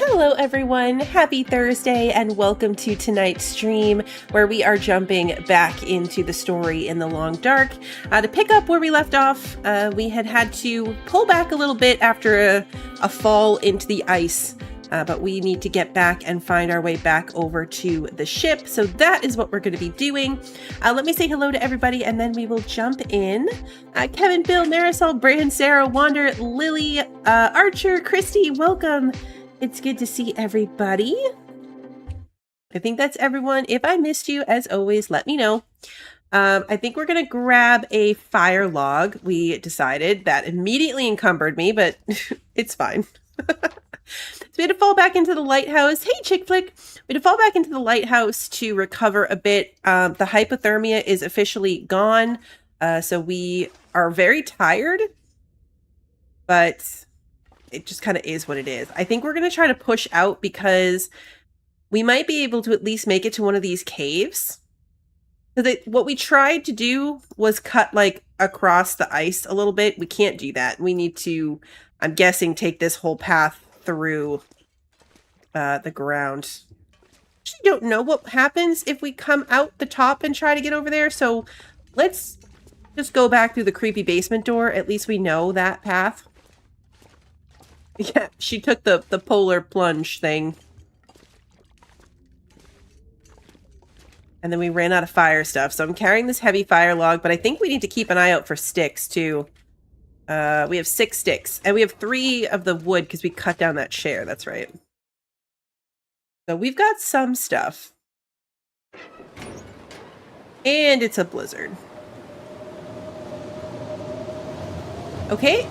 Hello everyone, happy Thursday and welcome to tonight's stream where we are jumping back into the story in the Long Dark. To pick up where we left off, we had to pull back a little bit after a fall into the ice, but we need to get back and find our way back over to the ship, so that is what we're going to be doing. Let me say hello to everybody and then we will jump in. Kevin, Bill, Marisol, Bran, Sarah, Wander, Lily, Archer, Christy, welcome. It's good to see everybody. I think that's everyone. If I missed you, as always, let me know. I think we're going to grab a fire log. We decided that immediately encumbered me, but it's fine. So we had to fall back into the lighthouse. Hey, Chick Flick. We had to fall back into the lighthouse to recover a bit. The hypothermia is officially gone. So we are very tired, but it just kind of is what it is. I think we're going to try to push out because we might be able to at least make it to one of these caves. What we tried to do was cut like across the ice a little bit. We can't do that. We need to, I'm guessing, take this whole path through the ground. Actually don't know what happens if we come out the top and try to get over there. So let's just go back through the creepy basement door. At least we know that path. Yeah, she took the polar plunge thing. And then we ran out of fire stuff. So I'm carrying this heavy fire log, but I think we need to keep an eye out for sticks too. We have 6 sticks. And we have 3 of the wood because we cut down that chair. That's right. So we've got some stuff. And it's a blizzard. Okay.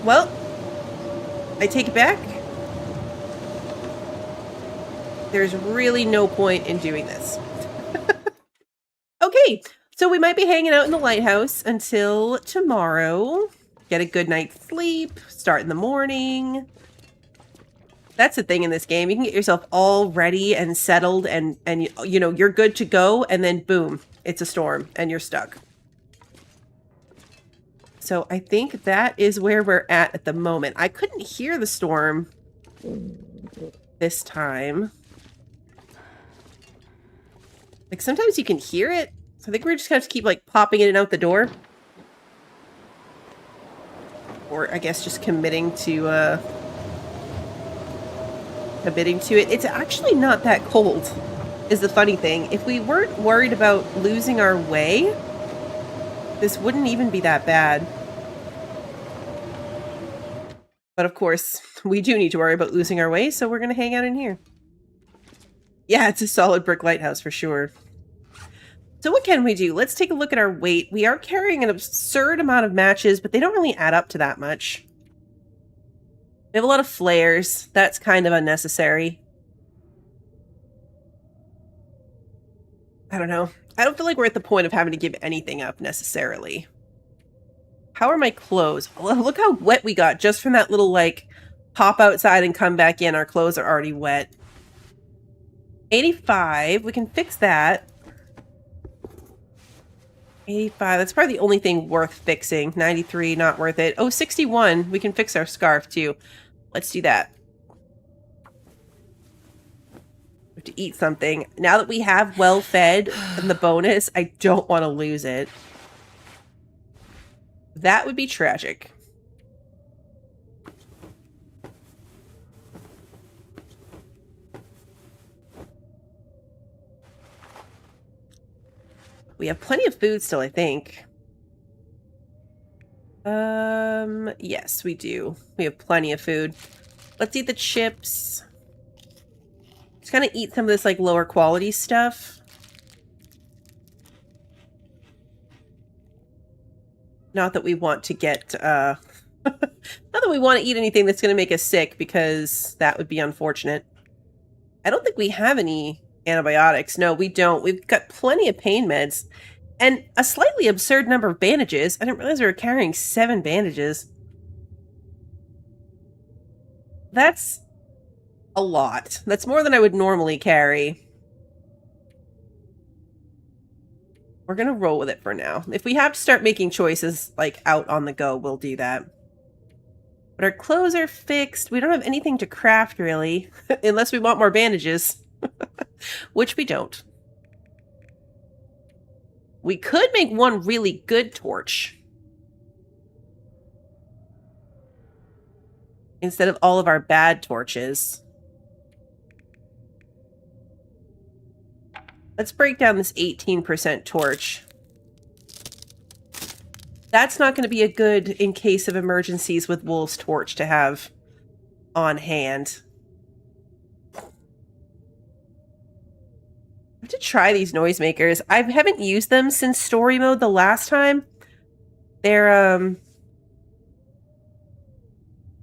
Well, I take it back. There's really no point in doing this. Okay, so we might be hanging out in the lighthouse until tomorrow. Get a good night's sleep, start in the morning. That's the thing in this game. You can get yourself all ready and settled and you know, you're good to go, and then boom, it's a storm and you're stuck. So I think that is where we're at the moment. I couldn't hear the storm this time. Like sometimes you can hear it. So I think we're just gonna have to keep like popping in and out the door. Or I guess just committing to it. It's actually not that cold, is the funny thing. If we weren't worried about losing our way, this wouldn't even be that bad. But of course, we do need to worry about losing our way, so we're going to hang out in here. Yeah, it's a solid brick lighthouse for sure. So what can we do? Let's take a look at our weight. We are carrying an absurd amount of matches, but they don't really add up to that much. We have a lot of flares. That's kind of unnecessary. I don't know. I don't feel like we're at the point of having to give anything up necessarily. How are my clothes? Look how wet we got just from that little, like, pop outside and come back in. Our clothes are already wet. 85. We can fix that. 85. That's probably the only thing worth fixing. 93. Not worth it. Oh, 61. We can fix our scarf, too. Let's do that. We have to eat something. Now that we have well-fed and the bonus, I don't want to lose it. That would be tragic. We have plenty of food still, I think. Yes, we do. We have plenty of food. Let's eat the chips. Just kind of eat some of this, like, lower quality stuff. Not that we want to get, not that we want to eat anything that's going to make us sick, because that would be unfortunate. I don't think we have any antibiotics. No, we don't. We've got plenty of pain meds and a slightly absurd number of bandages. I didn't realize we were carrying 7 bandages. That's a lot. That's more than I would normally carry. We're going to roll with it for now. If we have to start making choices, like, out on the go, we'll do that. But our clothes are fixed. We don't have anything to craft, really. Unless we want more bandages. Which we don't. We could make one really good torch. Instead of all of our bad torches. Let's break down this 18% torch. That's not going to be a good in case of emergencies with Wolf's torch to have on hand. I have to try these noisemakers. I haven't used them since story mode the last time. They're,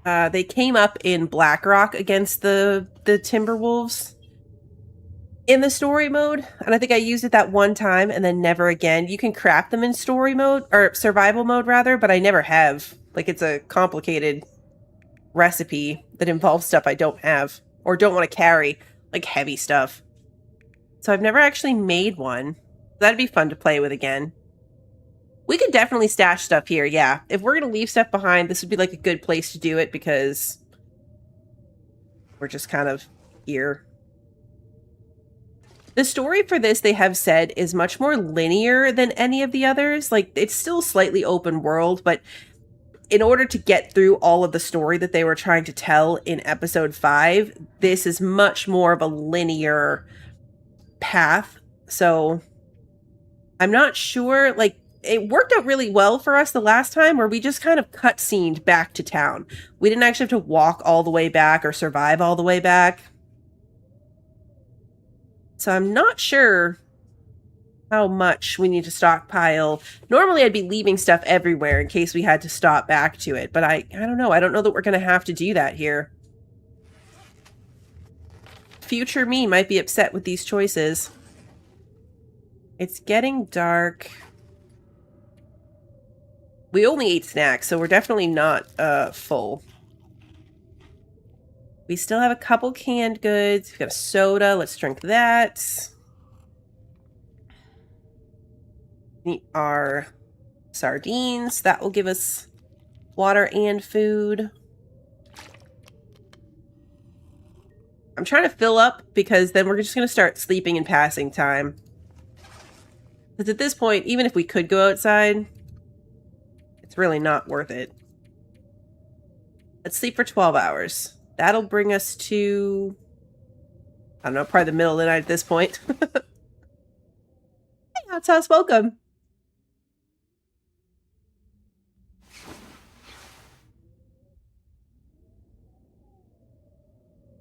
they came up in Blackrock against the Timberwolves in the story mode, and I think I used it that one time and then never again. You can craft them in story mode, or survival mode rather, but I never have. Like, it's a complicated recipe that involves stuff I don't have or don't want to carry, like heavy stuff. So I've never actually made one. That'd be fun to play with again. We could definitely stash stuff here, yeah. If we're going to leave stuff behind, this would be like a good place to do it because we're just kind of here. The story for this, they have said, is much more linear than any of the others. Like, it's still slightly open world, but in order to get through all of the story that they were trying to tell in episode 5, this is much more of a linear path. So I'm not sure, like, it worked out really well for us the last time where we just kind of cutscened back to town. We didn't actually have to walk all the way back or survive all the way back. So I'm not sure how much we need to stockpile. Normally I'd be leaving stuff everywhere in case we had to stop back to it, but I don't know. I don't know that we're going to have to do that here. Future me might be upset with these choices. It's getting dark. We only ate snacks, so we're definitely not full. We still have a couple canned goods. We've got a soda. Let's drink that. Eat our sardines. That will give us water and food. I'm trying to fill up because then we're just going to start sleeping and passing time. Because at this point, even if we could go outside, it's really not worth it. Let's sleep for 12 hours. That'll bring us to, I don't know, probably the middle of the night at this point. Hey, Hot Sauce, welcome.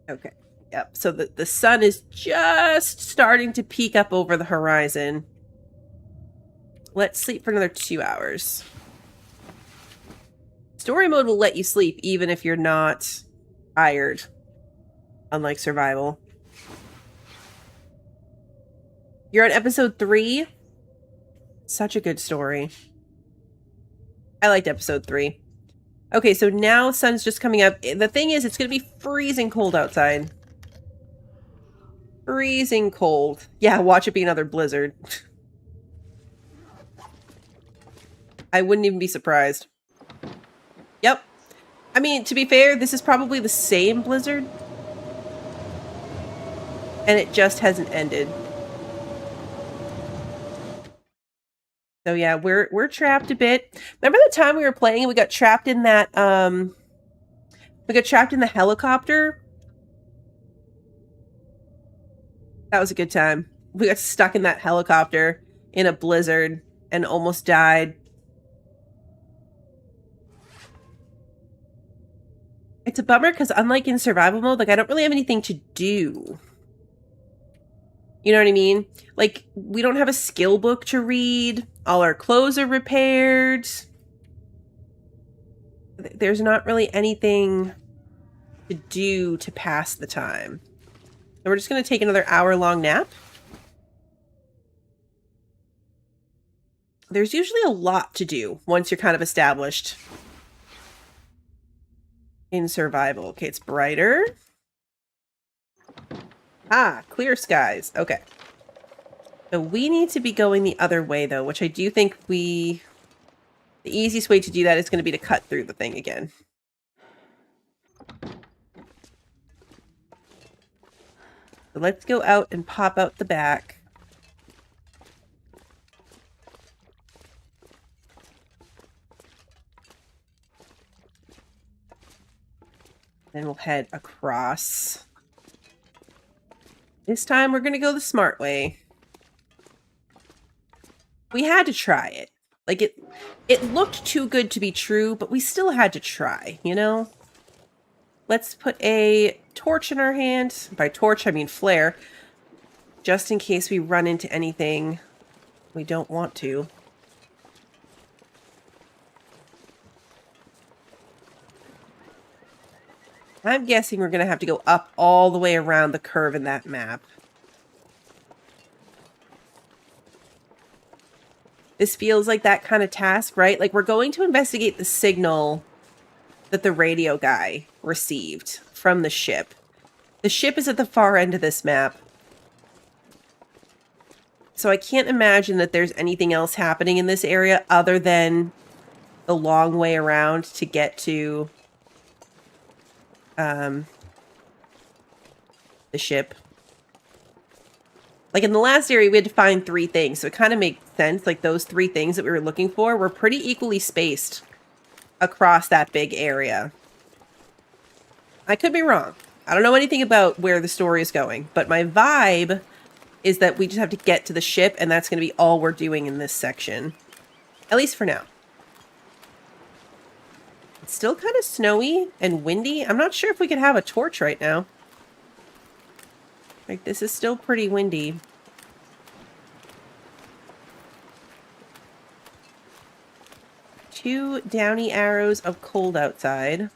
Okay, yep. So the sun is just starting to peek up over the horizon. Let's sleep for another 2 hours. Story mode will let you sleep even if you're not tired, unlike survival. You're on episode 3. Such a good story. I liked episode 3. Okay, so now sun's just coming up. The thing is, it's going to be freezing cold outside. Freezing cold. Yeah, watch it be another blizzard. I wouldn't even be surprised. Yep. I mean, to be fair, this is probably the same blizzard. And it just hasn't ended. So yeah, we're trapped a bit. Remember the time we were playing and we got trapped in that, we got trapped in the helicopter? That was a good time. We got stuck in that helicopter in a blizzard and almost died. It's a bummer because unlike in survival mode, like I don't really have anything to do. You know what I mean? Like, we don't have a skill book to read. All our clothes are repaired. There's not really anything to do to pass the time. So we're just going to take another hour-long nap. There's usually a lot to do once you're kind of established in survival. Okay, it's brighter. Ah, clear skies. Okay. So we need to be going the other way, though, which I do think the easiest way to do that is going to be to cut through the thing again. So let's go out and pop out the back. Then we'll head across. This time we're going to go the smart way. We had to try it. Like, it looked too good to be true, but we still had to try, you know? Let's put a torch in our hand. By torch, I mean flare. Just in case we run into anything we don't want to. I'm guessing we're going to have to go up all the way around the curve in that map. This feels like that kind of task, right? Like, we're going to investigate the signal that the radio guy received from the ship. The ship is at the far end of this map. So I can't imagine that there's anything else happening in this area other than the long way around to get to the ship. Like in the last area, we had to find 3 things, so it kind of makes sense. Like those 3 things that we were looking for were pretty equally spaced across that big area. I could be wrong. I don't know anything about where the story is going, but my vibe is that we just have to get to the ship, and that's going to be all we're doing in this section. At least for now. It's still kind of snowy and windy. I'm not sure if we could have a torch right now. Like, this is still pretty windy. Two downy arrows of cold outside.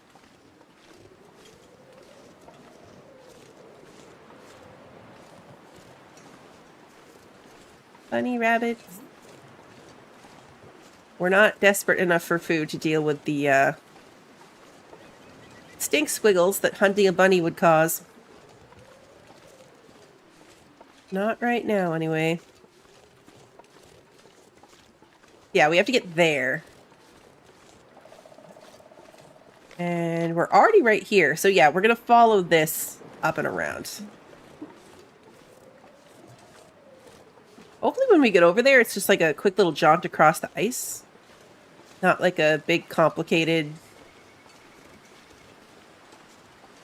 Bunny rabbits. We're not desperate enough for food to deal with the stink squiggles that hunting a bunny would cause. Not right now, anyway. Yeah, we have to get there. And we're already right here. So yeah, we're going to follow this up and around. Hopefully when we get over there, it's just like a quick little jaunt across the ice. Not like a big, complicated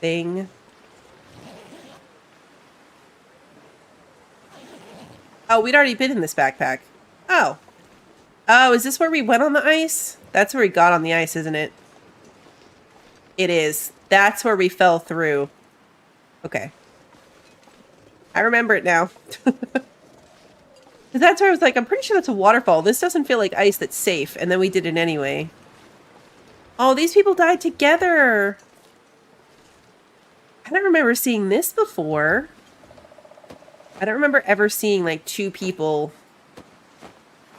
thing. Oh, we'd already been in this backpack. Oh. Oh, is this where we went on the ice? That's where we got on the ice, isn't it? It is. That's where we fell through. Okay. I remember it now. That's where I was like, I'm pretty sure that's a waterfall. This doesn't feel like ice that's safe. And then we did it anyway. Oh, these people died together. I don't remember seeing this before. I don't remember ever seeing like 2 people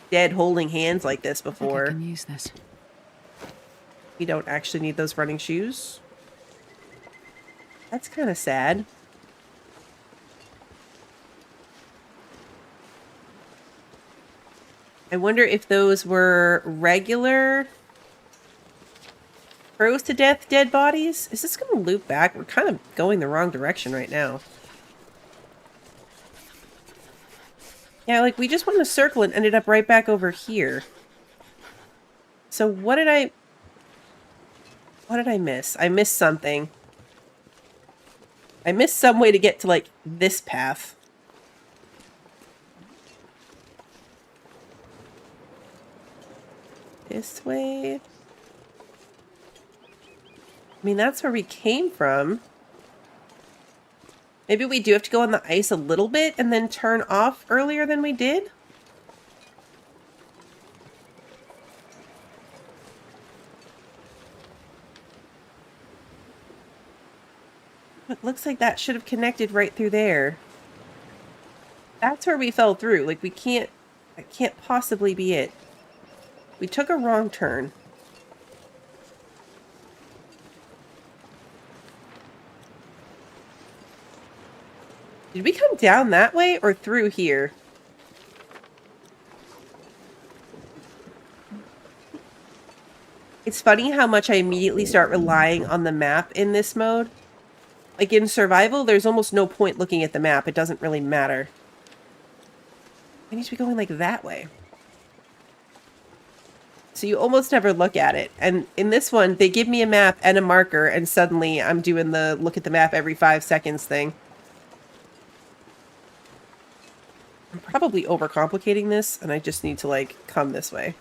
dead holding hands like this before. I can use this. We don't actually need those running shoes. That's kind of sad. I wonder if those were regular froze to death dead bodies? Is this going to loop back? We're kind of going the wrong direction right now. Yeah, like we just went in a circle and ended up right back over here. So what did I miss? I missed something. I missed some way to get to like this path. This way. I mean, that's where we came from. Maybe we do have to go on the ice a little bit and then turn off earlier than we did? It looks like that should have connected right through there. That's where we fell through. Like, we can't... That can't possibly be it. We took a wrong turn. Did we come down that way or through here? It's funny how much I immediately start relying on the map in this mode. Like in survival, there's almost no point looking at the map. It doesn't really matter. I need to be going like that way. So you almost never look at it. And in this one, they give me a map and a marker, and suddenly I'm doing the look at the map every 5 seconds thing. I'm probably overcomplicating this, and I just need to, like, come this way.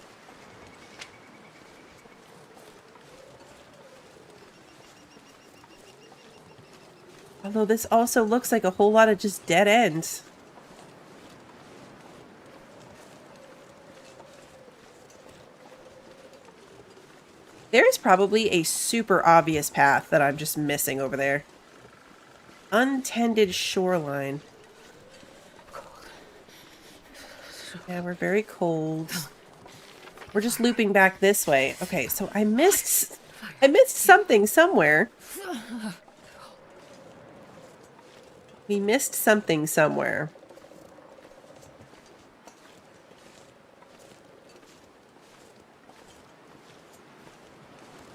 Although this also looks like a whole lot of just dead ends. There's probably a super obvious path that I'm just missing over there. Untended shoreline. Cold. Yeah, we're very cold. We're just looping back this way. Okay, so I missed something somewhere. We missed something somewhere.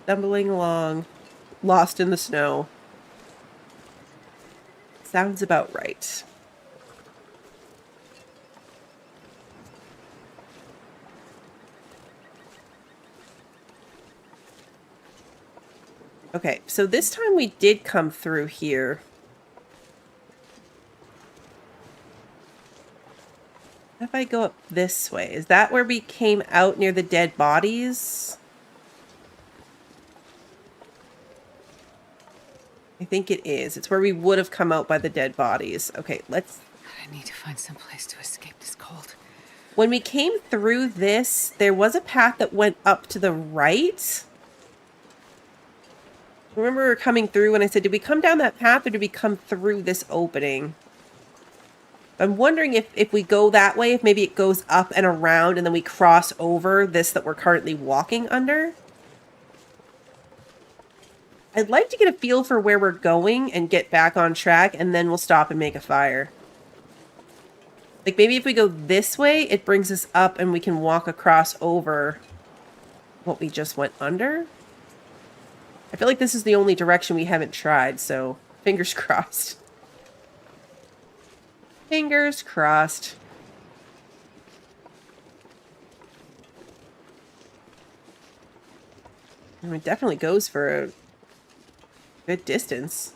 Stumbling along, lost in the snow. Sounds about right. Okay, so this time we did come through here. If I go up this way, is that where we came out near the dead bodies? I think it is. It's where we would have come out by the dead bodies. Okay, let's... I need to find some place to escape this cold. When we came through this, there was a path that went up to the right. Remember we were coming through when I said, did we come down that path or did we come through this opening? I'm wondering if we go that way, if maybe it goes up and around and then we cross over this that we're currently walking under. I'd like to get a feel for where we're going and get back on track, and then we'll stop and make a fire. Like, maybe if we go this way, it brings us up and we can walk across over what we just went under. I feel like this is the only direction we haven't tried, so fingers crossed. Fingers crossed. I mean, it definitely goes for a good distance.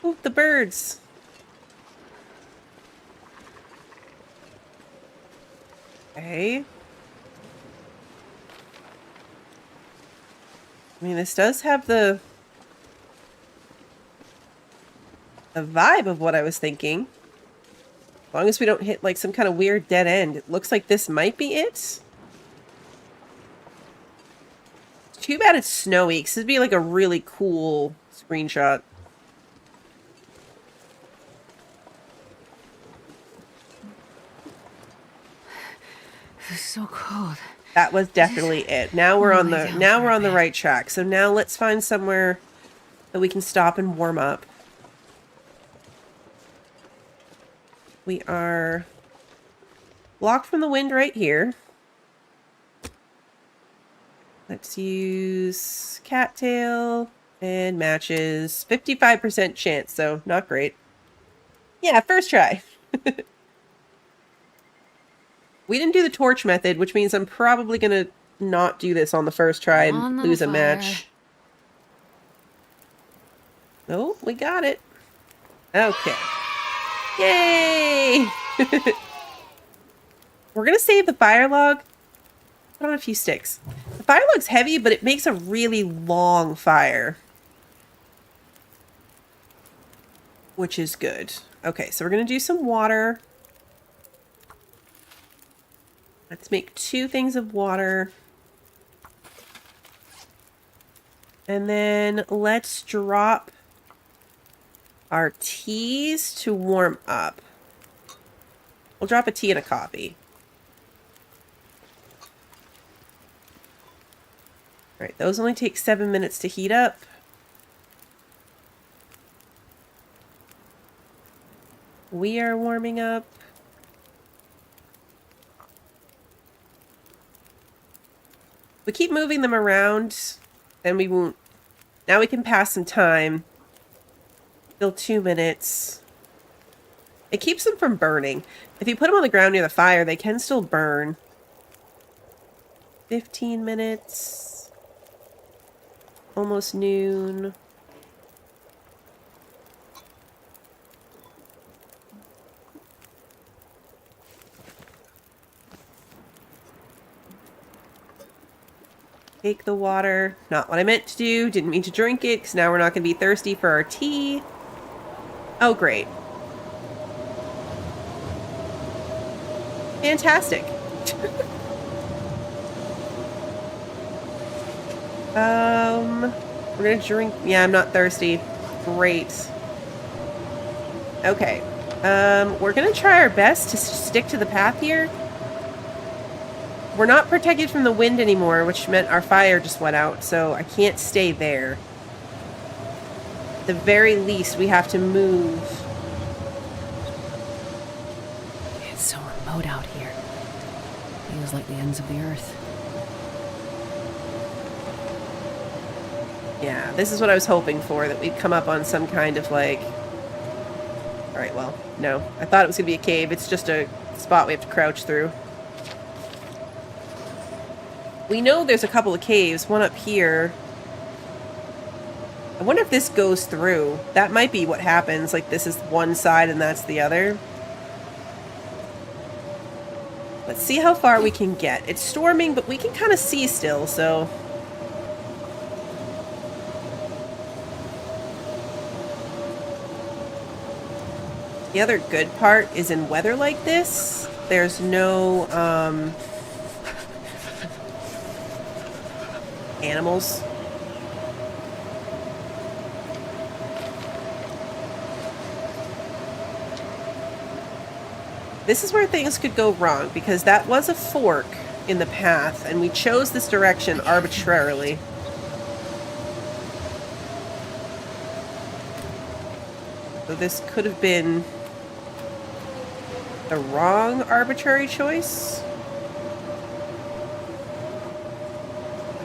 Ooh, the birds. Okay. I mean, this does have the vibe of what I was thinking. As long as we don't hit like some kind of weird dead end. It looks like this might be it. Too bad it's snowy, because it'd be like a really cool screenshot. This is so cold. That was definitely it. Now we're on the right track. So now let's find somewhere that we can stop and warm up. We are blocked from the wind right here. Let's use cattail and matches. 55% chance, so not great. Yeah, first try. We didn't do the torch method, which means I'm probably going to not do this on the first try and lose a match. Oh, we got it. Okay. Yay! We're going to save the fire log. Put on a few sticks. The fire log's heavy, but it makes a really long fire. Which is good. Okay, so we're going to do some water. Let's make 2 things of water. And then let's drop our teas to warm up. We'll drop a tea and a coffee. All right, those only take 7 minutes to heat up. We are warming up. We keep moving them around, then we won't... Now we can pass some time. Still 2 minutes. It keeps them from burning. If you put them on the ground near the fire, they can still burn. 15 minutes. Almost noon. Take the water. Not what I meant to do. Didn't mean to drink it, because now we're not going to be thirsty for our tea. Oh, great. Fantastic. We're going to drink... Yeah, I'm not thirsty. Great. Okay. We're going to try our best to stick to the path here. We're not protected from the wind anymore, which meant our fire just went out, so I can't stay there. At the very least, we have to move. It's so remote out here. Feels like the ends of the earth. Yeah, this is what I was hoping for, that we'd come up on some kind of, like... Alright, well, no. I thought it was going to be a cave. It's just a spot we have to crouch through. We know there's a couple of caves, one up here. I wonder if this goes through. That might be what happens, like this is one side and that's the other. Let's see how far we can get. It's storming, but we can kind of see still, so... The other good part is in weather like this, there's no, animals. This is where things could go wrong, because that was a fork in the path, and we chose this direction arbitrarily. So this could have been the wrong arbitrary choice.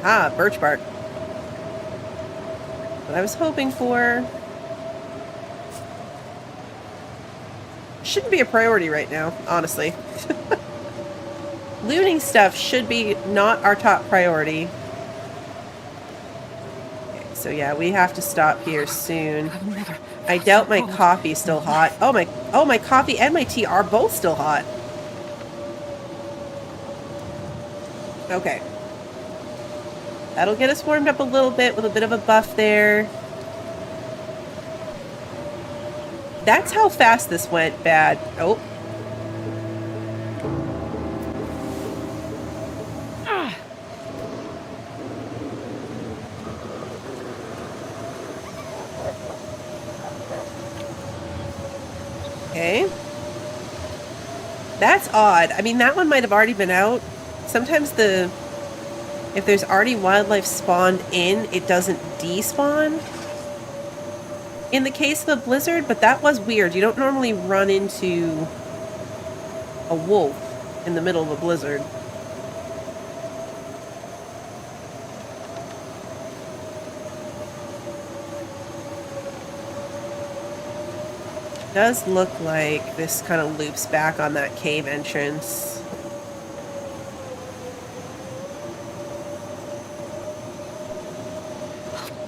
Ah, birch bark. What I was hoping for. Shouldn't be a priority right now, honestly. Looting stuff should be not our top priority. Okay, so yeah, we have to stop here soon. I doubt my coffee's still hot. Oh my coffee and my tea are both still hot. Okay. That'll get us warmed up a little bit with a bit of a buff there. That's how fast this went bad. Oh. Okay. That's odd. I mean, that one might have already been out. Sometimes if there's already wildlife spawned in, it doesn't despawn. In the case of a blizzard, but that was weird. You don't normally run into a wolf in the middle of a blizzard. Does look like this kind of loops back on that cave entrance.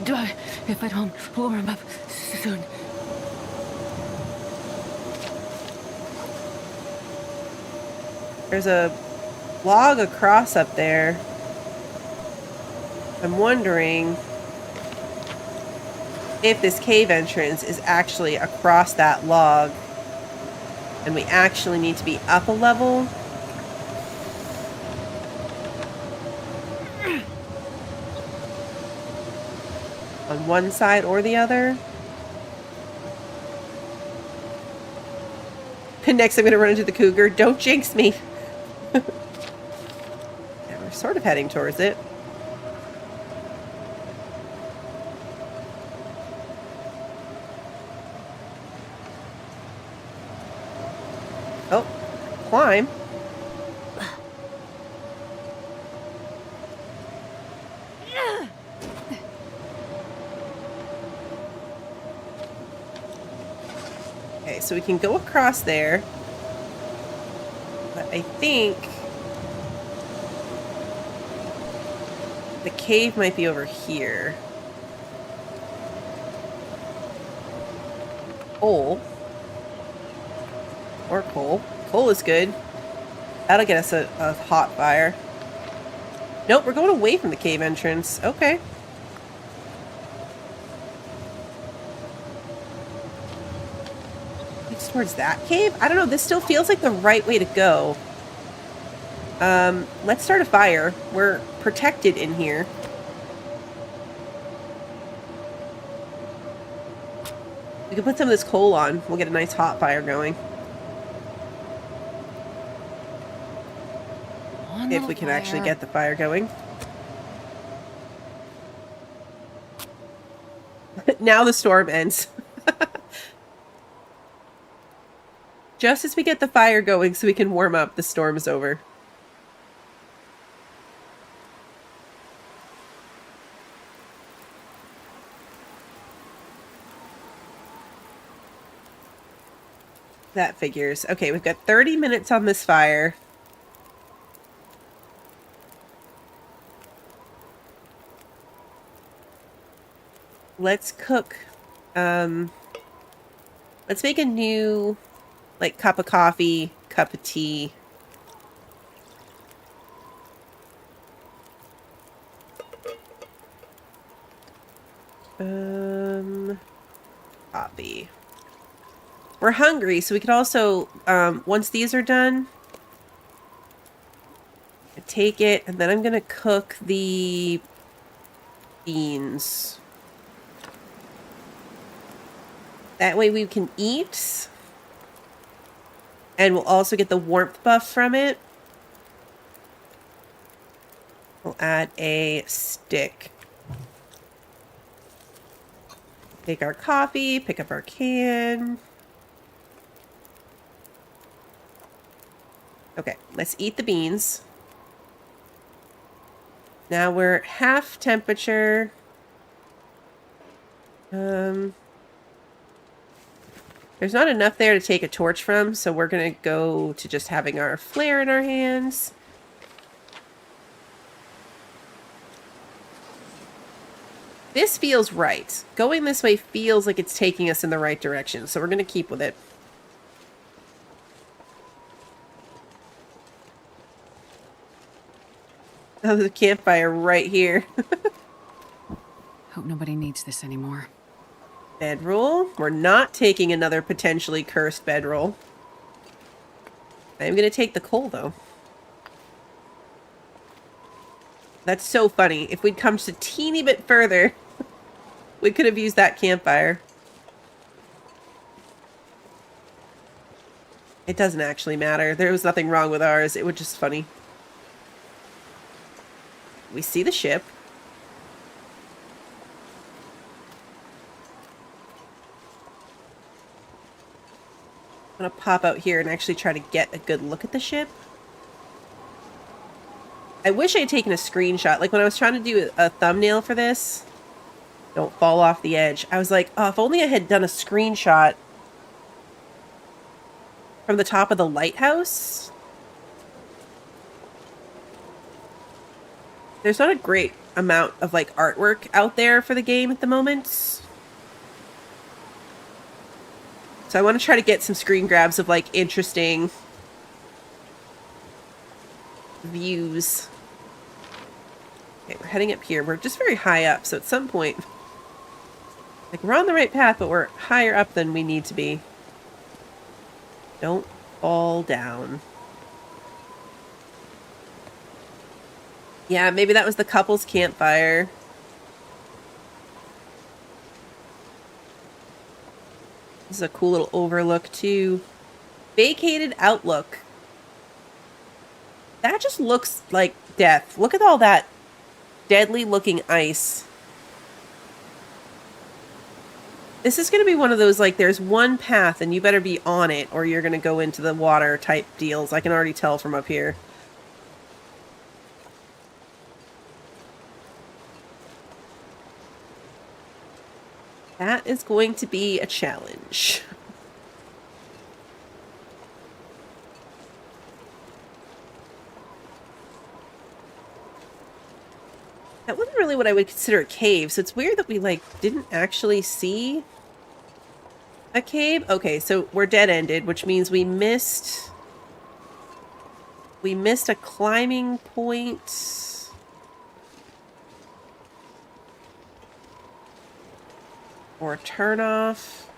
Die if I don't warm up soon. There's a log across up there. I'm wondering if this cave entrance is actually across that log and we actually need to be up a level. On one side or the other. And next I'm going to run into the cougar. Don't jinx me. Yeah, we're sort of heading towards it. Oh, climb. Okay, so we can go across there. But I think the cave might be over here. Coal. Or coal. Coal is good. That'll get us a hot fire. Nope, we're going away from the cave entrance. Okay. It's towards that cave? I don't know. This still feels like the right way to go. Let's start a fire. We're protected in here. We can put some of this coal on. We'll get a nice hot fire going. If we can actually get the fire going. Now the storm ends. Just as we get the fire going so we can warm up, the storm is over. That figures. Okay, we've got 30 minutes on this fire. Let's cook. Let's make a new, like, cup of coffee, cup of tea. Coffee. We're hungry, so we could also, once these are done, take it, and then I'm gonna cook the beans. That way we can eat, and we'll also get the warmth buff from it. We'll add a stick. Take our coffee, pick up our can. Okay, let's eat the beans. Now we're half temperature. There's not enough there to take a torch from, so we're gonna go to just having our flare in our hands. This feels right. Going this way feels like it's taking us in the right direction, so we're gonna keep with it. Oh, there's a campfire right here. Hope nobody needs this anymore. Bedroll. We're not taking another potentially cursed bedroll. I'm going to take the coal, though. That's so funny. If we'd come just a teeny bit further, we could have used that campfire. It doesn't actually matter. There was nothing wrong with ours. It was just funny. We see the ship. I'm going to pop out here and actually try to get a good look at the ship. I wish I had taken a screenshot. Like when I was trying to do a thumbnail for this, don't fall off the edge. I was like, oh, if only I had done a screenshot from the top of the lighthouse. There's not a great amount of like artwork out there for the game at the moment. So I want to try to get some screen grabs of like interesting views. Okay, we're heading up here. We're just very high up, so at some point, like we're on the right path, but we're higher up than we need to be. Don't fall down. Yeah, maybe that was the couple's campfire. This is a cool little overlook, too. Vacated outlook. That just looks like death. Look at all that deadly-looking ice. This is going to be one of those, like, there's one path and you better be on it or you're going to go into the water type deals. I can already tell from up here. That is going to be a challenge. That wasn't really what I would consider a cave, so it's weird that we, like, didn't actually see a cave. Okay, so we're dead-ended, which means we missed a climbing point. Or a turn-off.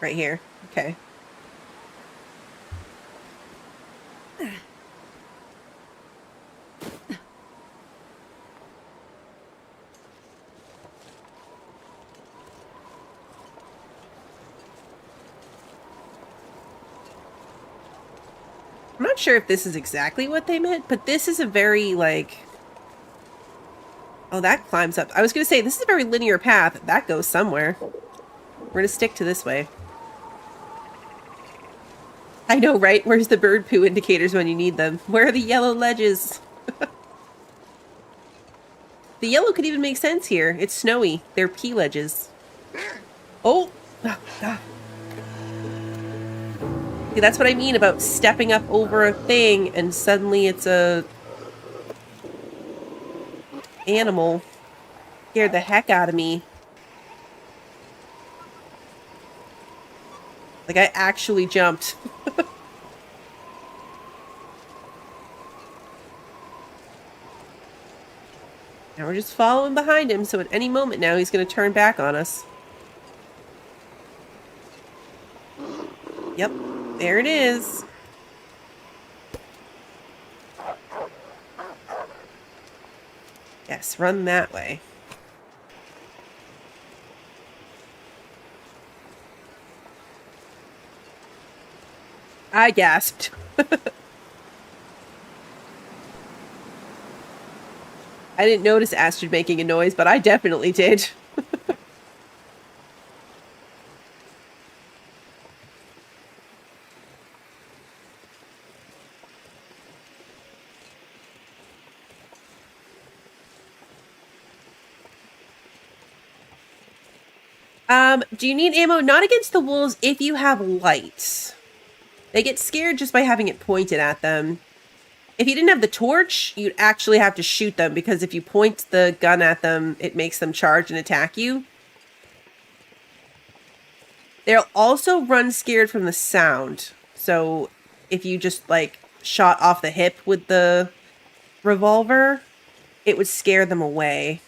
Right here. Okay. I'm not sure if this is exactly what they meant, but this is a very, like... Oh, that climbs up. I was going to say, this is a very linear path. That goes somewhere. We're going to stick to this way. I know, right? Where's the bird poo indicators when you need them? Where are the yellow ledges? The yellow could even make sense here. It's snowy. They're pea ledges. Oh! See, that's what I mean about stepping up over a thing and suddenly it's a... animal. Scared the heck out of me. Like, I actually jumped. Now we're just following behind him, so at any moment now he's going to turn back on us. Yep, there it is. Yes, run that way. I gasped. I didn't notice Astrid making a noise, but I definitely did. Do you need ammo? Not against the wolves if you have light. They get scared just by having it pointed at them. If you didn't have the torch, you'd actually have to shoot them, because if you point the gun at them, it makes them charge and attack you. They'll also run scared from the sound. So if you just, like, shot off the hip with the revolver, it would scare them away.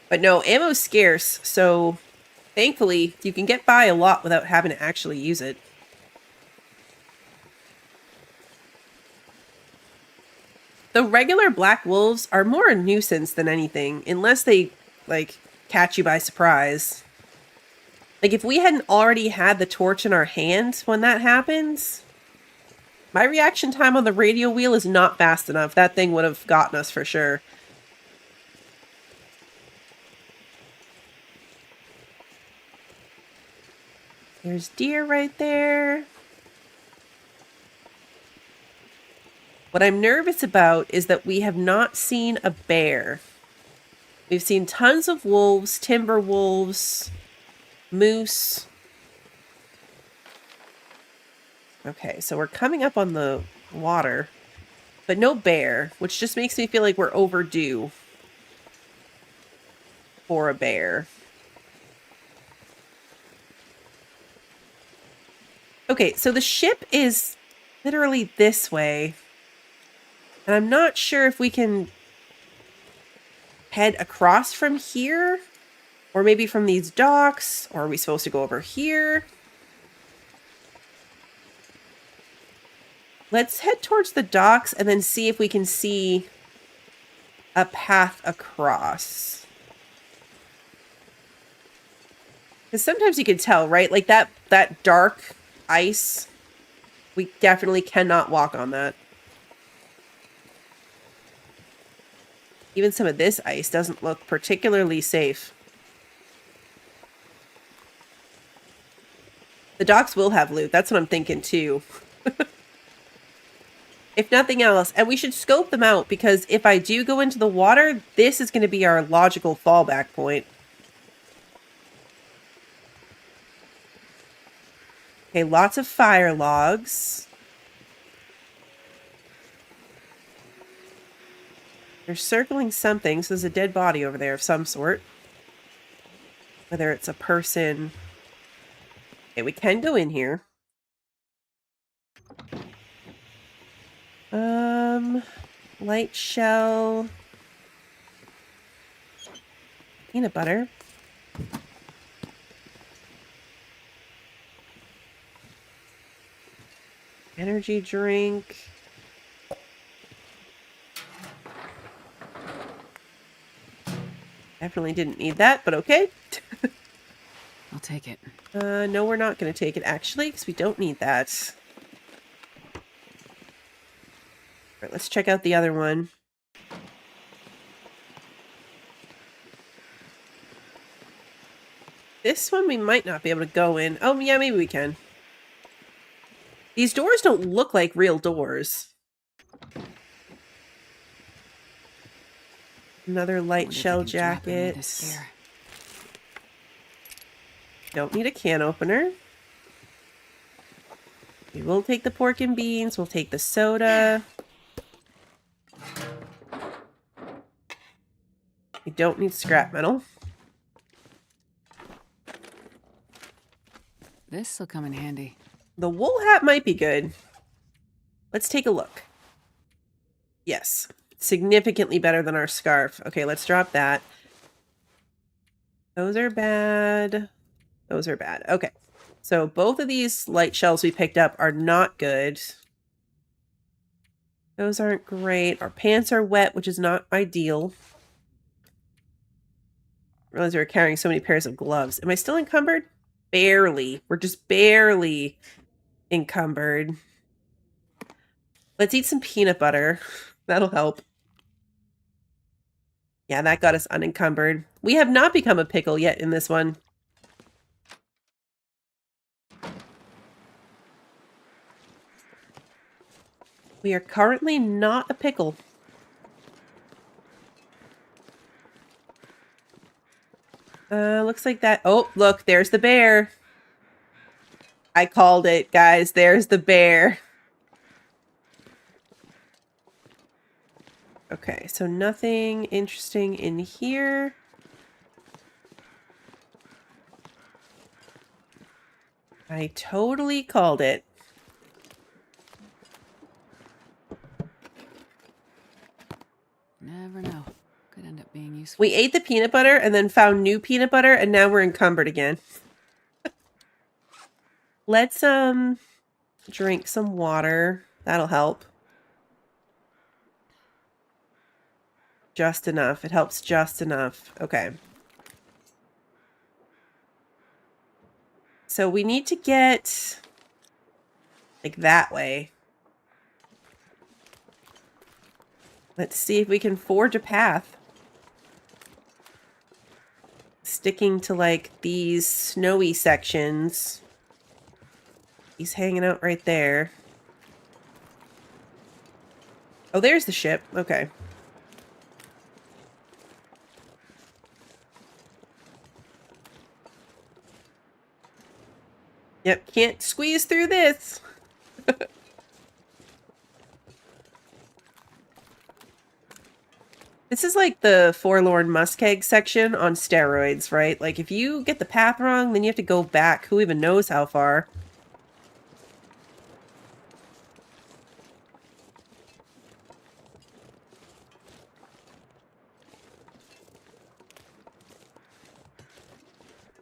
But no, ammo's scarce, so thankfully you can get by a lot without having to actually use it. The regular black wolves are more a nuisance than anything, unless they, like, catch you by surprise. Like, if we hadn't already had the torch in our hand when that happens, my reaction time on the radio wheel is not fast enough. That thing would have gotten us for sure. There's deer right there. What I'm nervous about is that we have not seen a bear. We've seen tons of wolves, timber wolves, moose. Okay, so we're coming up on the water, but no bear, which just makes me feel like we're overdue for a bear. Okay, so the ship is literally this way. And I'm not sure if we can head across from here. Or maybe from these docks. Or are we supposed to go over here? Let's head towards the docks and then see if we can see a path across. Because sometimes you can tell, right? Like that dark ice, we definitely cannot walk on that. Even some of this ice doesn't look particularly safe. The docks will have loot. That's what I'm thinking too. If nothing else. And we should scope them out, because if I do go into the water, this is going to be our logical fallback point. Okay, lots of fire logs. They're circling something, so there's a dead body over there of some sort. Whether it's a person. Okay, we can go in here. Light shell. Peanut butter. Energy drink. Definitely didn't need that, but okay. I'll take it. No, we're not going to take it, actually, because we don't need that. All right, let's check out the other one. This one we might not be able to go in. Oh, yeah, maybe we can. These doors don't look like real doors. Another light shell jacket. Don't need a can opener. We will take the pork and beans. We'll take the soda. We don't need scrap metal. This'll come in handy. The wool hat might be good. Let's take a look. Yes. Significantly better than our scarf. Okay, let's drop that. Those are bad. Those are bad. Okay. So both of these light shells we picked up are not good. Those aren't great. Our pants are wet, which is not ideal. I realize we were carrying so many pairs of gloves. Am I still encumbered? Barely. We're just barely encumbered. Let's eat some peanut butter. That'll help. Yeah, that got us unencumbered. We have not become a pickle yet in this one. We are currently not a pickle. Looks like that. Oh, look, there's the bear. I called it, guys. There's the bear. Okay, so nothing interesting in here. I totally called it. Never know. Could end up being useful. We ate the peanut butter and then found new peanut butter, and now we're encumbered again. Let's drink some water. That'll help. Just enough. It helps just enough. Okay. So we need to get like that way. Let's see if we can forge a path. Sticking to like these snowy sections. He's hanging out right there. Oh, there's the ship. Okay. Yep, can't squeeze through this. This is like the Forlorn Muskeg section on steroids, right? Like, if you get the path wrong, then you have to go back who even knows how far.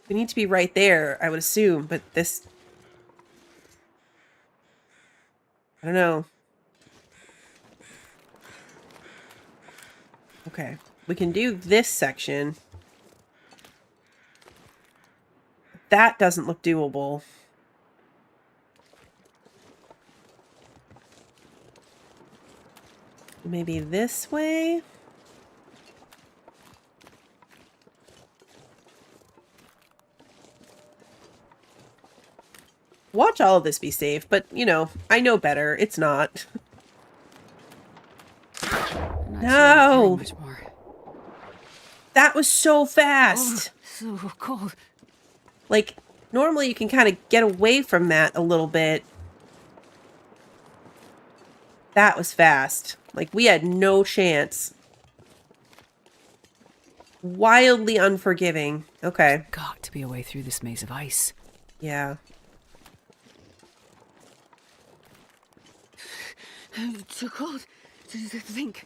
We need to be right there, I would assume, but this... I don't know. Okay, we can do this section. That doesn't look doable. Maybe this way? Watch all of this be safe, but, you know, I know better. It's not. No! That was so fast! Oh, so cold. Like, normally you can kind of get away from that a little bit. That was fast. Like, we had no chance. wildly unforgiving. Okay. There's got to be a way through this maze of ice. Yeah. Too cold to think.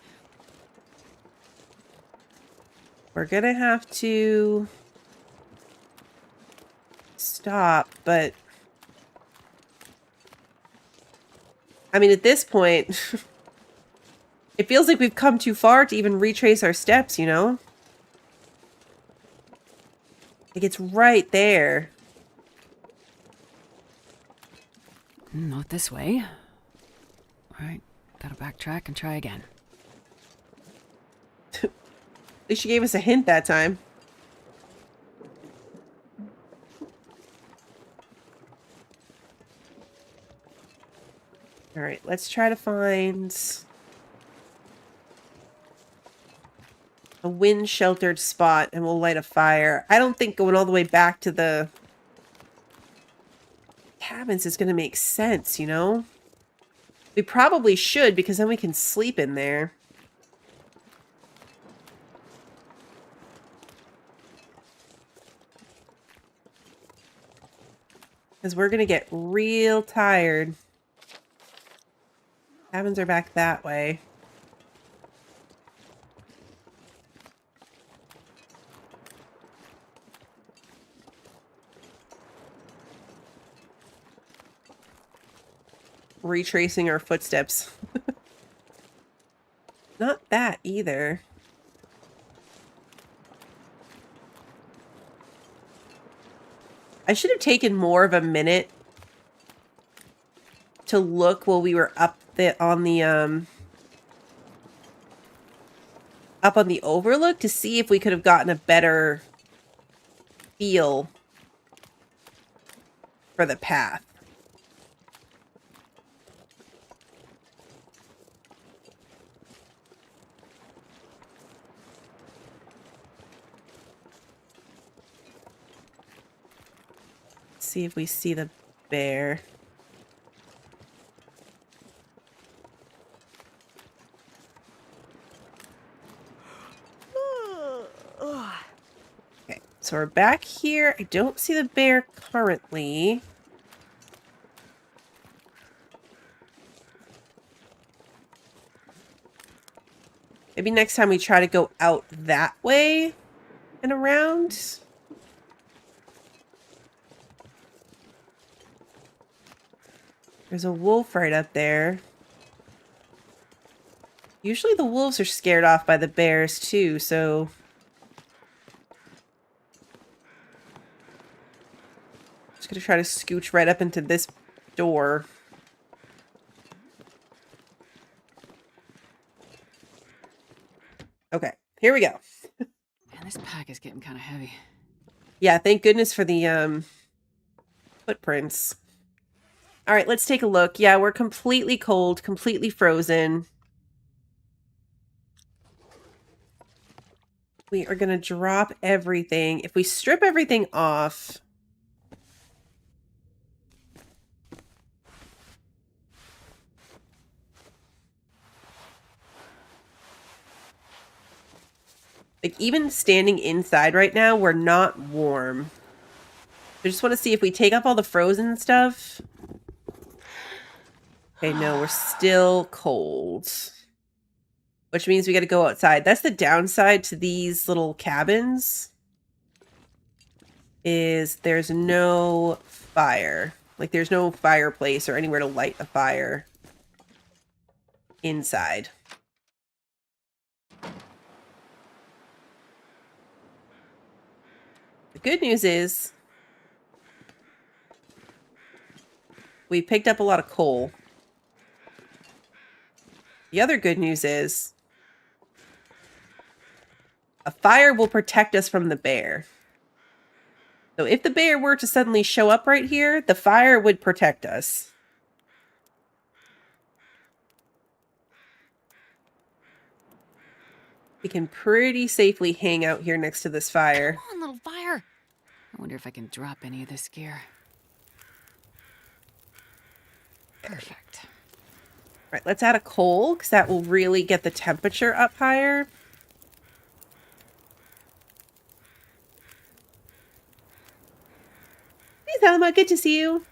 We're gonna have to stop, but I mean, at this point, it feels like we've come too far to even retrace our steps, you know? Like, it's right there. Not this way. Alright, gotta backtrack and try again. At least she gave us a hint that time. Alright, let's try to find a wind-sheltered spot and we'll light a fire. I don't think going all the way back to the cabins is going to make sense, you know? We probably should, because then we can sleep in there. Because we're going to get real tired. Cabins are back that way. Retracing our footsteps. Not that either. I should have taken more of a minute to look while we were up on the overlook to see if we could have gotten a better feel for the path. See if we see the bear. Okay, so we're back here. I don't see the bear currently. Maybe next time we try to go out that way and around. There's a wolf right up there. Usually the wolves are scared off by the bears too, so... Just gonna try to scooch right up into this door. Okay, here we go. Man, this pack is getting kind of heavy. Yeah, thank goodness for the footprints. All right, let's take a look. Yeah, we're completely cold, completely frozen. We are going to drop everything. If we strip everything off... Like, even standing inside right now, we're not warm. I just want to see if we take off all the frozen stuff. Okay, no, we're still cold. Which means we got to go outside. That's the downside to these little cabins. Is there's no fire. Like, there's no fireplace or anywhere to light a fire inside. The good news is we picked up a lot of coal. The other good news is a fire will protect us from the bear. So if the bear were to suddenly show up right here, the fire would protect us. We can pretty safely hang out here next to this fire. Come on, little fire. I wonder if I can drop any of this gear. Perfect. Right, let's add a coal, because that will really get the temperature up higher. Thelma, good to see you.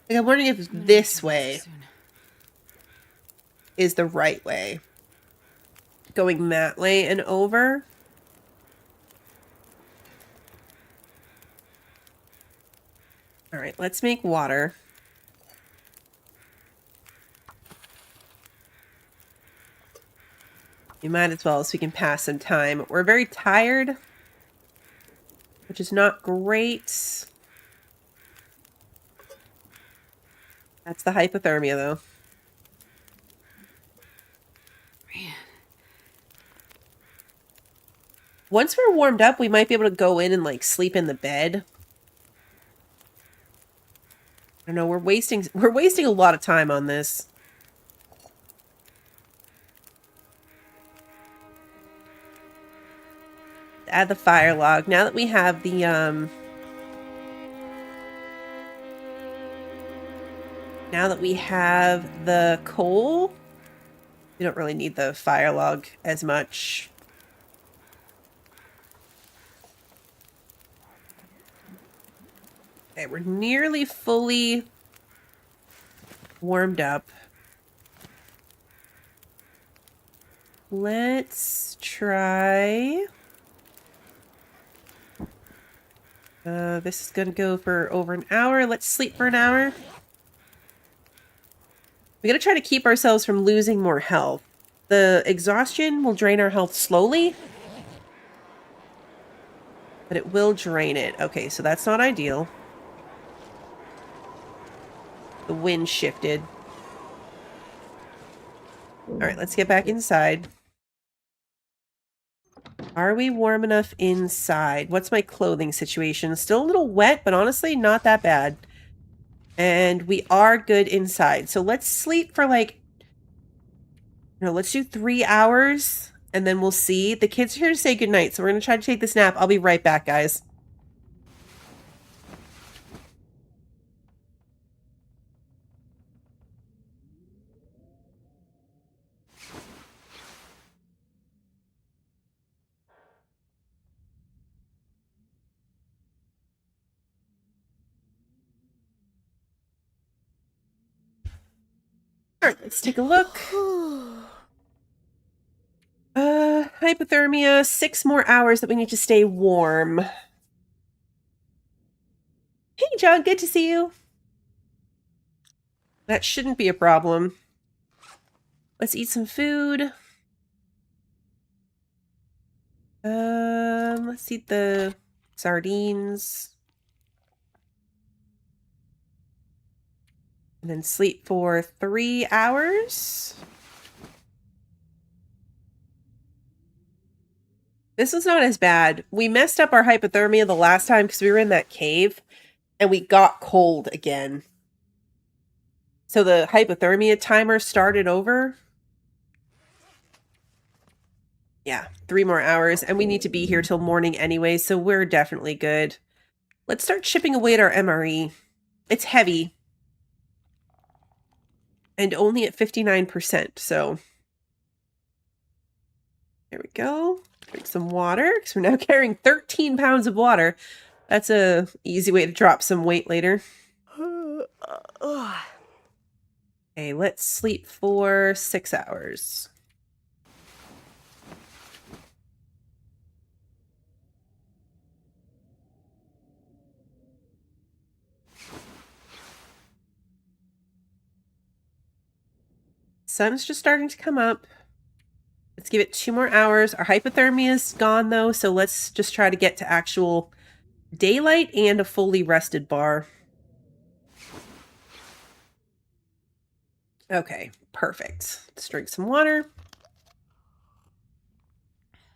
Like, I'm wondering if this way is the right way. Going that way and over. All right, let's make water. We might as well so we can pass some time. We're very tired, which is not great. That's the hypothermia, though. Man. Once we're warmed up, we might be able to go in and, like, sleep in the bed. I don't know, we're wasting a lot of time on this. Add the fire log. Now that we have the now that we have the coal, we don't really need the fire log as much. Okay, we're nearly fully warmed up. Let's try... this is going to go for over an hour. Let's sleep for an hour. We gotta try to keep ourselves from losing more health. The exhaustion will drain our health slowly, but it will drain it. Okay, so that's not ideal. The wind shifted. Alright, let's get back inside. Are we warm enough inside? What's my clothing situation? Still a little wet, but honestly, not that bad. And we are good inside. So let's sleep for like... No, let's do 3 hours, and then we'll see. The kids are here to say goodnight, so we're going to try to take this nap. I'll be right back, guys. Alright, let's take a look. Hypothermia, 6 more hours that we need to stay warm. Hey, John, good to see you. That shouldn't be a problem. Let's eat some food. Let's eat the sardines. And then sleep for 3 hours. This was not as bad. We messed up our hypothermia the last time because we were in that cave and we got cold again. So the hypothermia timer started over. Yeah, 3 more hours, and we need to be here till morning anyway, so we're definitely good. Let's start chipping away at our MRE. It's heavy. And only at 59%, so... There we go. Drink some water, because we're now carrying 13 pounds of water. That's a easy way to drop some weight later. Okay, let's sleep for 6 hours. Sun's just starting to come up. Let's give it 2 more hours. Our hypothermia is gone though, so let's just try to get to actual daylight and a fully rested bar. Okay, perfect. Let's drink some water.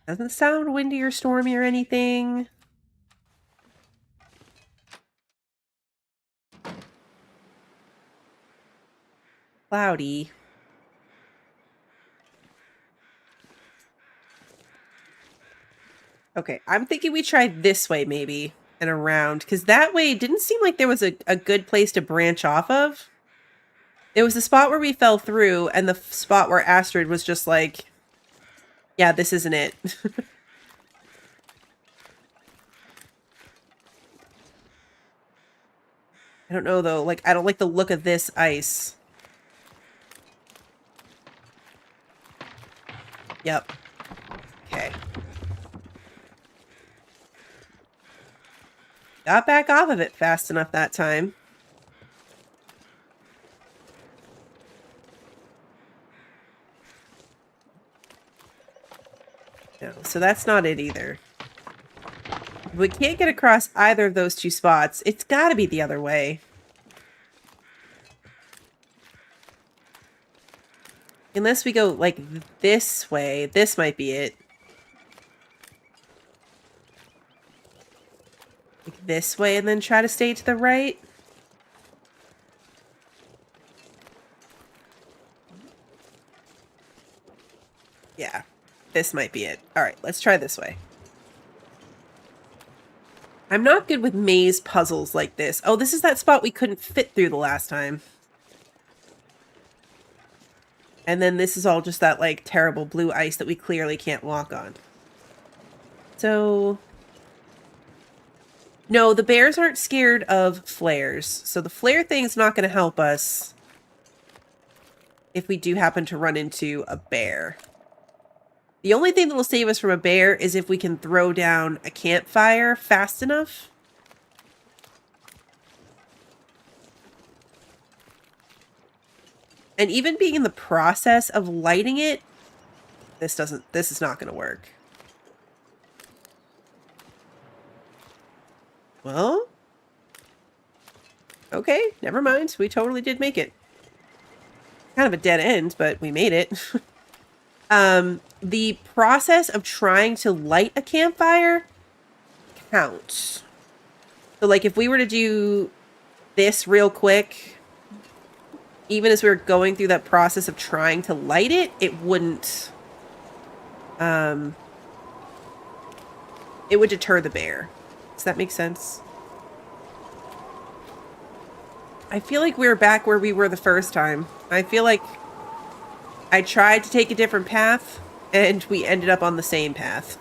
Doesn't sound windy or stormy or anything. Cloudy. Okay, I'm thinking we try this way maybe and around, because that way it didn't seem like there was a good place to branch off of. It was the spot where we fell through and the spot where Astrid was just like, yeah, this isn't it. I don't know, though. Like, I don't like the look of this ice. Yep. Okay. Got back off of it fast enough that time. No, so that's not it either. If we can't get across either of those two spots, it's gotta be the other way. Unless we go, like, this way. This might be it. Like, this way and then try to stay to the right. Yeah, this might be it. Alright, let's try this way. I'm not good with maze puzzles like this. Oh, this is that spot we couldn't fit through the last time. And then this is all just that, like, terrible blue ice that we clearly can't walk on. So... no, the bears aren't scared of flares. So the flare thing's not going to help us if we do happen to run into a bear. The only thing that will save us from a bear is if we can throw down a campfire fast enough. And even being in the process of lighting it, this is not going to work. Well, okay, never mind. We totally did make it. Kind of a dead end, but we made it. The process of trying to light a campfire counts. So, like, if we were to do this real quick, even as we were going through that process of trying to light it, it wouldn't... it would deter the bear. Does that make sense? I feel like we're back where we were the first time. I feel like I tried to take a different path, and we ended up on the same path.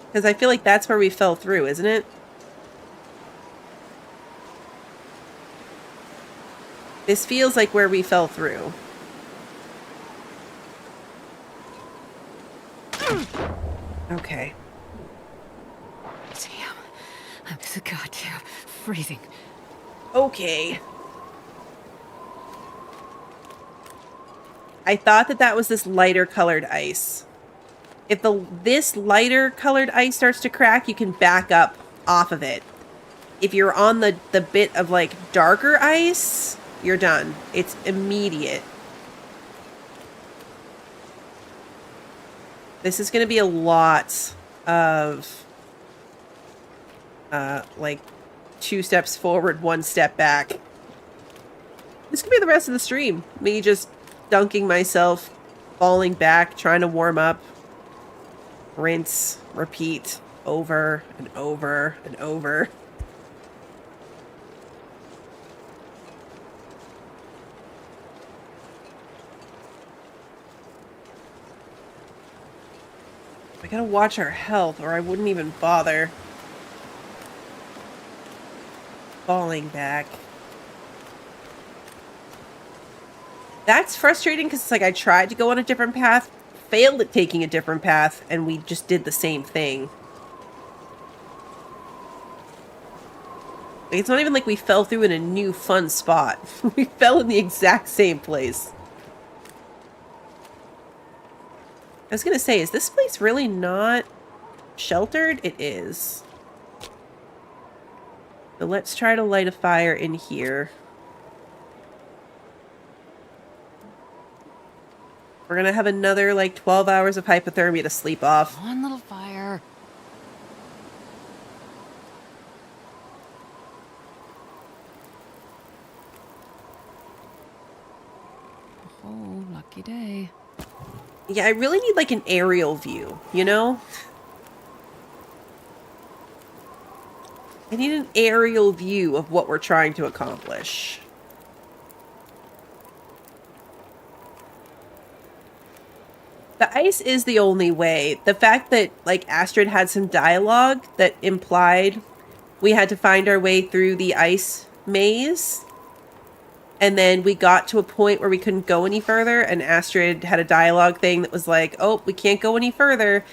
Because I feel like that's where we fell through, isn't it? This feels like where we fell through. Okay. Damn. I'm so goddamn freezing. Okay. I thought that was this lighter colored ice. If this lighter colored ice starts to crack, you can back up off of it. If you're on the bit of, like, darker ice, you're done. It's immediate. This is going to be a lot of, like, 2 steps forward, 1 step back. This could be the rest of the stream. Me just dunking myself, falling back, trying to warm up. Rinse, repeat, over and over and over. I gotta watch our health, or I wouldn't even bother falling back. That's frustrating because it's like I tried to go on a different path, failed at taking a different path, and we just did the same thing. Like, it's not even like we fell through in a new fun spot. We fell in the exact same place. I was gonna say, is this place really not sheltered? It is. So let's try to light a fire in here. We're gonna have another, like, 12 hours of hypothermia to sleep off. One little fire. Oh, lucky day. Yeah, I really need, like, an aerial view, you know? I need an aerial view of what we're trying to accomplish. The ice is the only way. The fact that, like, Astrid had some dialogue that implied we had to find our way through the ice maze, and then we got to a point where we couldn't go any further, and Astrid had a dialogue thing that was like, oh, we can't go any further.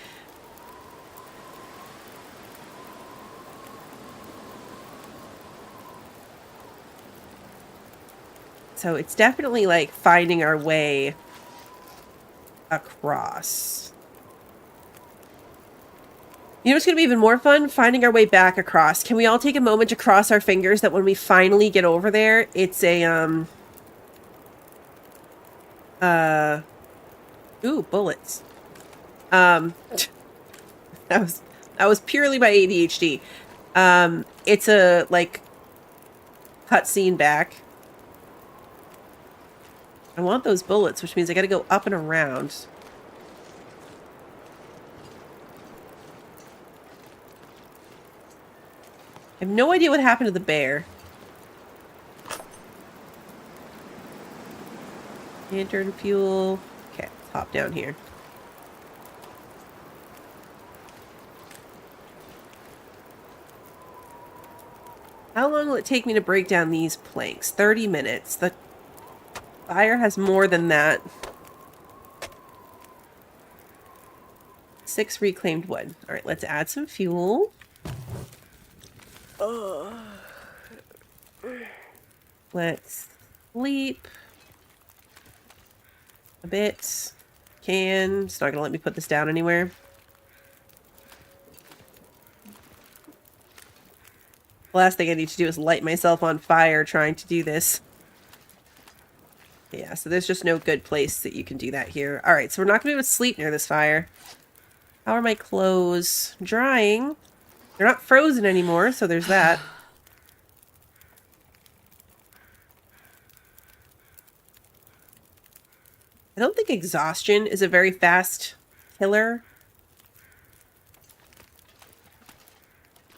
So it's definitely, like, finding our way across. You know what's going to be even more fun? Finding our way back across. Can we all take a moment to cross our fingers that when we finally get over there, it's a, ooh, bullets. That was purely my ADHD. It's a, like, cutscene back. I want those bullets, which means I gotta go up and around. I have no idea what happened to the bear. Lantern fuel. Okay, let's hop down here. How long will it take me to break down these planks? 30 minutes. The fire has more than that. 6 reclaimed wood. All right, let's add some fuel. Let's sleep a bit. It's not gonna let me put this down anywhere. The last thing I need to do is light myself on fire trying to do this. Yeah, so there's just no good place that you can do that here. All right, so we're not gonna be able to sleep near this fire. How are my clothes? Drying. They're not frozen anymore, so there's that. I don't think exhaustion is a very fast killer.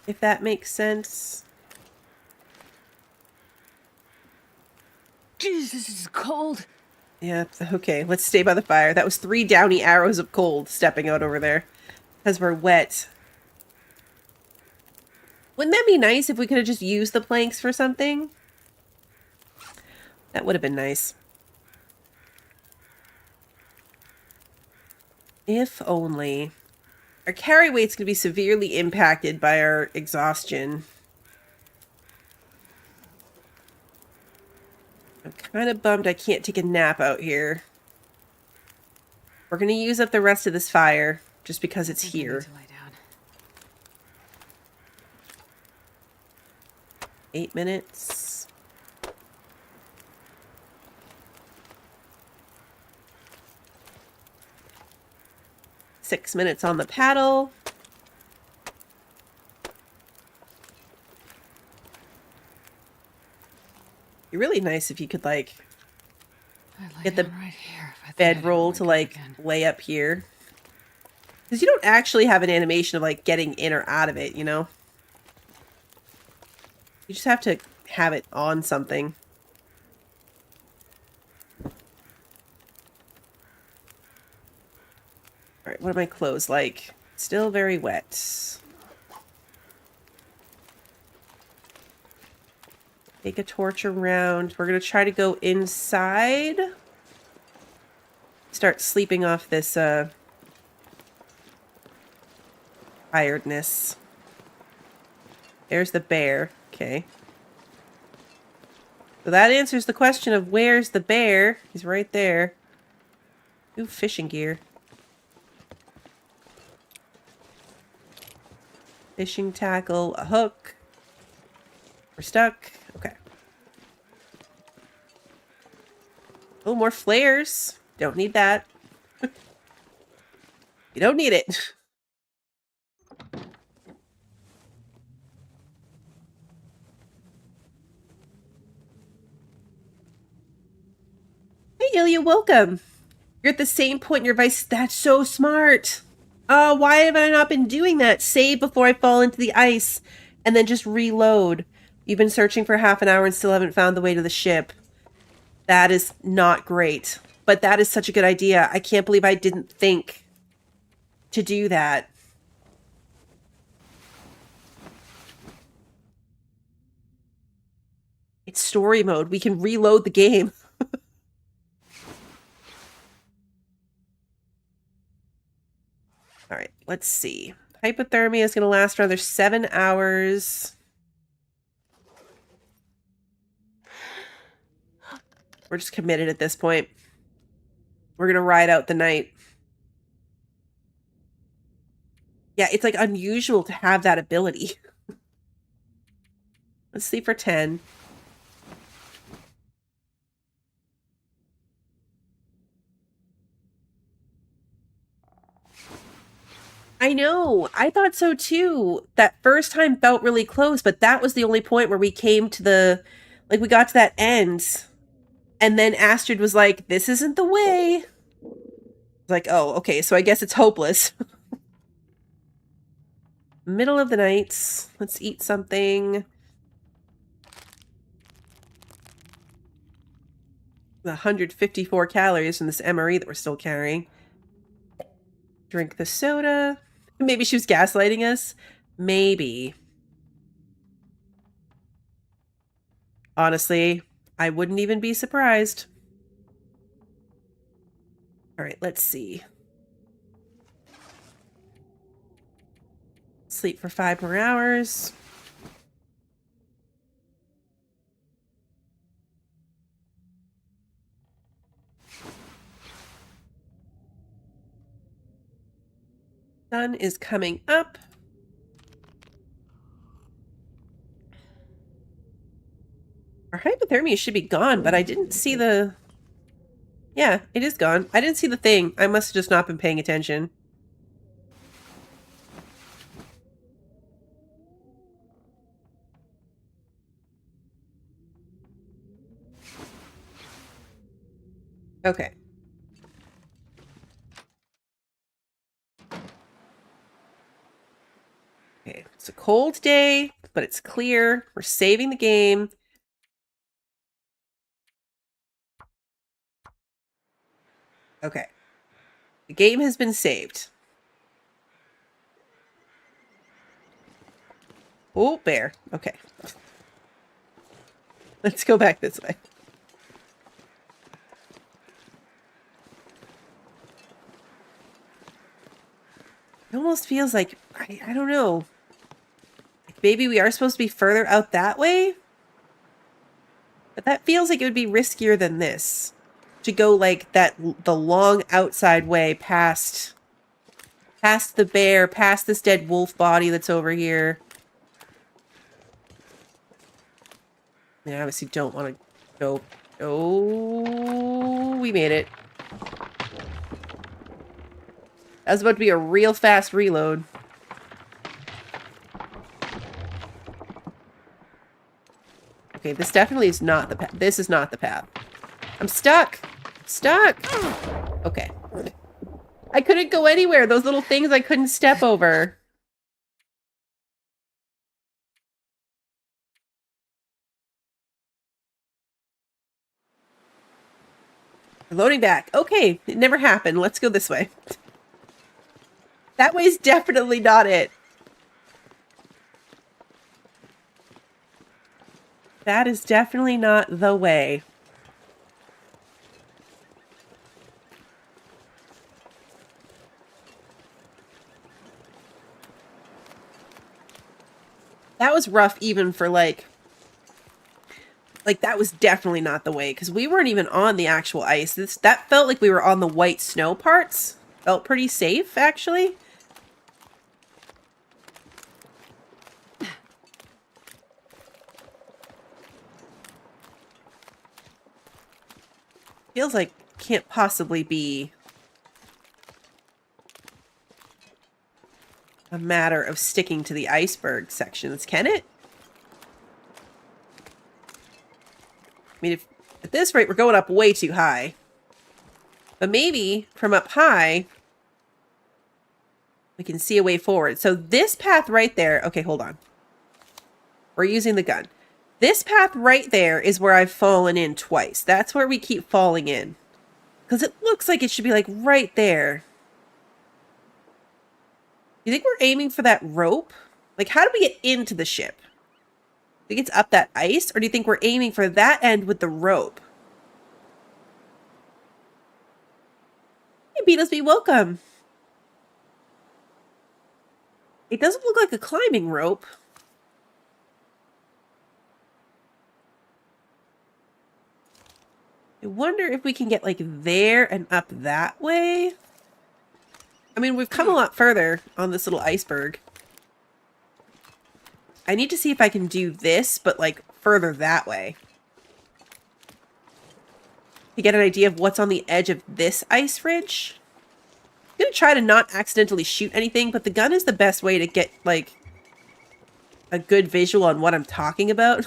If that makes sense. Jeez, this is cold. Yeah, okay, let's stay by the fire. That was 3 downy arrows of cold stepping out over there. Because we're wet. Wouldn't that be nice if we could have just used the planks for something? That would have been nice. If only. Our carry weight's going to be severely impacted by our exhaustion. I'm kind of bummed I can't take a nap out here. We're going to use up the rest of this fire just because it's here. 8 minutes. Six minutes on the paddle. It'd be really nice if you could, like, get the right here bedroll to, like, lay up here. Because you don't actually have an animation of, like, getting in or out of it, you know? You just have to have it on something. Alright, what are my clothes like? Still very wet. Take a torch around. We're going to try to go inside. Start sleeping off this, tiredness. There's the bear. Okay. So that answers the question of where's the bear. He's right there. Ooh, fishing gear. Fishing tackle, a hook. We're stuck. Okay. Oh, more flares. Don't need that. You don't need it. Hey, Ilya, welcome. You're at the same point in your advice. That's so smart. Why have I not been doing that? Save before I fall into the ice and then just reload. You've been searching for half an hour and still haven't found the way to the ship. That is not great. But that is such a good idea. I can't believe I didn't think to do that. It's story mode. We can reload the game. All right, let's see. Hypothermia is going to last for another 7 hours. We're just committed at this point. We're going to ride out the night. Yeah, it's like unusual to have that ability. Let's sleep for 10. I know. I thought so too. That first time felt really close, but that was the only point where we came to the, like, we got to that end. And then Astrid was like, this isn't the way. Like, oh, okay, so I guess it's hopeless. Middle of the night. Let's eat something. The 154 calories from this MRE that we're still carrying. Drink the soda. Maybe she was gaslighting us. Maybe. Honestly, I wouldn't even be surprised. All right, let's see. Sleep for 5 more hours. Sun is coming up. Our hypothermia should be gone, but I didn't see the... Yeah, it is gone. I didn't see the thing. I must have just not been paying attention. Okay. Okay, it's a cold day, but it's clear. We're saving the game. Okay. The game has been saved. Oh, bear. Okay. Let's go back this way. It almost feels like, I don't know. Maybe we are supposed to be further out that way? But that feels like it would be riskier than this. To go like that, the long outside way past the bear, past this dead wolf body that's over here. I obviously don't want to go. Oh, we made it. That was about to be a real fast reload. Okay, this definitely is not the path. This is not the path. I'm stuck. Stuck. Okay. I couldn't go anywhere. Those little things I couldn't step over. Loading back. Okay, it never happened. Let's go this way. That way's definitely not it. That is definitely not the way. That was rough even for like that was definitely not the way because we weren't even on the actual ice. That felt like we were on the white snow parts. Felt pretty safe, actually. Feels like can't possibly be a matter of sticking to the iceberg sections, can it? I mean, if at this rate, we're going up way too high. But maybe from up high, we can see a way forward. So this path right there... Okay, hold on. We're using the gun. This path right there is where I've fallen in twice. That's where we keep falling in. Because it looks like it should be like right there. You think we're aiming for that rope? Like, how do we get into the ship? Do you think it's up that ice? Or do you think we're aiming for that end with the rope? Hey, Beatlesby, welcome. It doesn't look like a climbing rope. I wonder if we can get, like, there and up that way. I mean, we've come a lot further on this little iceberg. I need to see if I can do this, but, like, further that way. To get an idea of what's on the edge of this ice ridge. I'm gonna try to not accidentally shoot anything, but the gun is the best way to get, like, a good visual on what I'm talking about.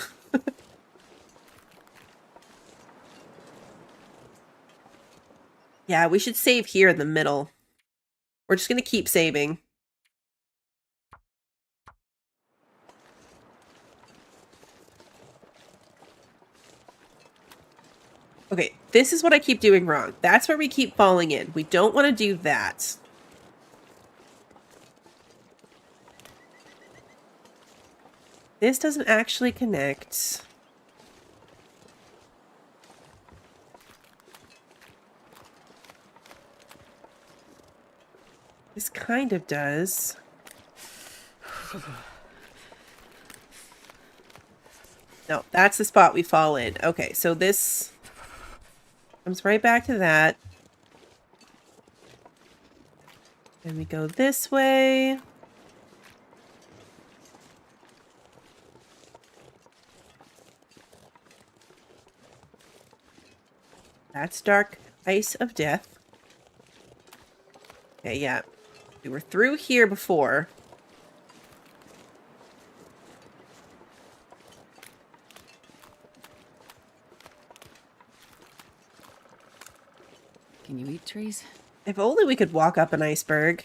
Yeah, we should save here in the middle. We're just gonna keep saving. Okay, this is what I keep doing wrong. That's where we keep falling in. We don't want to do that. This doesn't actually connect. This kind of does. No, that's the spot we fall in. Okay, so this comes right back to that. And we go this way. That's dark ice of death. Okay, yeah. We were through here before. Can you eat trees? If only we could walk up an iceberg.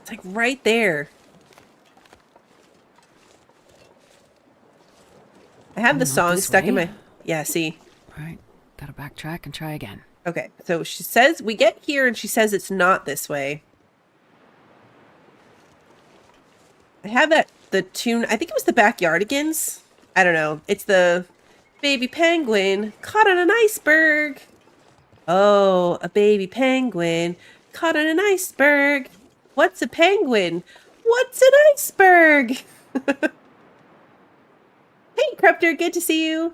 It's like right there. I have the Not song this stuck in way. my... Yeah, see? Right. Gotta backtrack and try again. Okay, so she says... We get here and she says it's not this way. I have that... The tune... I think it was the Backyardigans. I don't know. It's the... Baby penguin caught on an iceberg. Oh, a baby penguin caught on an iceberg. What's a penguin? What's an iceberg? Hey, Crupter, good to see you.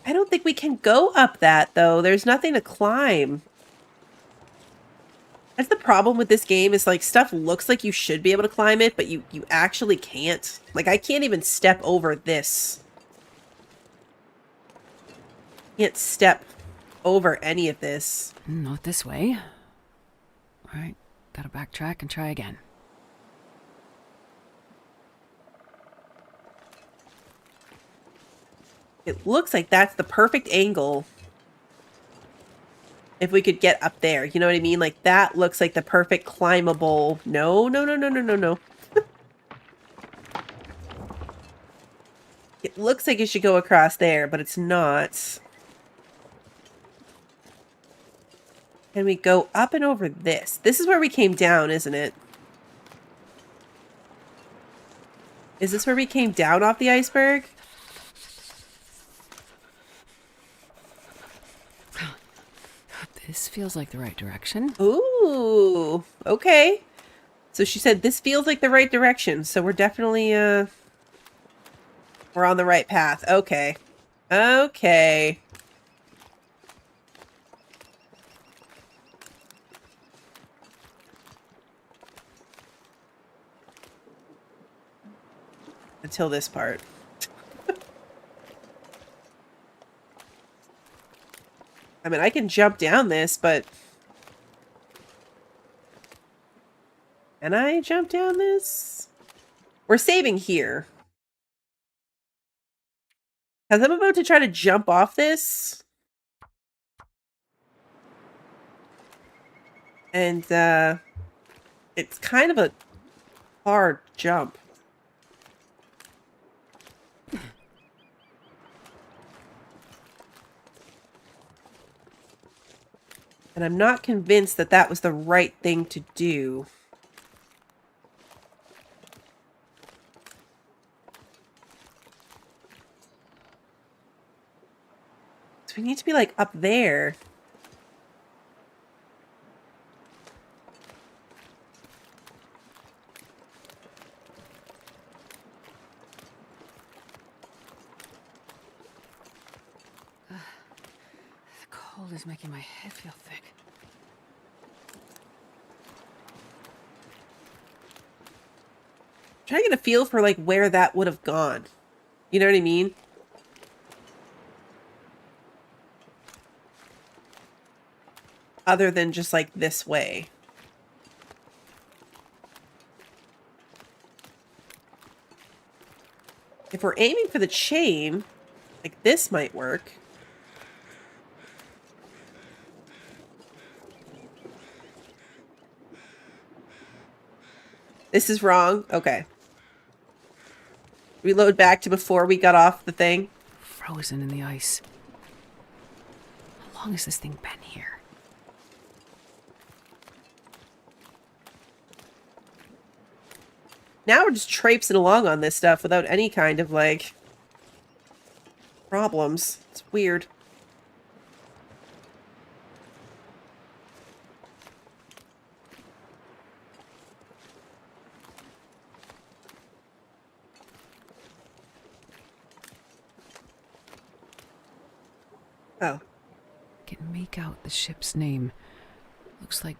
I don't think we can go up that, though. There's nothing to climb. That's the problem with this game, is like stuff looks like you should be able to climb it, but you actually can't. Like, I can't even step over this. Can't step over any of this. Not this way. Right. Gotta backtrack and try again. It looks like that's the perfect angle. If we could get up there, you know what I mean? Like, that looks like the perfect climbable... No, no, no, no, no, no, no. It looks like it should go across there, but it's not. Can we go up and over this? This is where we came down, isn't it? Is this where we came down off the iceberg? This feels like the right direction. Ooh, okay. So she said this feels like the right direction, so we're definitely, we're on the right path. Okay. Okay. Until this part. I mean, I can jump down this, but... Can I jump down this? We're saving here. Because I'm about to try to jump off this. And, it's kind of a hard jump. And I'm not convinced that that was the right thing to do. So we need to be like up there. The cold is making my head feel thick. Trying to get a feel for like where that would have gone. You know what I mean? Other than just like this way. If we're aiming for the chain, like this might work. This is wrong? Okay. Reload back to before we got off the thing. Frozen in the ice. How long has this thing been here? Now we're just traipsing along on this stuff without any kind of, like, problems. It's weird. Oh. Can make out the ship's name. Looks like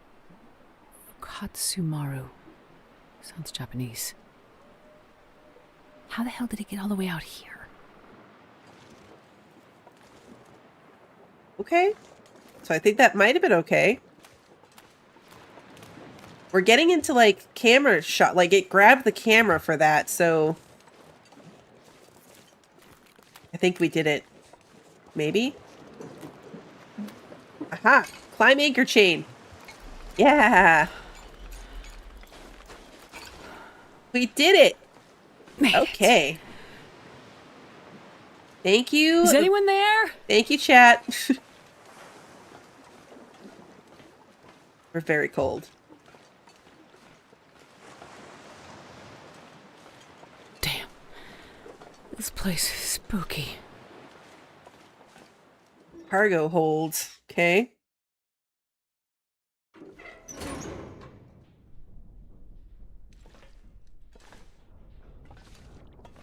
Katsumaru. Sounds Japanese. How the hell did he get all the way out here? Okay. So I think that might have been okay. We're getting into, like, camera shot. Like, it grabbed the camera for that, so... I think we did it. Maybe? Aha! Climb anchor chain. Yeah! We did it! Okay. Thank you. Is anyone there? Thank you, chat. We're very cold. Damn. This place is spooky. Cargo holds. Okay.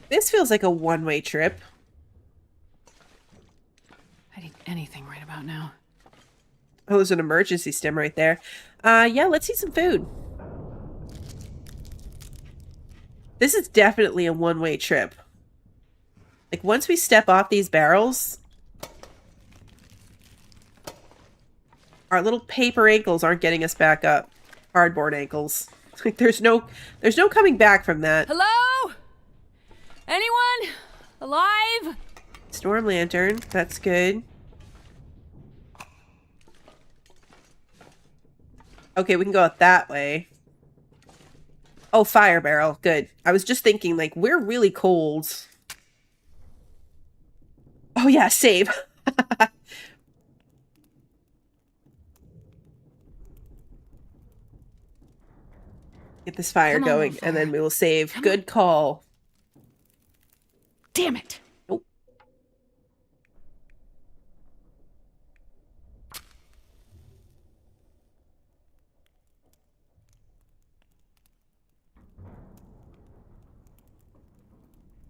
This feels like a one-way trip. I'd eat anything right about now. Oh, there's an emergency stem right there. Yeah, let's eat some food. This is definitely a one-way trip. Like, once we step off these barrels, our little paper ankles aren't getting us back up. Cardboard ankles. Like, there's no coming back from that. Hello? Anyone? Alive? Storm lantern. That's good. Okay, we can go out that way. Oh, fire barrel. Good. I was just thinking, like, we're really cold. Oh, yeah, save. Get this fire going, fire. and then we will save. Good call. Damn it. Nope.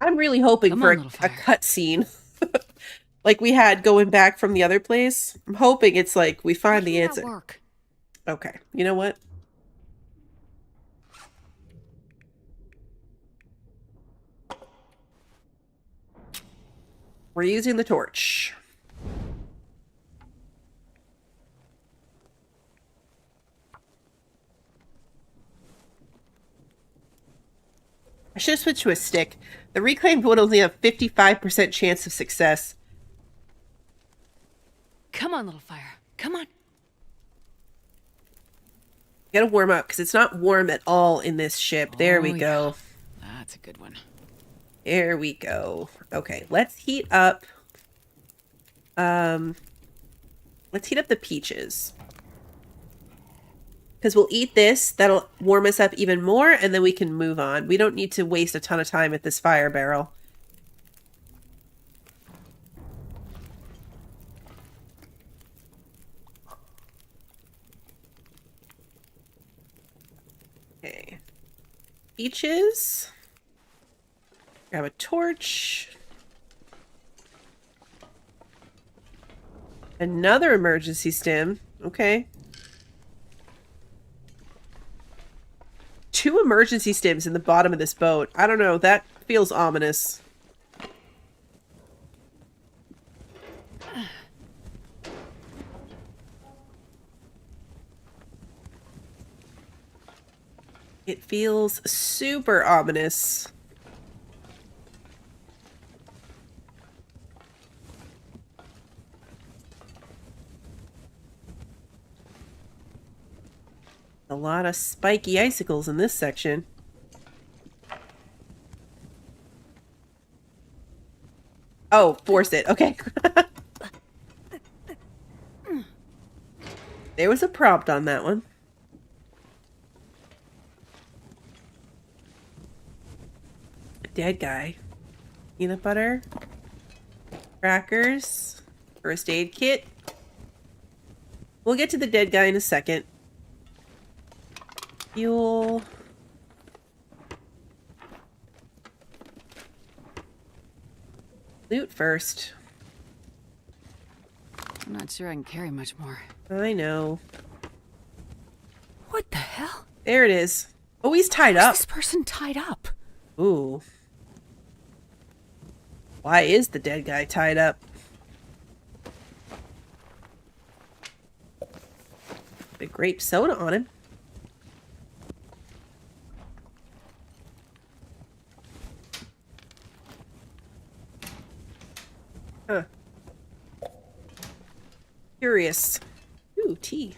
I'm really hoping for a cutscene. Like we had going back from the other place. I'm hoping it's like we find the answer. Work? Okay. You know what? We're using the torch. I should have switched to a stick. The reclaimed wood only have 55% chance of success. Come on, little fire. Come on. Gotta warm up, because it's not warm at all in this ship. There we go. Yeah. That's a good one. There we go. Okay, let's heat up. Let's heat up the peaches. Because we'll eat this. That'll warm us up even more, and then we can move on. We don't need to waste a ton of time at this fire barrel. Okay. Peaches. Grab a torch. Another emergency stim. Okay. 2 emergency stims in the bottom of this boat. I don't know. That feels ominous. It feels super ominous. A lot of spiky icicles in this section. Oh, force it. Okay. There was a prompt on that one. Dead guy. Peanut butter. Crackers. First aid kit. We'll get to the dead guy in a second. Fuel. Loot first. I'm not sure I can carry much more. I know. What the hell? There it is. Oh, he's tied up. Is this person tied up? Ooh. Why is the dead guy tied up? Big grape soda on him. Huh. Curious. Ooh, tea.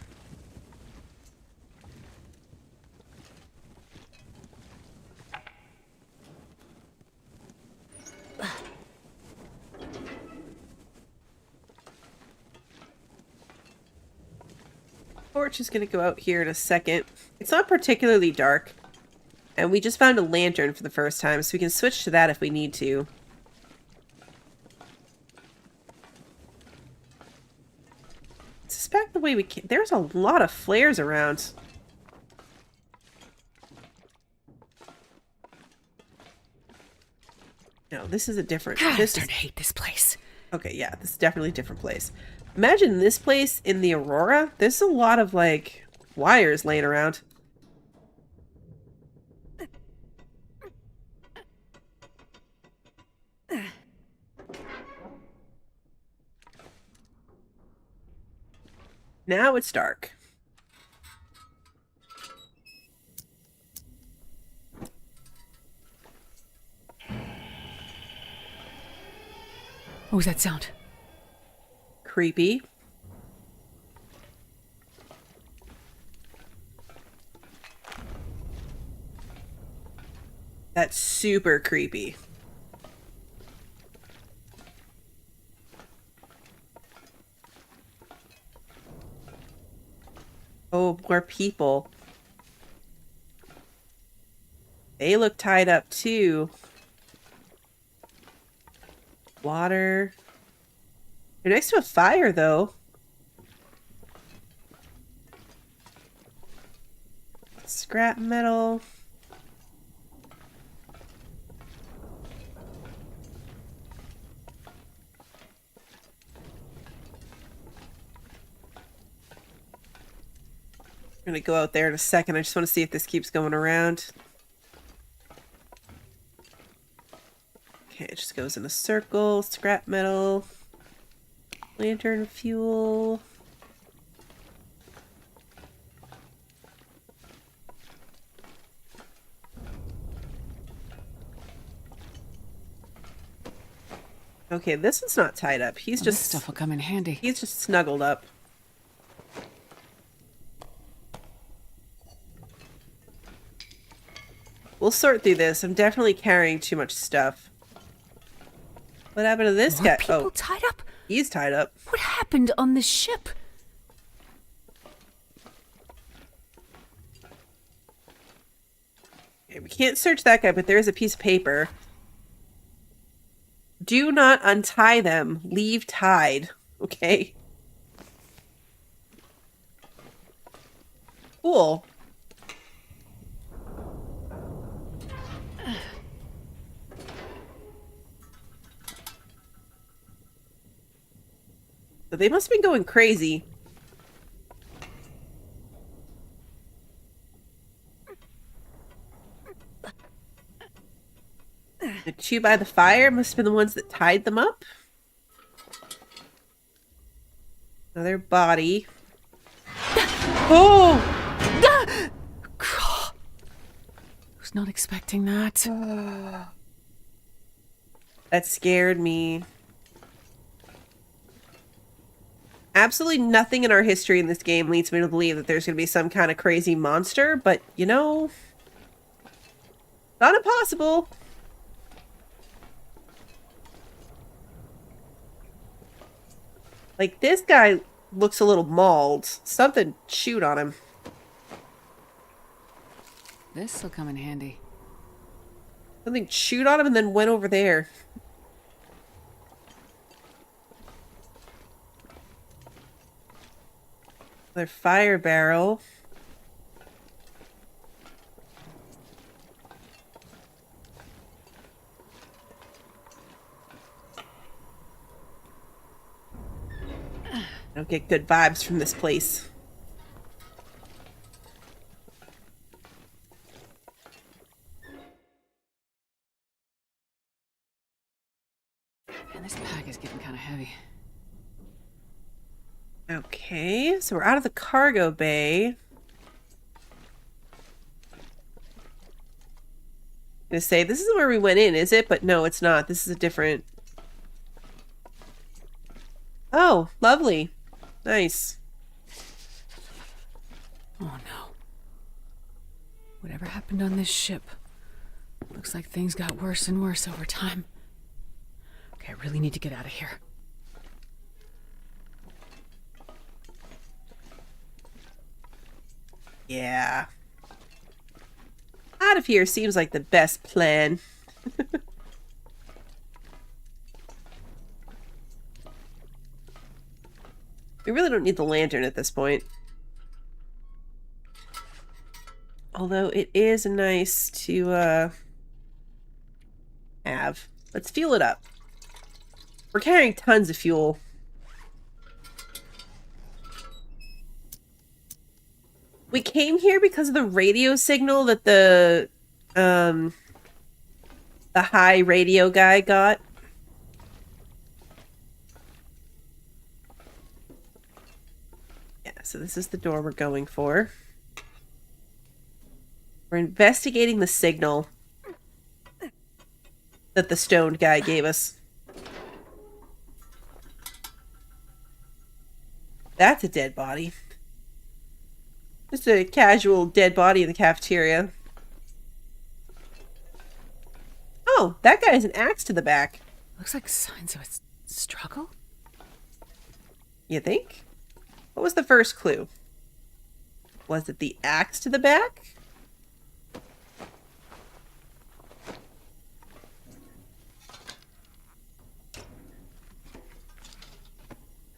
Torch is going to go out here in a second. It's not particularly dark. And we just found a lantern for the first time, so we can switch to that if we need to. I suspect the way we can... There's a lot of flares around. No, this is a different... God, I'm this starting to hate this place. Okay, yeah, this is definitely a different place. Imagine this place in the Aurora. There's a lot of, like, wires laying around. Now it's dark. What was that sound? Creepy. That's super creepy. Oh, more people. They look tied up too. Water. They're next to a fire, though. Scrap metal. I'm gonna go out there in a second. I just want to see if this keeps going around. Okay, it just goes in a circle. Scrap metal. Lantern fuel. Okay, this one's not tied up. He's just... This stuff will come in handy. He's just snuggled up. We'll sort through this. I'm definitely carrying too much stuff. What happened to this guy? People tied up? He's tied up. What happened on this ship? Okay, we can't search that guy, but there is a piece of paper. Do not untie them. Leave tied. Okay. Cool. So they must have been going crazy. The two by the fire must have been the ones that tied them up. Another body. Oh! Was not expecting that. That scared me. Absolutely nothing in our history in this game leads me to believe that there's going to be some kind of crazy monster, but, you know, not impossible. Like, this guy looks a little mauled. Something chewed on him. This'll come in handy. Something chewed on him and then went over there. Another fire barrel. I don't get good vibes from this place. And this pack is getting kind of heavy. Okay, so we're out of the cargo bay. I'm gonna say, this isn't where we went in, is it? But no, it's not. This is a different... Oh, lovely. Nice. Oh no. Whatever happened on this ship? Looks like things got worse and worse over time. Okay, I really need to get out of here. Yeah. Out of here seems like the best plan. We really don't need the lantern at this point. Although it is nice to have. Let's fuel it up. We're carrying tons of fuel. We came here because of the radio signal that the high radio guy got. Yeah, so this is the door we're going for. We're investigating the signal that the stoned guy gave us. That's a dead body. Just a casual dead body in the cafeteria. Oh, that guy has an axe to the back. Looks like signs of a struggle? You think? What was the first clue? Was it the axe to the back?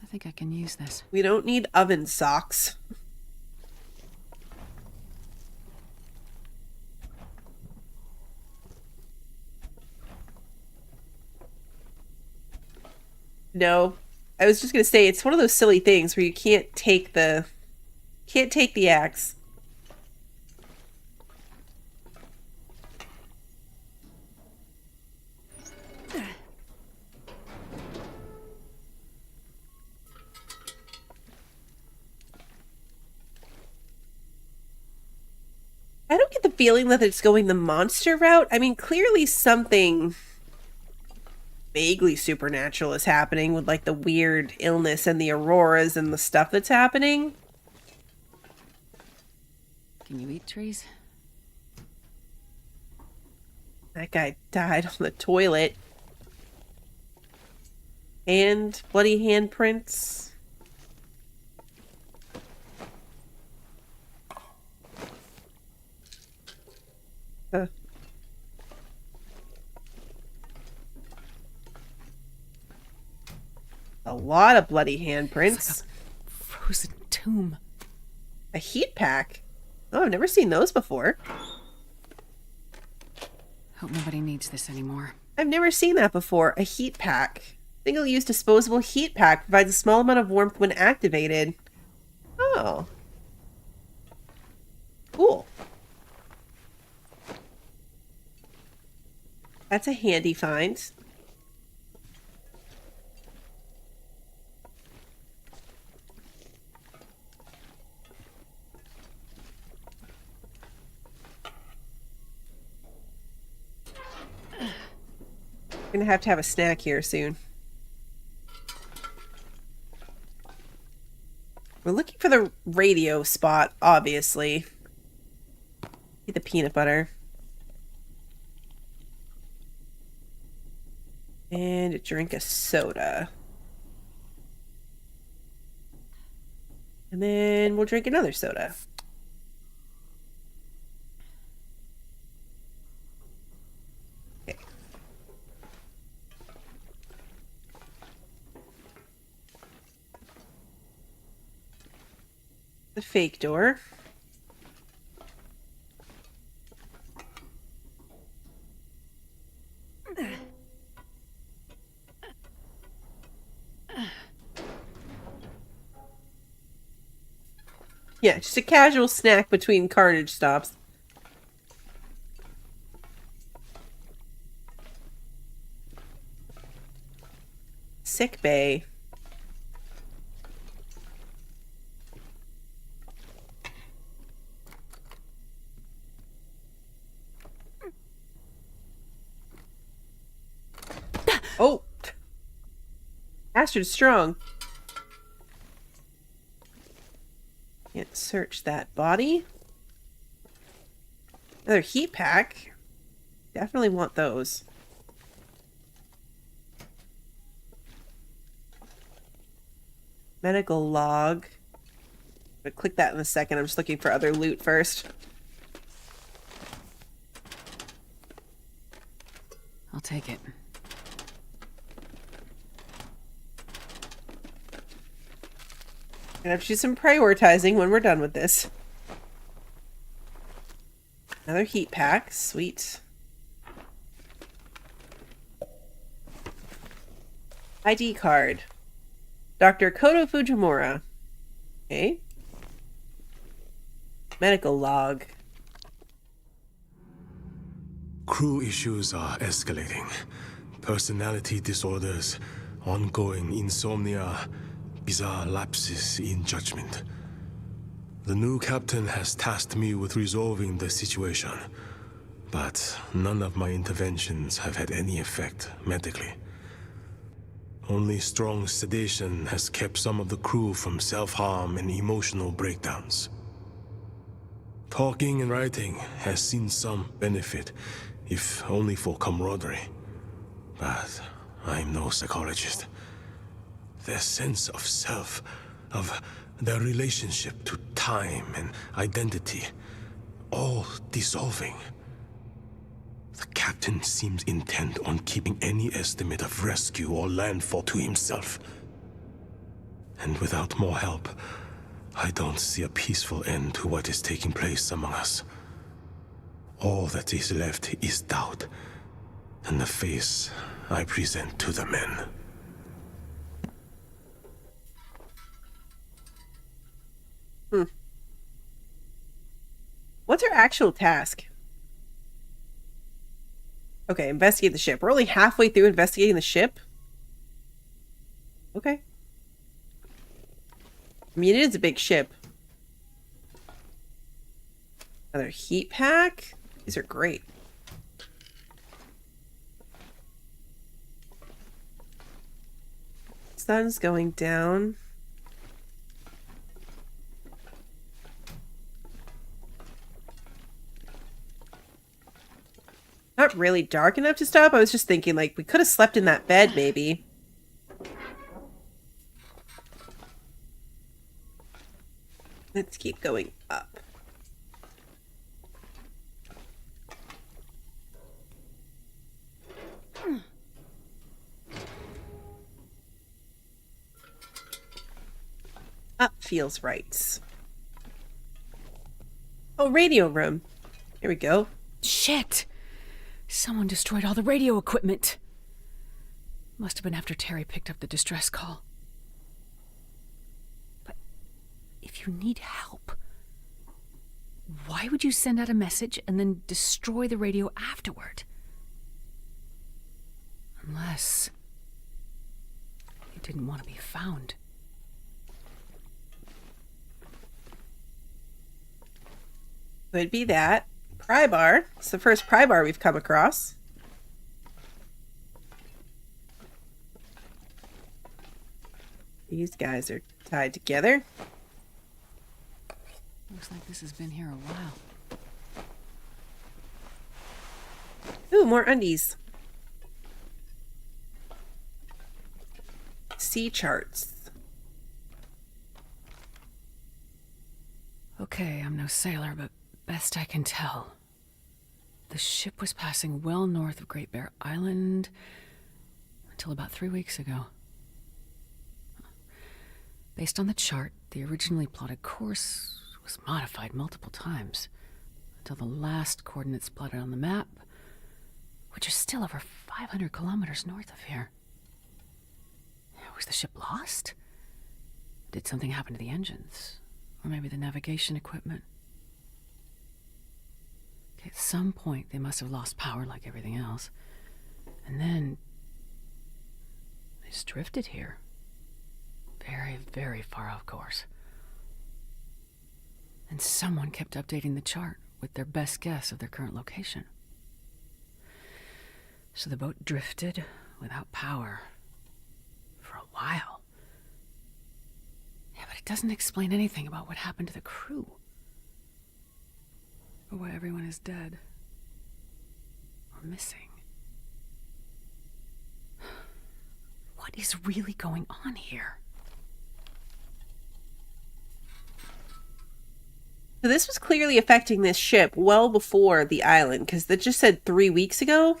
I think I can use this. We don't need oven socks. No. I was just gonna say, it's one of those silly things where you can't take the axe. I don't get the feeling that it's going the monster route. I mean, clearly something vaguely supernatural is happening with, like, the weird illness and the auroras and the stuff that's happening. Can you eat trees? That guy died on the toilet. And bloody handprints. Huh. A lot of bloody handprints. It's like a frozen tomb. A heat pack? Oh, I've never seen those before. Hope nobody needs this anymore. I've never seen that before. A heat pack. Single-use disposable heat pack provides a small amount of warmth when activated. Oh. Cool. That's a handy find. Gonna have to have a snack here soon. We're looking for the radio spot, obviously. Get the peanut butter. And drink a soda. And then we'll drink another soda. Okay. The fake door. Yeah, just a casual snack between carnage stops. Sick bay. Oh! Astrid's strong. Can't search that body. Another heat pack. Definitely want those. Medical log. I'm gonna click that in a second. I'm just looking for other loot first. I'll take it. Gonna have to do some prioritizing when we're done with this. Another heat pack. Sweet. ID card. Dr. Koto Fujimura. Okay. Medical log. Crew issues are escalating. Personality disorders, ongoing insomnia, bizarre lapses in judgment. The new captain has tasked me with resolving the situation, but none of my interventions have had any effect medically. Only strong sedation has kept some of the crew from self-harm and emotional breakdowns. Talking and writing has seen some benefit, if only for camaraderie. But I'm no psychologist. Their sense of self, of their relationship to time and identity, all dissolving. The captain seems intent on keeping any estimate of rescue or landfall to himself. And without more help, I don't see a peaceful end to what is taking place among us. All that is left is doubt, and the face I present to the men. What's our actual task? Okay, investigate the ship. We're only halfway through investigating the ship. Okay. I mean, it is a big ship. Another heat pack. These are great. Sun's going down. Not really dark enough to stop. I was just thinking, like, we could have slept in that bed, maybe. Let's keep going up. feels right. Oh, radio room. Here we go. Shit! Someone destroyed all the radio equipment. Must have been after Terry picked up the distress call. But if you need help, why would you send out a message and then destroy the radio afterward? Unless you didn't want to be found. Could be that. Pry bar. It's the first pry bar we've come across. These guys are tied together. Looks like this has been here a while. Ooh, more undies. Sea charts. Okay, I'm no sailor, but best I can tell, the ship was passing well north of Great Bear Island until about 3 weeks ago. Based on the chart, the originally plotted course was modified multiple times until the last coordinates plotted on the map, which is still over 500 kilometers north of here. Was the ship lost? Did something happen to the engines? Or maybe the navigation equipment? Okay, at some point, they must have lost power like everything else. And then they just drifted here. Very, very far off course. And someone kept updating the chart with their best guess of their current location. So the boat drifted without power for a while. Yeah, but it doesn't explain anything about what happened to the crew. Or why everyone is dead. Or missing. What is really going on here? So this was clearly affecting this ship well before the island, because that just said 3 weeks ago.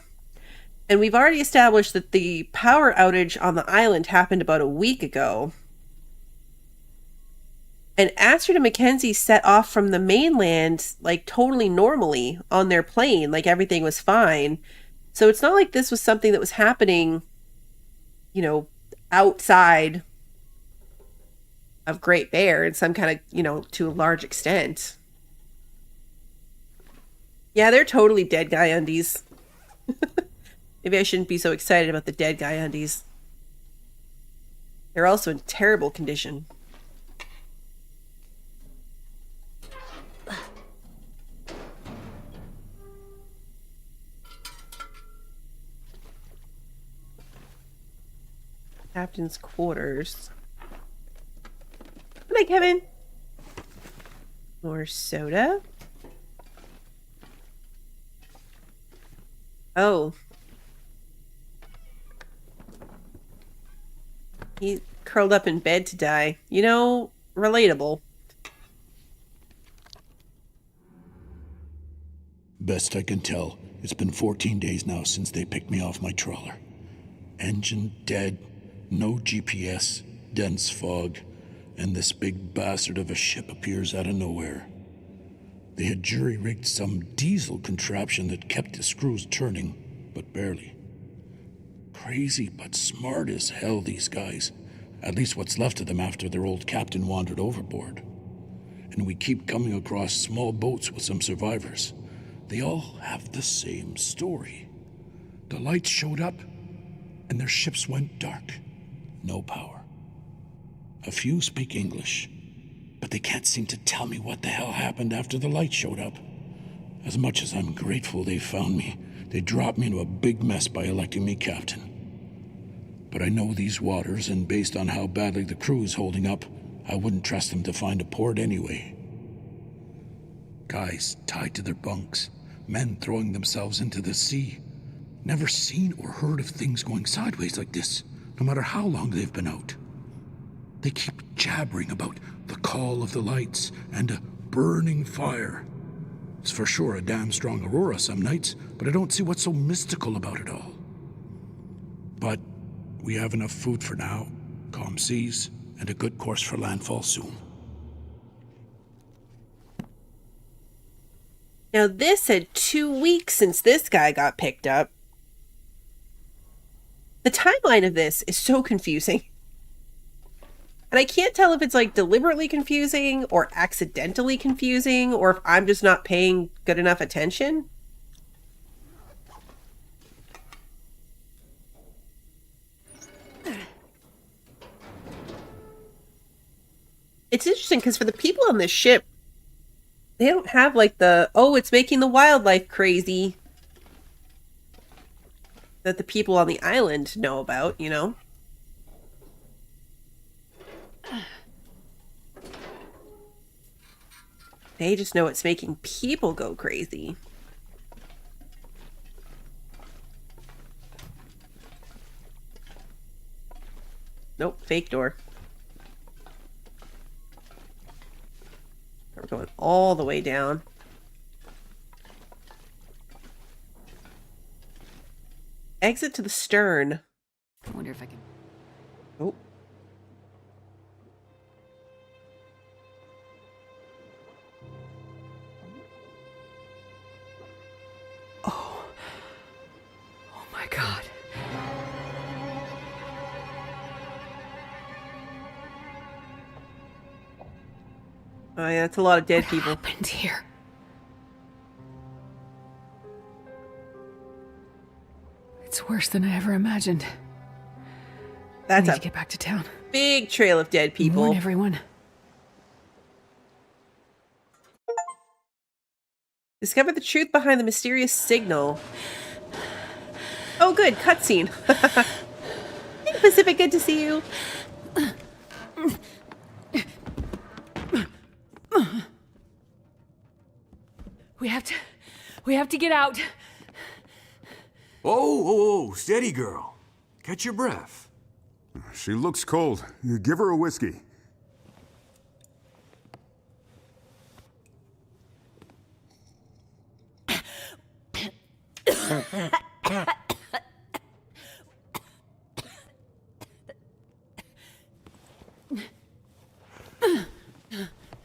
And we've already established that the power outage on the island happened about a week ago. And Astrid and Makenzie set off from the mainland, like, totally normally on their plane, like everything was fine. So it's not like this was something that was happening, you know, outside of Great Bear in some kind of, you know, to a large extent. Yeah, they're totally dead guy undies. Maybe I shouldn't be so excited about the dead guy undies. They're also in terrible condition. Captain's quarters. Good night, Kevin. More soda. Oh. He curled up in bed to die. You know, relatable. Best I can tell, it's been 14 days now since they picked me off my trawler. Engine dead, no GPS, dense fog, and this big bastard of a ship appears out of nowhere. They had jury-rigged some diesel contraption that kept the screws turning, but barely. Crazy but smart as hell, these guys. At least what's left of them after their old captain wandered overboard. And we keep coming across small boats with some survivors. They all have the same story. The lights showed up, and their ships went dark. No power. A few speak English, but they can't seem to tell me what the hell happened after the light showed up. As much as I'm grateful they found me, they dropped me into a big mess by electing me captain. But I know these waters, and based on how badly the crew is holding up, I wouldn't trust them to find a port anyway. Guys tied to their bunks, men throwing themselves into the sea. Never seen or heard of things going sideways like this, no matter how long they've been out. They keep jabbering about the call of the lights and a burning fire. It's for sure a damn strong aurora some nights, but I don't see what's so mystical about it all. But we have enough food for now, calm seas, and a good course for landfall soon. Now, this said 2 weeks since this guy got picked up. The timeline of this is so confusing. And I can't tell if it's like deliberately confusing or accidentally confusing or if I'm just not paying good enough attention. It's interesting because for the people on this ship, they don't have like the, oh, it's making the wildlife crazy that the people on the island know about, you know? They just know it's making people go crazy. Nope, fake door. We're going all the way down. Exit to the stern. I wonder if I can... Oh. Oh my god. Oh yeah, that's a lot of dead What people. happened here? It's worse than I ever imagined. I That's need a to get back to town. big trail of dead people. Warn everyone. Discover the truth behind the mysterious signal. Oh, good. Cutscene. Hey, Pacific, good to see you. We have to get out. Oh, steady, girl. Catch your breath. She looks cold. You give her a whiskey.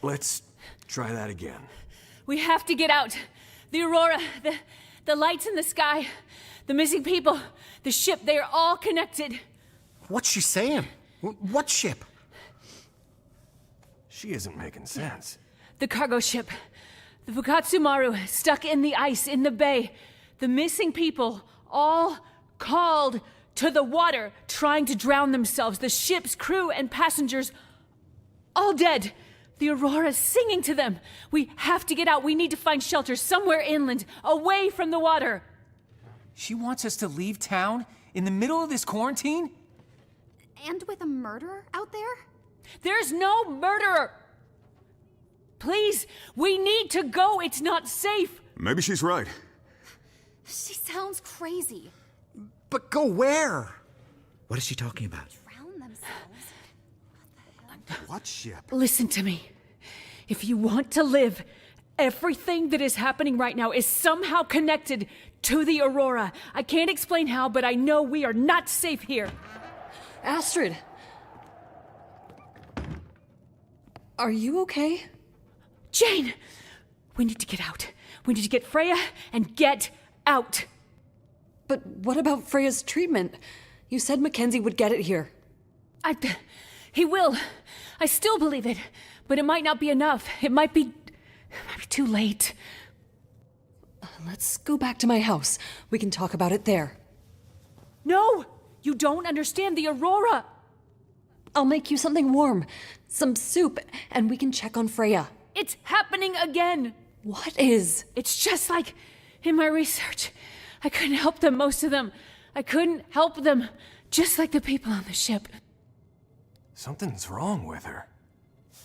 Let's try that again. We have to get out. The aurora, the lights in the sky, the missing people, the ship, they are all connected. What's she saying? What ship? She isn't making sense. The cargo ship, the Fukatsu Maru, stuck in the ice in the bay. The missing people, all called to the water, trying to drown themselves. The ship's crew and passengers, all dead. The auroras singing to them. We have to get out. We need to find shelter somewhere inland, away from the water. She wants us to leave town in the middle of this quarantine? And with a murderer out there? There's no murderer. Please, we need to go. It's not safe. Maybe she's right. She sounds crazy. But go where? What is she talking about? Drown themselves? What ship? Listen to me. If you want to live, everything that is happening right now is somehow connected to the aurora. I can't explain how, but I know we are not safe here. Astrid! Are you okay? Jane! We need to get out. We need to get Freya and get out. But what about Freya's treatment? You said Makenzie would get it here. He will. I still believe it, but it might not be enough. It might be too late. Let's go back to my house. We can talk about it there. No! You don't understand the aurora! I'll make you something warm. Some soup, and we can check on Freya. It's happening again! What is? It's just like in my research. I couldn't help them, most of them. I couldn't help them, just like the people on the ship. Something's wrong with her.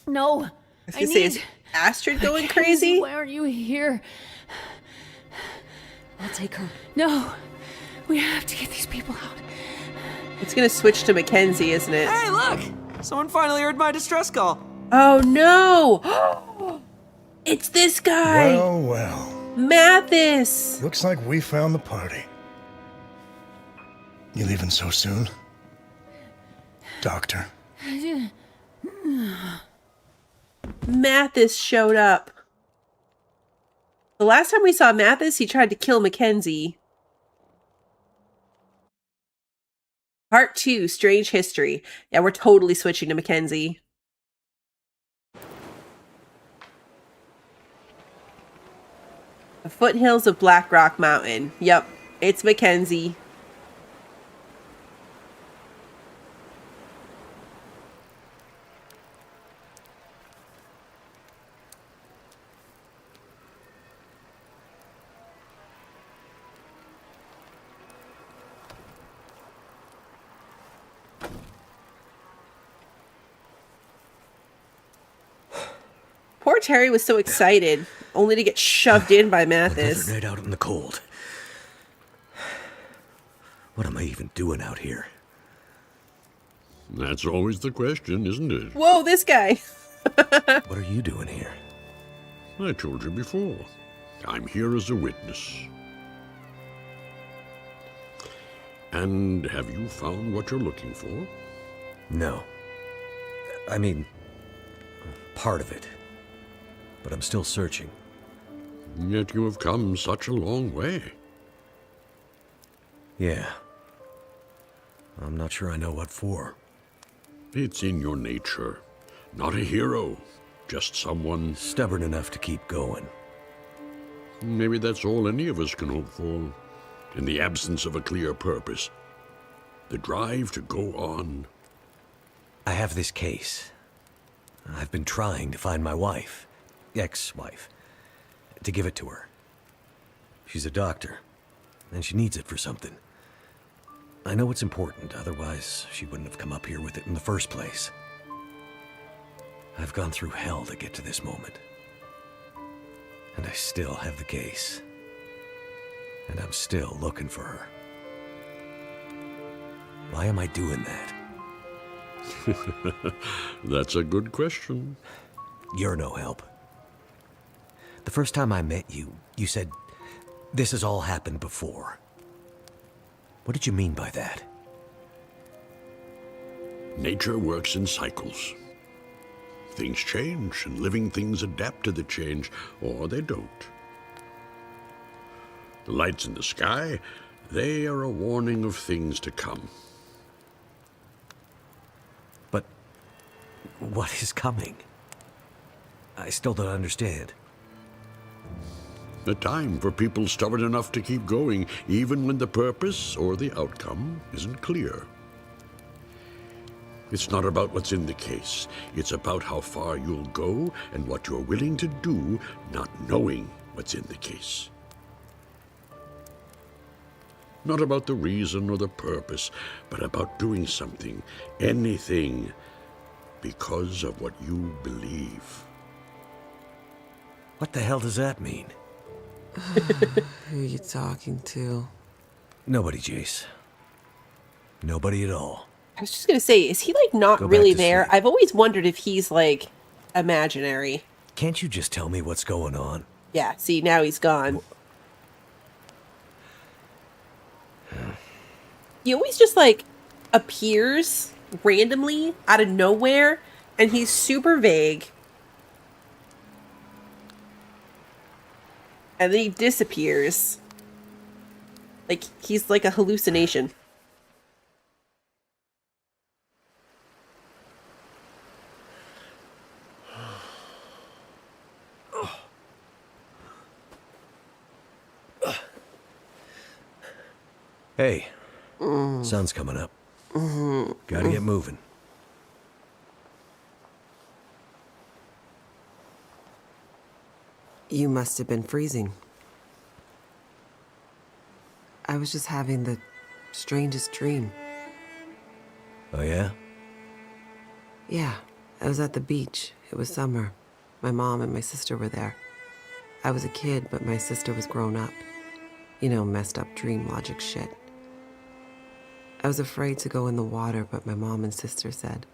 No. I was gonna say, is Astrid going crazy? Why aren't you here? I'll take her. No. We have to get these people out. It's gonna switch to Makenzie, isn't it? Hey, look! Someone finally heard my distress call. Oh no! It's this guy! Well, well. Mathis! Looks like we found the party. You leaving so soon? Doctor. Mathis showed up. The last time we saw Mathis, he tried to kill Makenzie. Part 2, Strange History. Yeah, we're totally switching to Makenzie. The foothills of Black Rock Mountain. Yep, it's Makenzie. Poor Terry was so excited, only to get shoved in by Mathis. Another night out in the cold. What am I even doing out here? That's always the question, isn't it? Whoa, this guy. What are you doing here? I told you before. I'm here as a witness. And have you found what you're looking for? No. I mean, part of it. But I'm still searching. Yet you have come such a long way. Yeah. I'm not sure I know what for. It's in your nature. Not a hero, just someone stubborn enough to keep going. Maybe that's all any of us can hope for. In the absence of a clear purpose. The drive to go on. I have this case. I've been trying to find my wife. Ex-wife. To give it to her. She's a doctor. And she needs it for something. I know it's important, otherwise she wouldn't have come up here with it in the first place. I've gone through hell to get to this moment. And I still have the case. And I'm still looking for her. Why am I doing that? That's a good question. You're no help. The first time I met you, you said, this has all happened before. What did you mean by that? Nature works in cycles. Things change, and living things adapt to the change, or they don't. The lights in the sky, they are a warning of things to come. But what is coming? I still don't understand. A time for people stubborn enough to keep going, even when the purpose or the outcome isn't clear. It's not about what's in the case. It's about how far you'll go and what you're willing to do, not knowing what's in the case. Not about the reason or the purpose, but about doing something, anything, because of what you believe. What the hell does that mean? Who are you talking to? Nobody, Jace. Nobody at all. I was just gonna say, is he like not Go really back to there? sleep. I've always wondered if he's like imaginary. Can't you just tell me what's going on? Yeah, see, now he's gone. He always just like appears randomly out of nowhere, and he's super vague. And then he disappears. Like, he's like a hallucination. Hey, sun's coming up. Gotta get moving. You must have been freezing. I was just having the strangest dream. Oh, yeah? Yeah, I was at the beach. It was summer. My mom and my sister were there. I was a kid, but my sister was grown up. You know, messed up dream logic shit. I was afraid to go in the water, but my mom and sister said,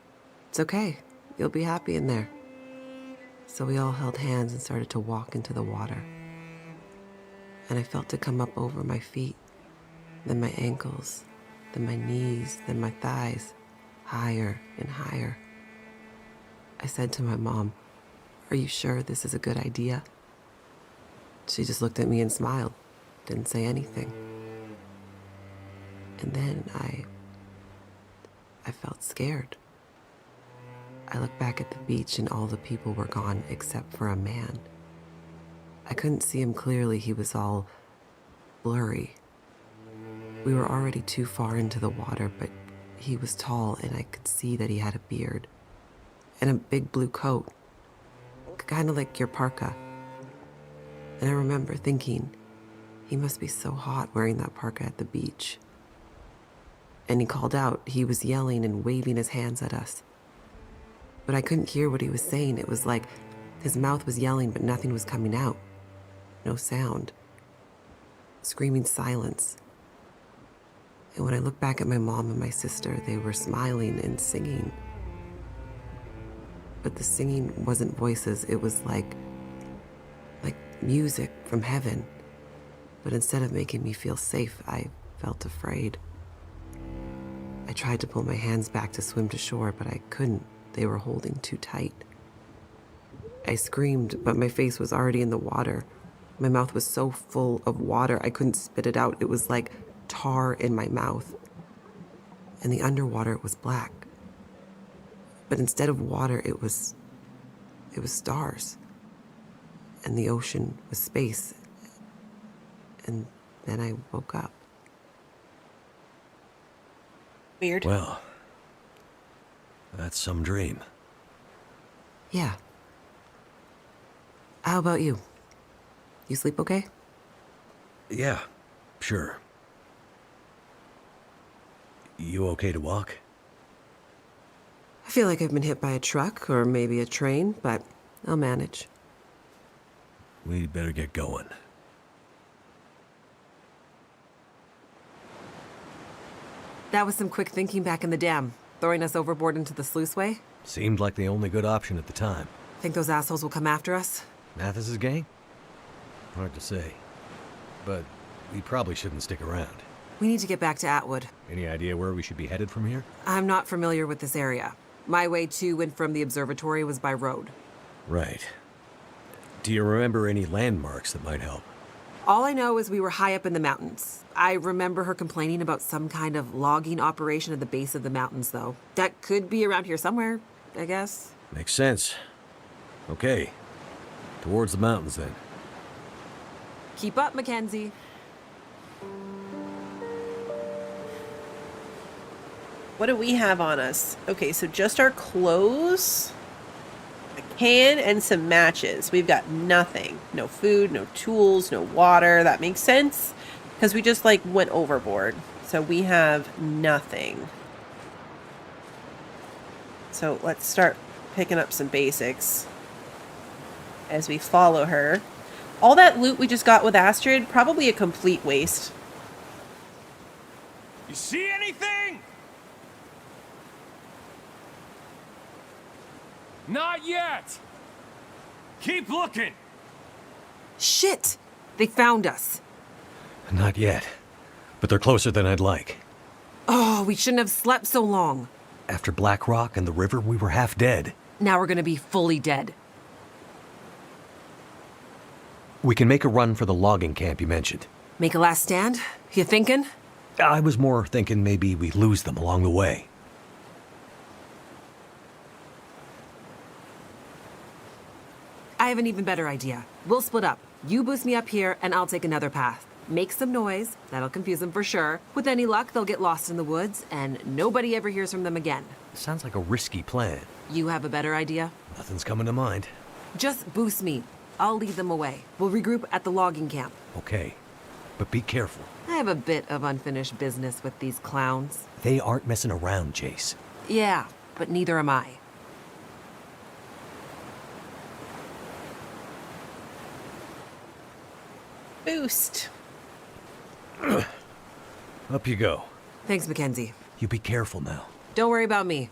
"It's okay. You'll be happy in there." So we all held hands and started to walk into the water. And I felt it come up over my feet, then my ankles, then my knees, then my thighs, higher and higher. I said to my mom, "Are you sure this is a good idea?" She just looked at me and smiled, didn't say anything. And then I felt scared. I looked back at the beach and all the people were gone except for a man. I couldn't see him clearly, he was all blurry. We were already too far into the water, but he was tall and I could see that he had a beard and a big blue coat, kind of like your parka. And I remember thinking, he must be so hot wearing that parka at the beach. And he called out. He was yelling and waving his hands at us. But I couldn't hear what he was saying. It was like his mouth was yelling, but nothing was coming out. No sound. Screaming silence. And when I looked back at my mom and my sister, they were smiling and singing. But the singing wasn't voices. It was like music from heaven. But instead of making me feel safe, I felt afraid. I tried to pull my hands back to swim to shore, but I couldn't. They were holding too tight. I screamed, but my face was already in the water. My mouth was so full of water, I couldn't spit it out. It was like tar in my mouth. And the underwater was black. But instead of water, it was stars. And the ocean was space. And then I woke up. Weird. Well, that's some dream. Yeah. How about you? You sleep okay? Yeah, sure. You okay to walk? I feel like I've been hit by a truck or maybe a train, but I'll manage. We'd better get going. That was some quick thinking back in the dam, throwing us overboard into the sluiceway. Seemed like the only good option at the time. Think those assholes will come after us? Mathis's gang? Hard to say. But we probably shouldn't stick around. We need to get back to Atwood. Any idea where we should be headed from here? I'm not familiar with this area. My way to and from the observatory was by road. Right. Do you remember any landmarks that might help? All I know is we were high up in the mountains. I remember her complaining about some kind of logging operation at the base of the mountains, though. That could be around here somewhere, I guess. Makes sense. Okay. Towards the mountains, then. Keep up, Makenzie. What do we have on us? Okay, so just our clothes, a can, and some matches. We've got nothing. No food, no tools, no water. That makes sense because we just went overboard. So we have nothing. So let's start picking up some basics as we follow her. All that loot we just got with Astrid, probably a complete waste. You see anything? Not yet. Keep looking. Shit! They found us. Not yet. But they're closer than I'd like. Oh, we shouldn't have slept so long. After Black Rock and the river, we were half dead. Now we're gonna be fully dead. We can make a run for the logging camp you mentioned. Make a last stand? You thinking? I was more thinking maybe we lose them along the way. I have an even better idea. We'll split up. You boost me up here, and I'll take another path. Make some noise. That'll confuse them for sure. With any luck, they'll get lost in the woods, and nobody ever hears from them again. Sounds like a risky plan. You have a better idea? Nothing's coming to mind. Just boost me. I'll lead them away. We'll regroup at the logging camp. Okay, but be careful. I have a bit of unfinished business with these clowns. They aren't messing around, Jace. Yeah, but neither am I. Boost. Up you go. Thanks, Makenzie. You be careful now. Don't worry about me.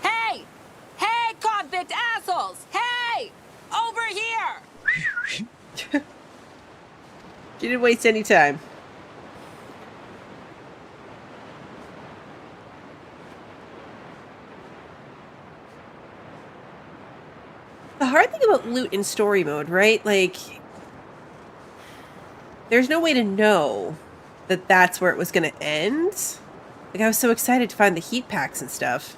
Hey! Hey, convict assholes! Hey! Over here! You didn't waste any time. the hard thing about loot in story mode, right? Like, there's no way to know that that's where it was going to end. Like, I was so excited to find the heat packs and stuff.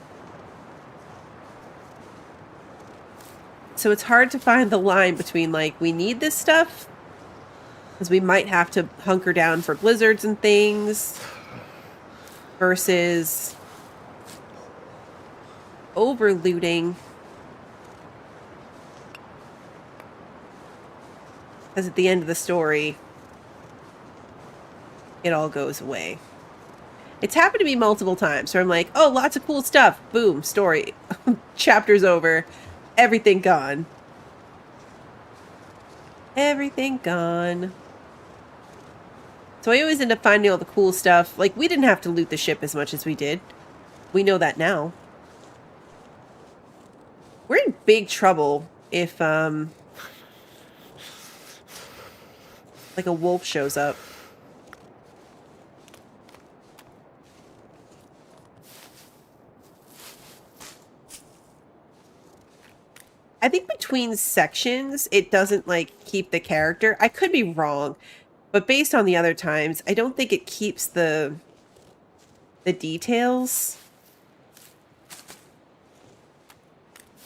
So it's hard to find the line between, like, we need this stuff, because we might have to hunker down for blizzards and things, versus over-looting. Because at the end of the story, it all goes away. It's happened to me multiple times where I'm like, oh, lots of cool stuff. Boom, story. Chapter's over. Everything gone. Everything gone. So I always end up finding all the cool stuff. Like, we didn't have to loot the ship as much as we did. We know that now. We're in big trouble if, like, a wolf shows up. I think between sections, it doesn't, like, keep the character. I could be wrong, but based on the other times, I don't think it keeps the details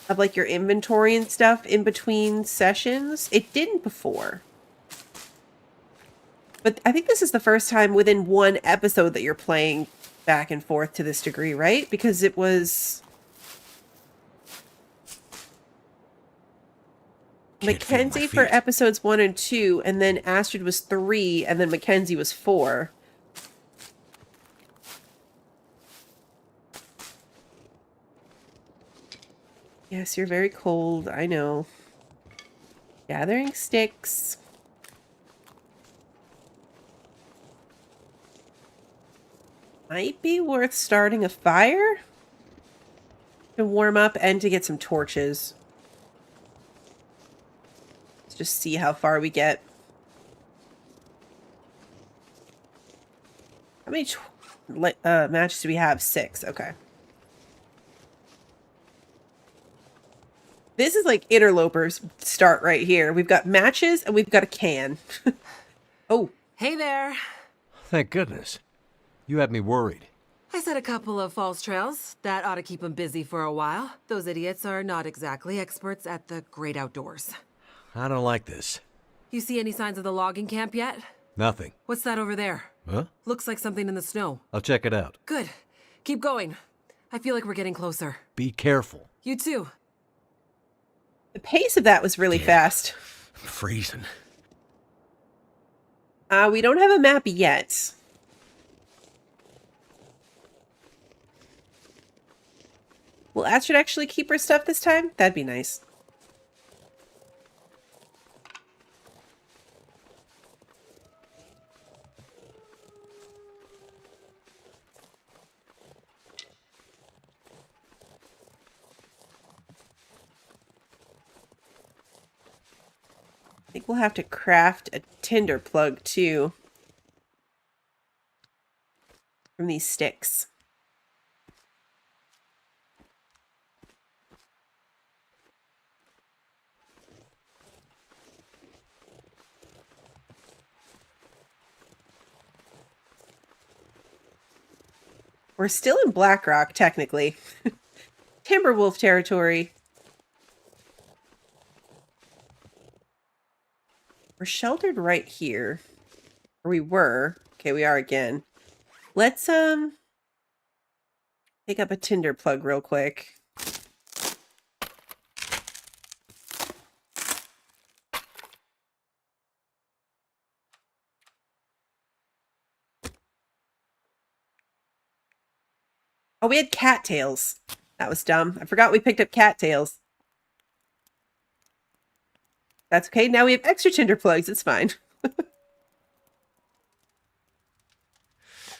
of, like, your inventory and stuff in between sessions. It didn't before. But I think this is the first time within one episode that you're playing back and forth to this degree, right? Because it was Makenzie for episodes 1 and 2, and then Astrid was 3, and then Makenzie was 4. Yes, you're very cold, I know. Gathering sticks. Might be worth starting a fire to warm up and to get some torches. Let's just see how far we get. How many matches do we have? 6. Okay. This is like interlopers start right here. We've got matches and we've got a can. Oh. Hey there. Thank goodness. You had me worried. I set a couple of false trails. That ought to keep them busy for a while. Those idiots are not exactly experts at the great outdoors. I don't like this. You see any signs of the logging camp yet? Nothing. What's that over there? Huh? Looks like something in the snow. I'll check it out. Good. Keep going. I feel like we're getting closer. Be careful. You too. The pace of that was really fast. I'm freezing. We don't have a map yet. Will Astrid actually keep her stuff this time? That'd be nice. I think we'll have to craft a tinder plug too from these sticks. We're still in Blackrock, technically. Timberwolf territory. We're sheltered right here. Or we were. Okay, we are again. Let's, pick up a tinder plug real quick. Oh, we had cattails. That was dumb. I forgot we picked up cattails. That's okay. Now we have extra tinder plugs. It's fine.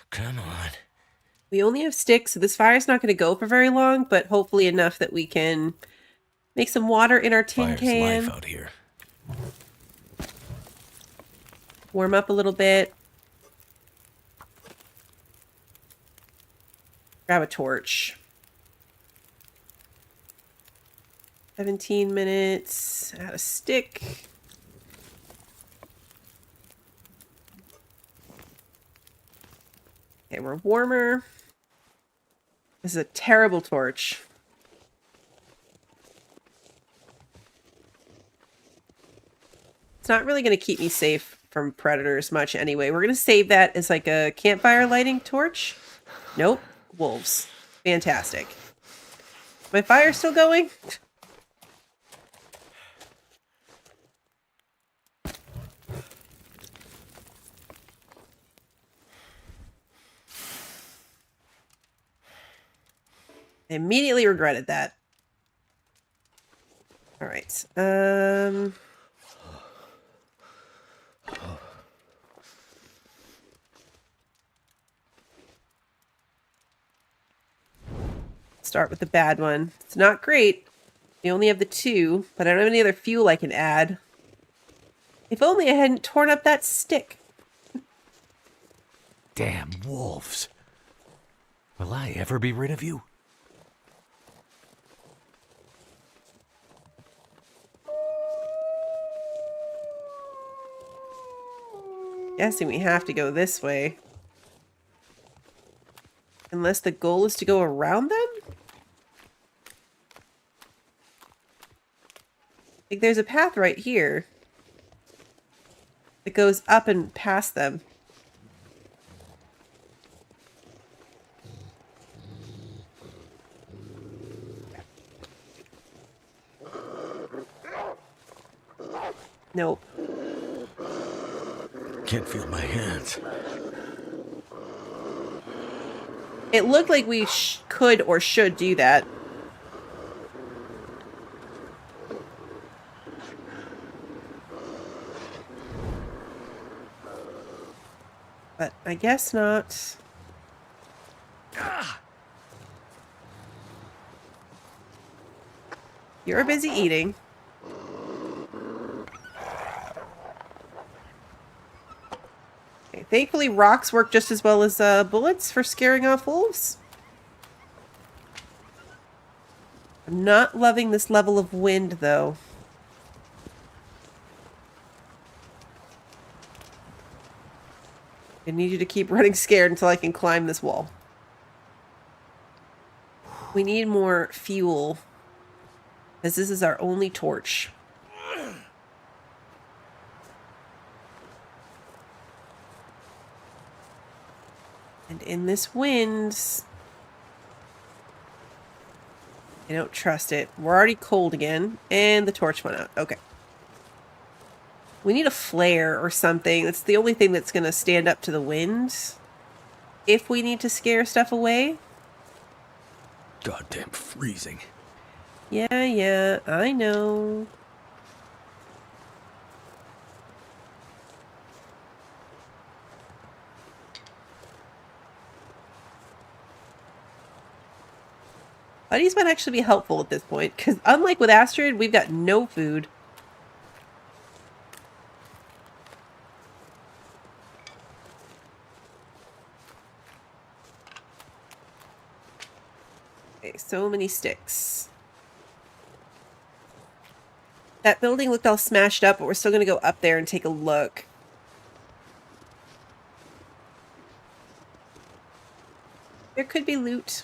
Come on. We only have sticks, so this fire's not going to go for very long, but hopefully enough that we can make some water in our tin can. Life out here. Warm up a little bit. Grab a torch. 17 minutes. Add a stick. Okay, we're warmer. This is a terrible torch. It's not really going to keep me safe from predators much anyway. We're going to save that as like a campfire lighting torch. Nope. Wolves. Fantastic. My fire still going? I immediately regretted that. All right. Start with the bad one. It's not great. We only have the 2, but I don't have any other fuel I can add. If only I hadn't torn up that stick. Damn wolves. Will I ever be rid of you? Guessing we have to go this way. Unless the goal is to go around them? Like there's a path right here that goes up and past them. Nope. Can't feel my hands. It looked like we could or should do that. But I guess not. You're busy eating. Okay, thankfully, rocks work just as well as bullets for scaring off wolves. I'm not loving this level of wind, though. I need you to keep running scared until I can climb this wall. We need more fuel, as this is our only torch. And in this wind, I don't trust it. We're already cold again, and the torch went out. Okay. We need a flare or something. That's the only thing that's going to stand up to the wind. If we need to scare stuff away. Goddamn freezing. Yeah, I know. Buddies might actually be helpful at this point, because unlike with Astrid, we've got no food. Okay, so many sticks. That building looked all smashed up, but we're still going to go up there and take a look. There could be loot.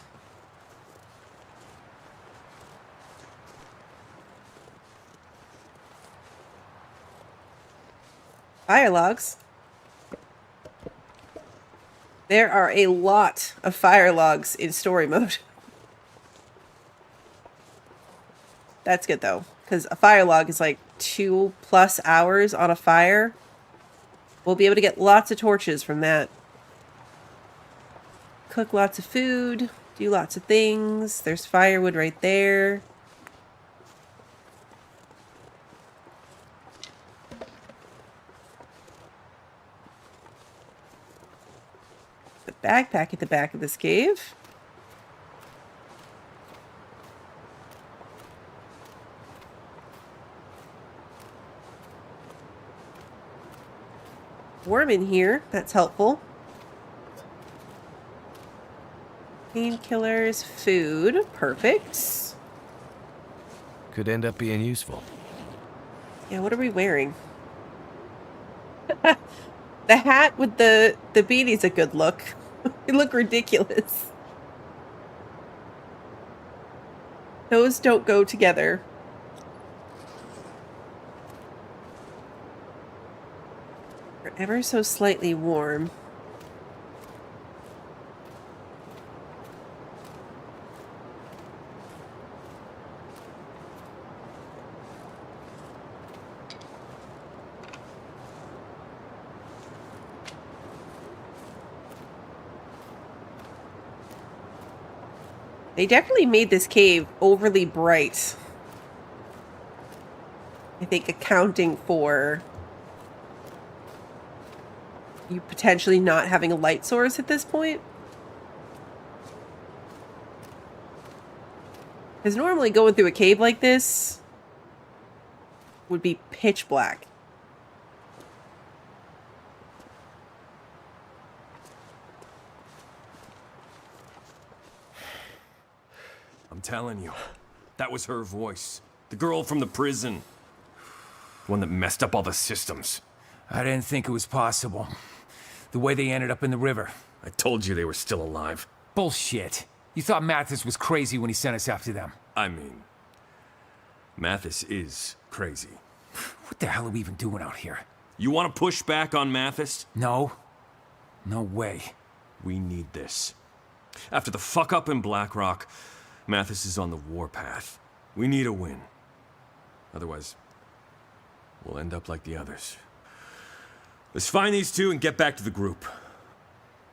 Fire logs. There are a lot of fire logs in story mode. That's good though, because a fire log is like 2+ hours on a fire. We'll be able to get lots of torches from that. Cook lots of food, do lots of things. There's firewood right there. The backpack at the back of this cave. Warm in here. That's helpful. Painkillers, food. Perfect. Could end up being useful. Yeah, what are we wearing? The hat with the beanie's a good look. They look ridiculous. Those don't go together. They're ever so slightly warm. They definitely made this cave overly bright. I think accounting for you potentially not having a light source at this point. Because normally going through a cave like this would be pitch black. I'm telling you, that was her voice. The girl from the prison. The one that messed up all the systems. I didn't think it was possible. The way they ended up in the river. I told you they were still alive. Bullshit. You thought Mathis was crazy when he sent us after them. I mean, Mathis is crazy. What the hell are we even doing out here? You want to push back on Mathis? No. No way. We need this. After the fuck up in Black Rock, Mathis is on the warpath. We need a win. Otherwise, we'll end up like the others. Let's find these two and get back to the group.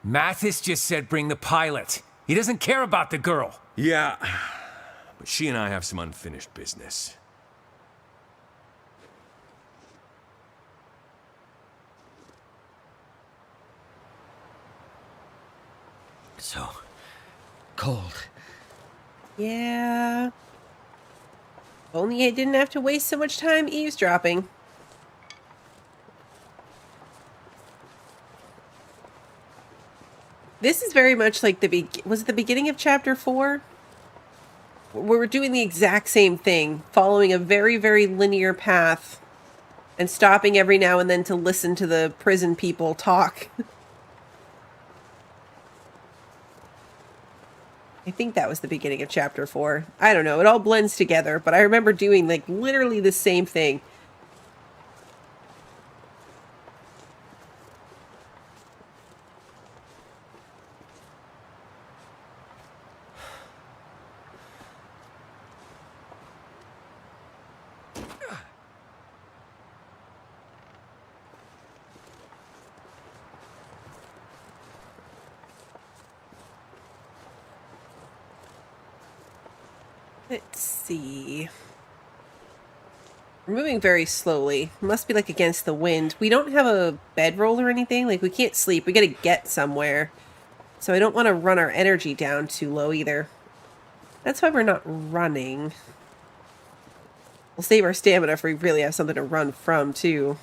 Mathis just said bring the pilot. He doesn't care about the girl. Yeah, but she and I have some unfinished business. So cold. Yeah. If only I didn't have to waste so much time eavesdropping. This is very much like was it the beginning of chapter 4? Where we're doing the exact same thing, following a very, very linear path and stopping every now and then to listen to the prison people talk. I think that was the beginning of chapter 4. I don't know. It all blends together, but I remember doing like literally the same thing. Let's see. We're moving very slowly. Must be like against the wind. We don't have a bedroll or anything. Like we can't sleep. We gotta get somewhere. So I don't want to run our energy down too low either. That's why we're not running. We'll save our stamina if we really have something to run from too.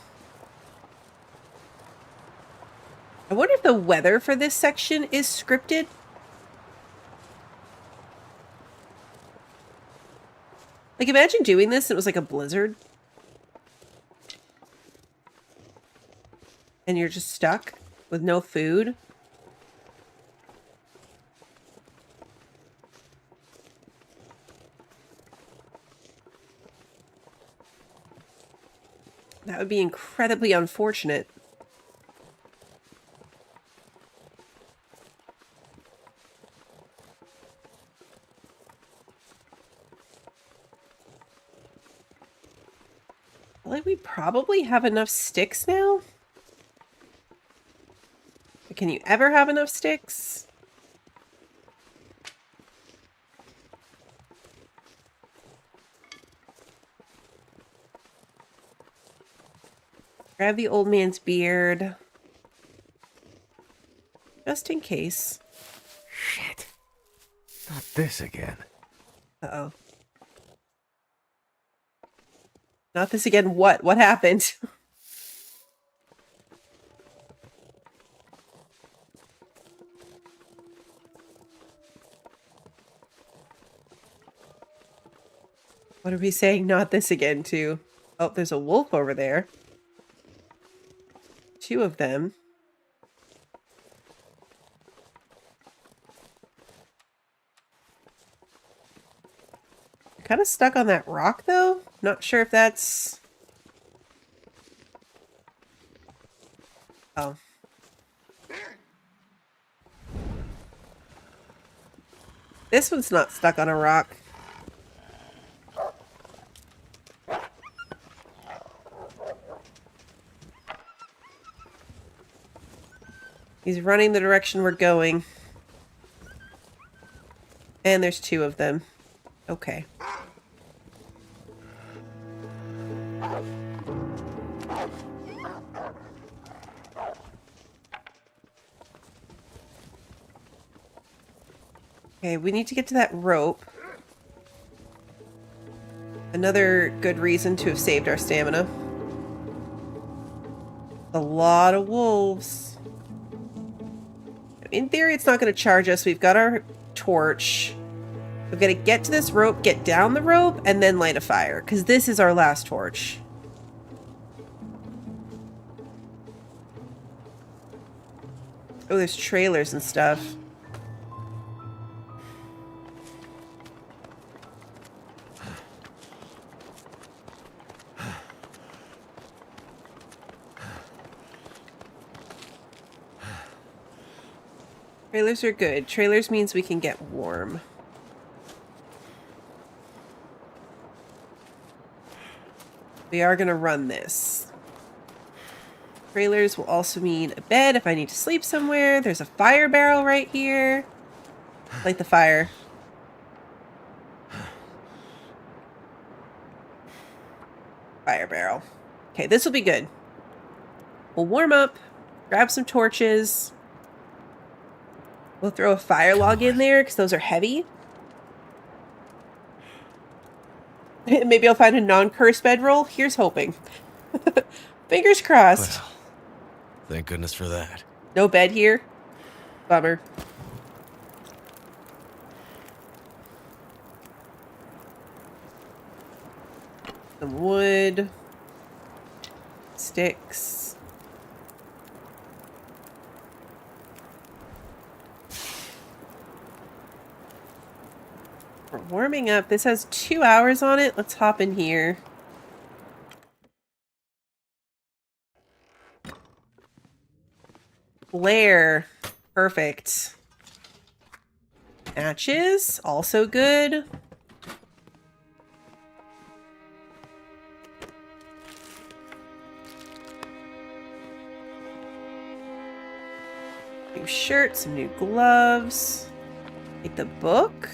I wonder if the weather for this section is scripted. Like, imagine doing this and it was like a blizzard. And you're just stuck with no food. That would be incredibly unfortunate. Like we probably have enough sticks now. Can you ever have enough sticks? Grab the old man's beard. Just in case. Shit. Not this again. Uh-oh. Not this again. What? What happened? What are we saying not this again to? Oh, there's a wolf over there. 2 of them. Kind of stuck on that rock, though. Not sure if that's... Oh. This one's not stuck on a rock. He's running the direction we're going. And there's 2 of them. Okay. Okay, we need to get to that rope. Another good reason to have saved our stamina. A lot of wolves. In theory, it's not going to charge us. We've got our torch. We've got to get to this rope, get down the rope, and then light a fire. Because this is our last torch. Oh, there's trailers and stuff. Trailers are good. Trailers means we can get warm. We are going to run this. Trailers will also mean a bed if I need to sleep somewhere. There's a fire barrel right here. Light the fire. Fire barrel. Okay, this will be good. We'll warm up, grab some torches. We'll throw a fire log in there because those are heavy. Maybe I'll find a non-cursed bedroll. Here's hoping. Fingers crossed. Well, thank goodness for that. No bed here. Bummer. Some wood. Sticks. We're warming up. This has 2 hours on it. Let's hop in here. Flare. Perfect. Matches. Also good. New shirt, some new gloves. Take the book.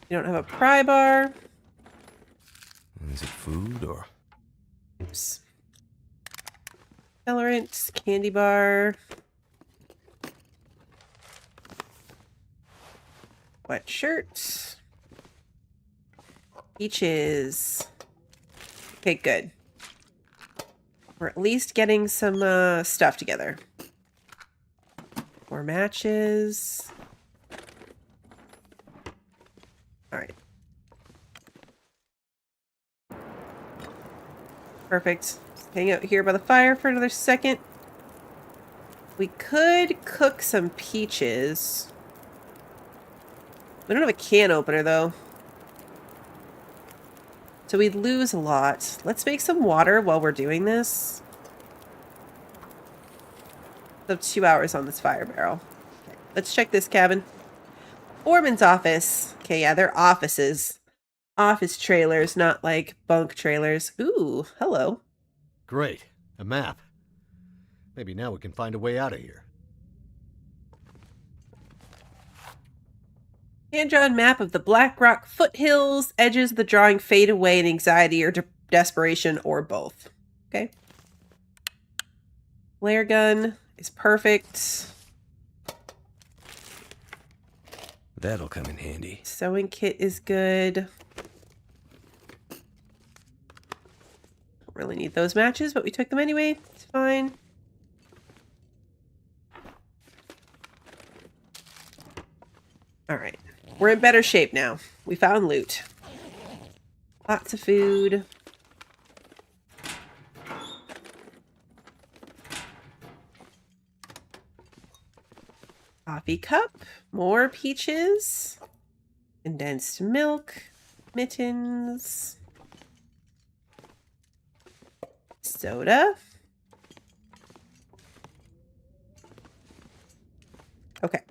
You don't have a pry bar. Is it food or? Oops. Accelerant, candy bar. Wet shirt. Peaches. Okay, good. We're at least getting some stuff together. More matches. Alright. Perfect. Just hang out here by the fire for another second. We could cook some peaches. We don't have a can opener, though. So we'd lose a lot. Let's make some water while we're doing this. So 2 hours on this fire barrel. Okay, let's check this cabin. Foreman's office. Okay, yeah, they're offices. Office trailers, not like bunk trailers. Ooh, hello. Great. A map. Maybe now we can find a way out of here. Hand-drawn map of the Black Rock foothills. Edges of the drawing fade away in anxiety or desperation or both. Okay. Flare gun is perfect. That'll come in handy. Sewing kit is good. Don't really need those matches, but we took them anyway. It's fine. All right. We're in better shape now. We found loot. Lots of food. Coffee cup. More peaches. Condensed milk. Mittens. Soda. Okay.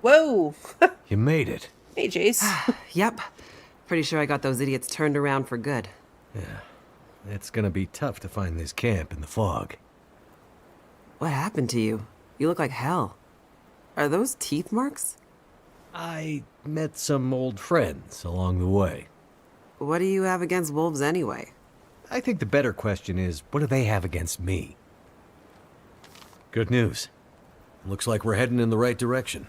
Whoa! You made it. Hey, Jace. Yep. Pretty sure I got those idiots turned around for good. Yeah. It's gonna be tough to find this camp in the fog. What happened to you? You look like hell. Are those teeth marks? I met some old friends along the way. What do you have against wolves anyway? I think the better question is, what do they have against me? Good news. Looks like we're heading in the right direction.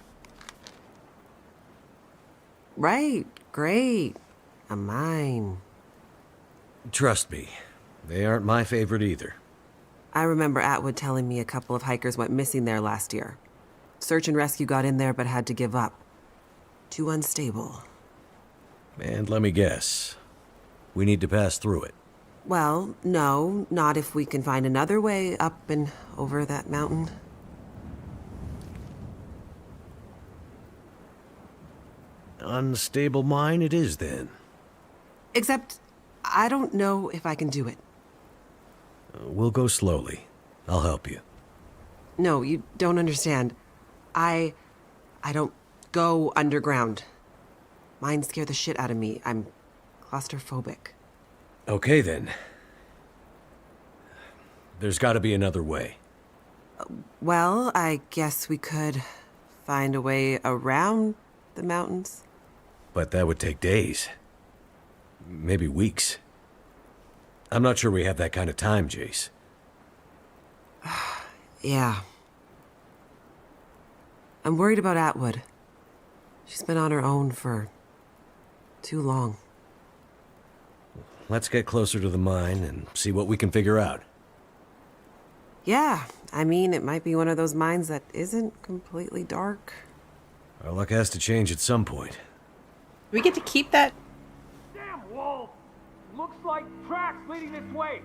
Right. Great. A mine. Trust me, they aren't my favorite either. I remember Atwood telling me a couple of hikers went missing there last year. Search and rescue got in there but had to give up. Too unstable. And let me guess, we need to pass through it. Well, no, not if we can find another way up and over that mountain. Unstable mine it is then. Except, I don't know if I can do it. We'll go slowly. I'll help you. No, you don't understand. I don't go underground. Mines scare the shit out of me. I'm claustrophobic. Okay then. There's gotta be another way. Well, I guess we could find a way around the mountains. But that would take days. Maybe weeks. I'm not sure we have that kind of time, Jace. Yeah. I'm worried about Atwood. She's been on her own for too long. Let's get closer to the mine and see what we can figure out. Yeah, I mean, it might be one of those mines that isn't completely dark. Our luck has to change at some point. We get to keep that. Damn wolf! Looks like tracks leading this way.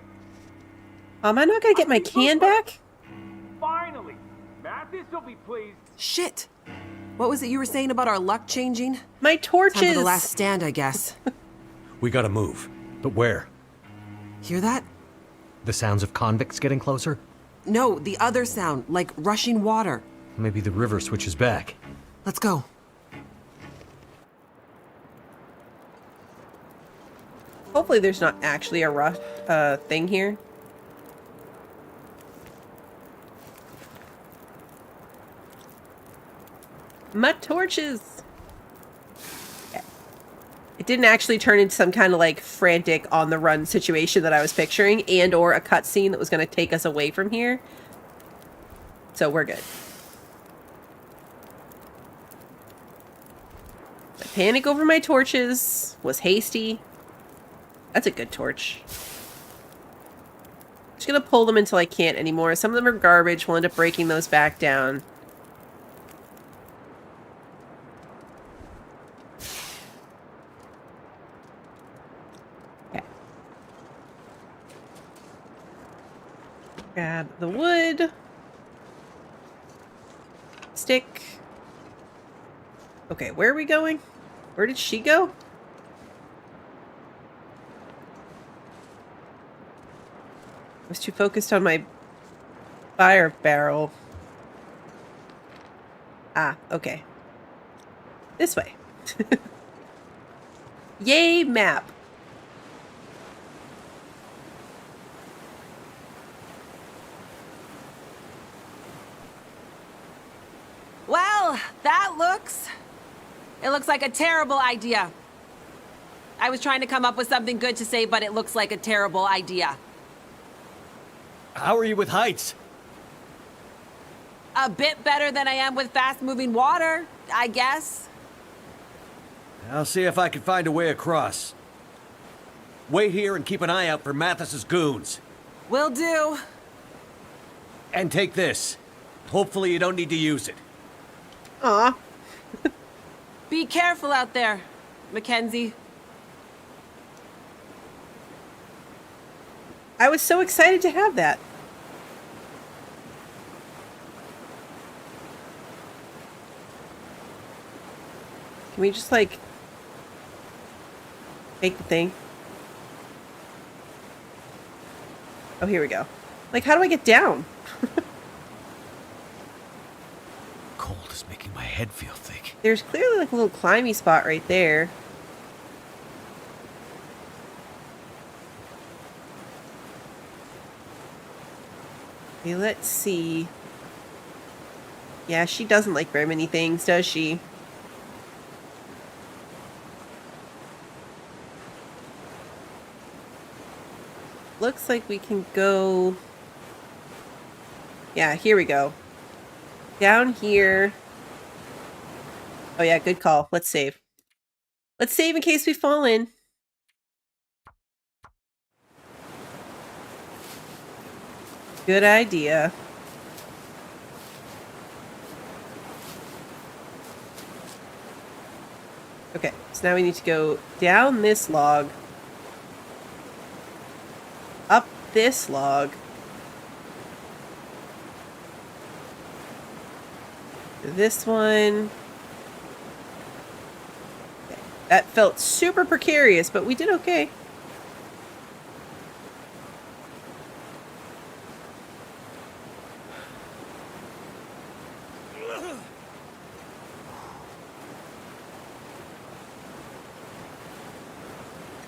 Am I not gonna get my can back? Finally! Mathis will be pleased. Shit! What was it you were saying about our luck changing? My torches! Time for the last stand, I guess. We gotta move. But where? Hear that? The sounds of convicts getting closer? No, the other sound, like rushing water. Maybe the river switches back. Let's go. Hopefully there's not actually a rough thing here. My torches! Okay. It didn't actually turn into some kind of like frantic on the run situation that I was picturing, and or a cutscene that was going to take us away from here. So we're good. I panic over my torches, was hasty. That's a good torch. Just gonna pull them until I can't anymore. Some of them are garbage. We'll end up breaking those back down. Okay. Grab the wood. Stick. Okay, where are we going? Where did she go? I was too focused on my fire barrel. Ah, okay. This way. Yay, map. Well, that looks... It looks like a terrible idea. I was trying to come up with something good to say, but it looks like a terrible idea. How are you with heights? A bit better than I am with fast-moving water, I guess. I'll see if I can find a way across. Wait here and keep an eye out for Mathis's goons. Will do. And take this. Hopefully you don't need to use it. Aw. Be careful out there, Makenzie. I was so excited to have that. Can we just, like, make the thing? Oh, here we go. Like, how do I get down? Cold is making my head feel thick. There's clearly, like, a little climby spot right there. Okay, let's see. Yeah, she doesn't like very many things, does she? Looks like we can go... Yeah, here we go. Down here. Oh yeah, good call. Let's save. Let's save in case we fall in. Good idea. Okay, so now we need to go down this log. Up this log. This one. Okay. That felt super precarious, but we did okay.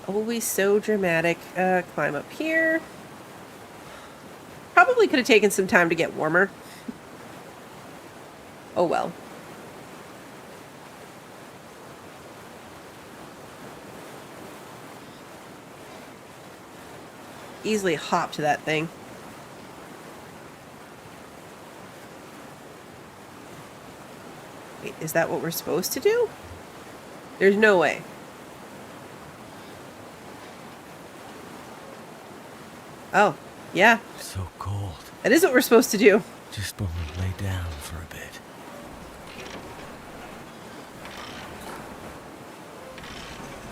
Always so dramatic. Climb up here. Probably could have taken some time to get warmer. Oh well. Easily hop to that thing. Wait, is that what we're supposed to do? There's no way. Oh, yeah. So cold. That is what we're supposed to do. Just want to lay down for a bit.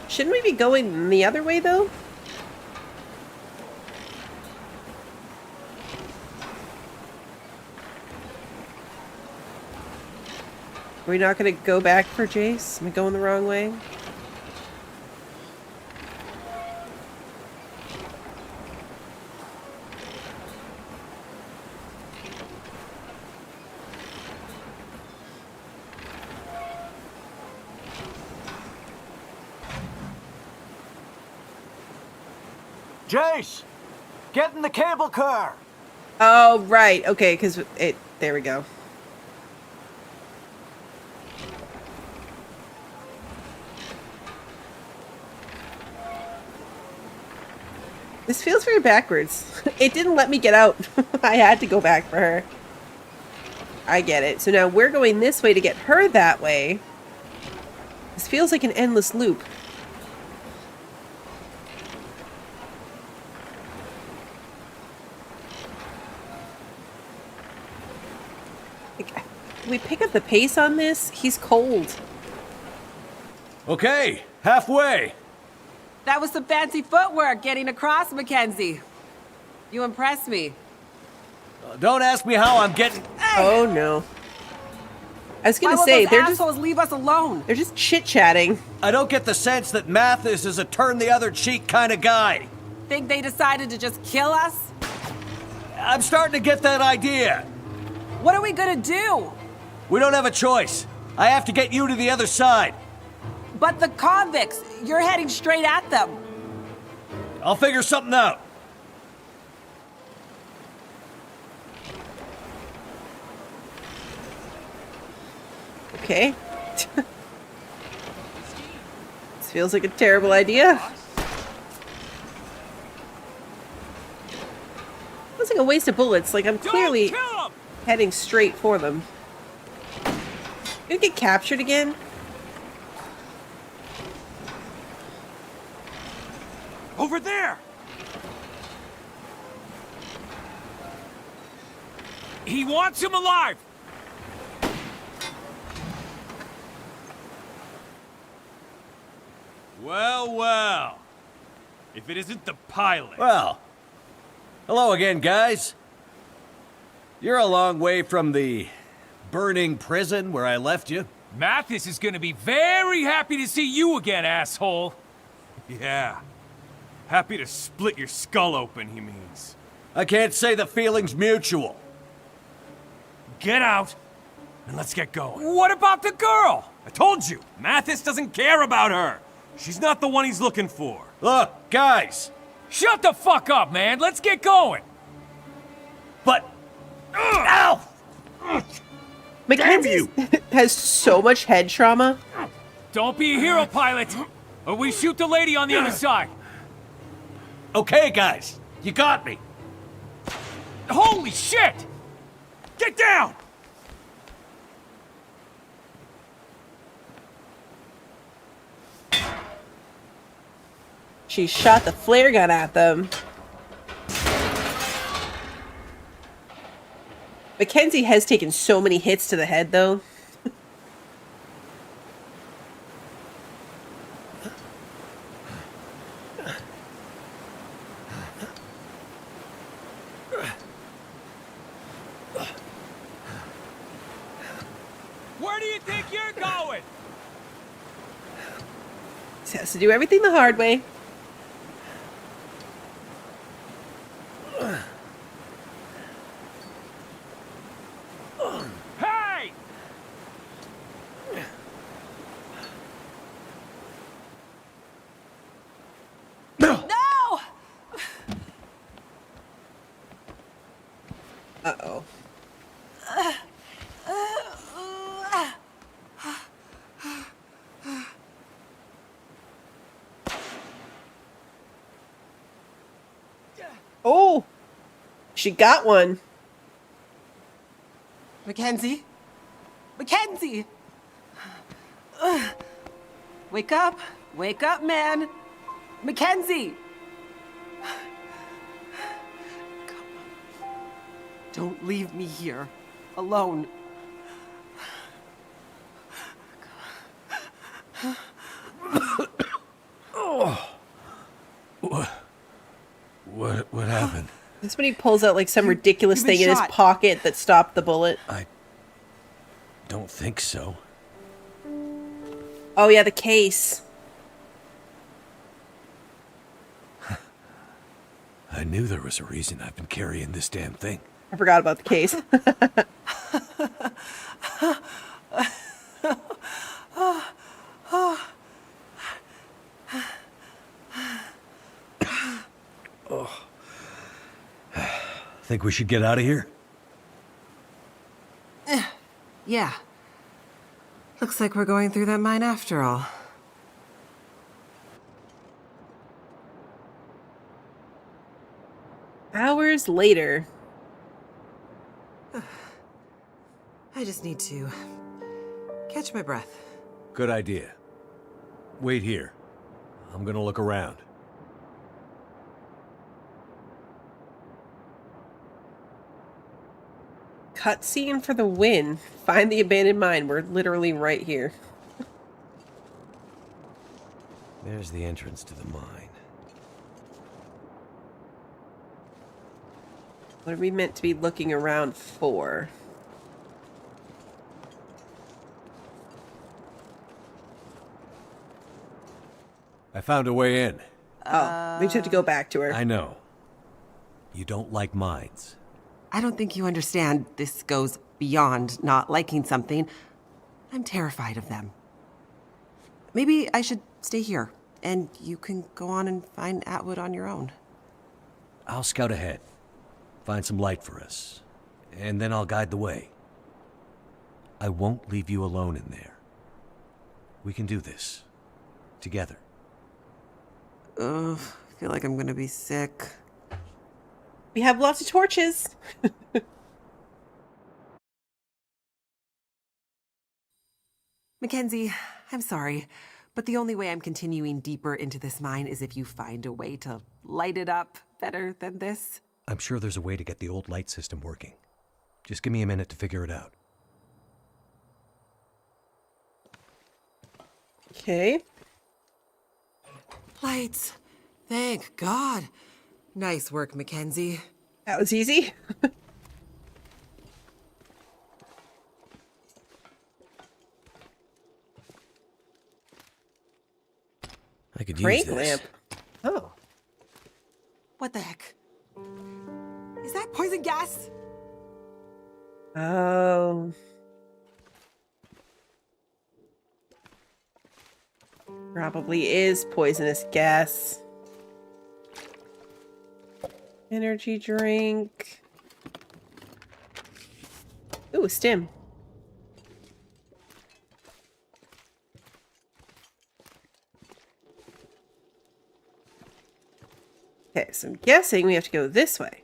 Shouldn't we be going the other way, though? Are we not going to go back for Jace? Am I going the wrong way? Jace! Get in the cable car! Oh, right. Okay, because it... There we go. This feels very backwards. It didn't let me get out. I had to go back for her. I get it. So now we're going this way to get her that way. This feels like an endless loop. Can we pick up the pace on this? He's cold. Okay, halfway. That was some fancy footwork getting across, Makenzie. You impressed me. Don't ask me how I'm getting... Oh no. I was gonna Why say, will they're those just... assholes leave us alone? They're just chit-chatting. I don't get the sense that Mathis is a turn-the-other-cheek kind of guy. Think they decided to just kill us? I'm starting to get that idea. What are we gonna do? We don't have a choice. I have to get you to the other side. But the convicts, you're heading straight at them. I'll figure something out. Okay. This feels like a terrible idea. Feels like a waste of bullets. Like I'm clearly heading straight for them. Gonna get captured again? Over there! He wants him alive! Well, well. If it isn't the pilot. Well, Hello again, guys. You're a long way from the burning prison where I left you. Mathis is gonna be very happy to see you again, asshole. Yeah. Happy to split your skull open, he means. I can't say the feeling's mutual. Get out, and let's get going. What about the girl? I told you, Mathis doesn't care about her. She's not the one he's looking for. Look, guys. Shut the fuck up, man. Let's get going. But... Ow! Makenzie has so much head trauma. Don't be a hero, pilot, or we shoot the lady on the other side. Okay, guys. You got me. Holy shit! Get down! She shot the flare gun at them. Makenzie has taken so many hits to the head, though. Where do you think you're going? She has to do everything the hard way. Hey! No! Uh-oh. Oh! She got one. Makenzie? Makenzie! Wake up. Wake up, man. Makenzie! Come on. Don't leave me here. Alone. What happened? That's when he pulls out like some ridiculous you've been thing in his shot. pocket that stopped the bullet. I don't think so. Oh yeah, the case. I knew there was a reason I've been carrying this damn thing. I forgot about the case. Think we should get out of here? Yeah. Looks like we're going through that mine after all. Hours later. I just need to catch my breath. Good idea. Wait here. I'm gonna look around. Cutscene for the win. Find the abandoned mine. We're literally right here. There's the entrance to the mine. What are we meant to be looking around for? I found a way in. Oh, we just have to go back to her. I know. You don't like mines. I don't think you understand. This goes beyond not liking something. I'm terrified of them. Maybe I should stay here, and you can go on and find Atwood on your own. I'll scout ahead. Find some light for us. And then I'll guide the way. I won't leave you alone in there. We can do this. Together. Ugh, I feel like I'm gonna be sick. We have lots of torches. Makenzie, I'm sorry, but the only way I'm continuing deeper into this mine is if you find a way to light it up better than this. I'm sure there's a way to get the old light system working. Just give me a minute to figure it out. Okay. Lights. Thank God. Nice work, Makenzie. That was easy. I could use Crank this. lamp. Oh. What the heck? Is that poison gas? Oh. Probably is poisonous gas. Energy drink. Ooh, stim. Okay, so I'm guessing we have to go this way.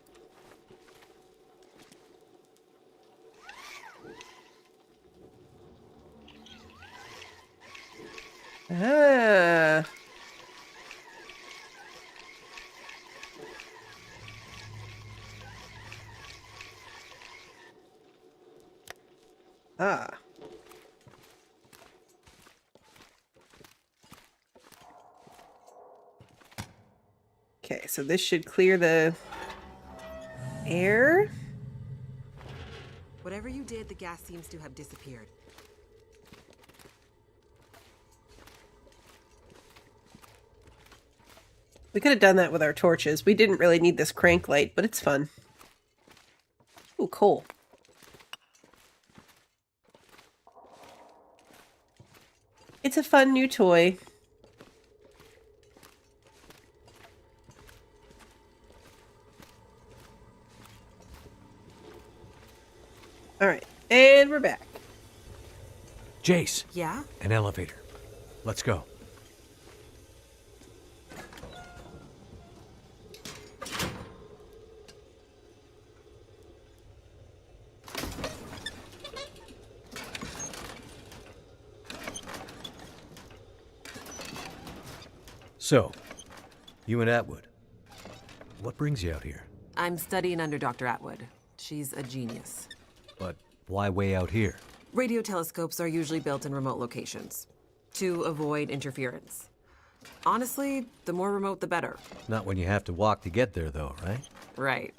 Ah. Ah. Okay, so this should clear the air. Whatever you did, the gas seems to have disappeared. We could have done that with our torches. We didn't really need this crank light, but it's fun. Ooh, coal. It's a fun new toy. All right, and we're back. Jace. Yeah? An elevator. Let's go. So, you and Atwood. What brings you out here? I'm studying under Dr. Atwood. She's a genius. But why way out here? Radio telescopes are usually built in remote locations to avoid interference. Honestly, the more remote, the better. Not when you have to walk to get there, though, right? Right.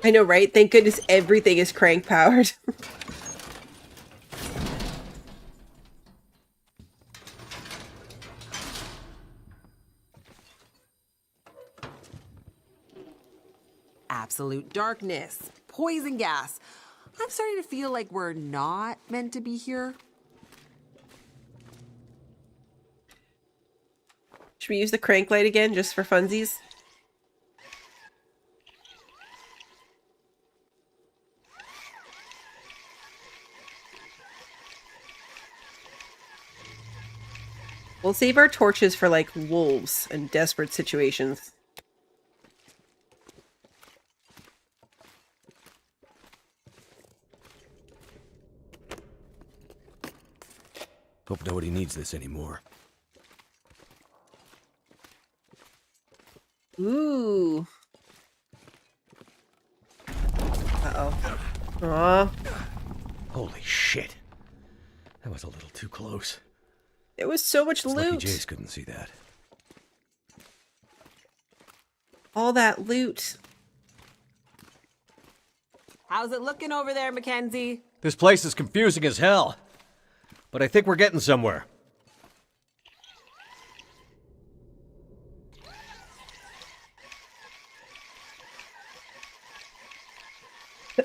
I know, right? Thank goodness everything is crank powered. Absolute darkness. Poison gas. I'm starting to feel like we're not meant to be here. Should we use the crank light again just for funsies? We'll save our torches for, like, wolves and desperate situations. Hope nobody needs this anymore. Ooh. Uh-oh. Aw. Holy shit. That was a little too close. There was so much loot. Lucky Jace couldn't see that. All that loot. How's it looking over there, Makenzie? This place is confusing as hell. But I think we're getting somewhere.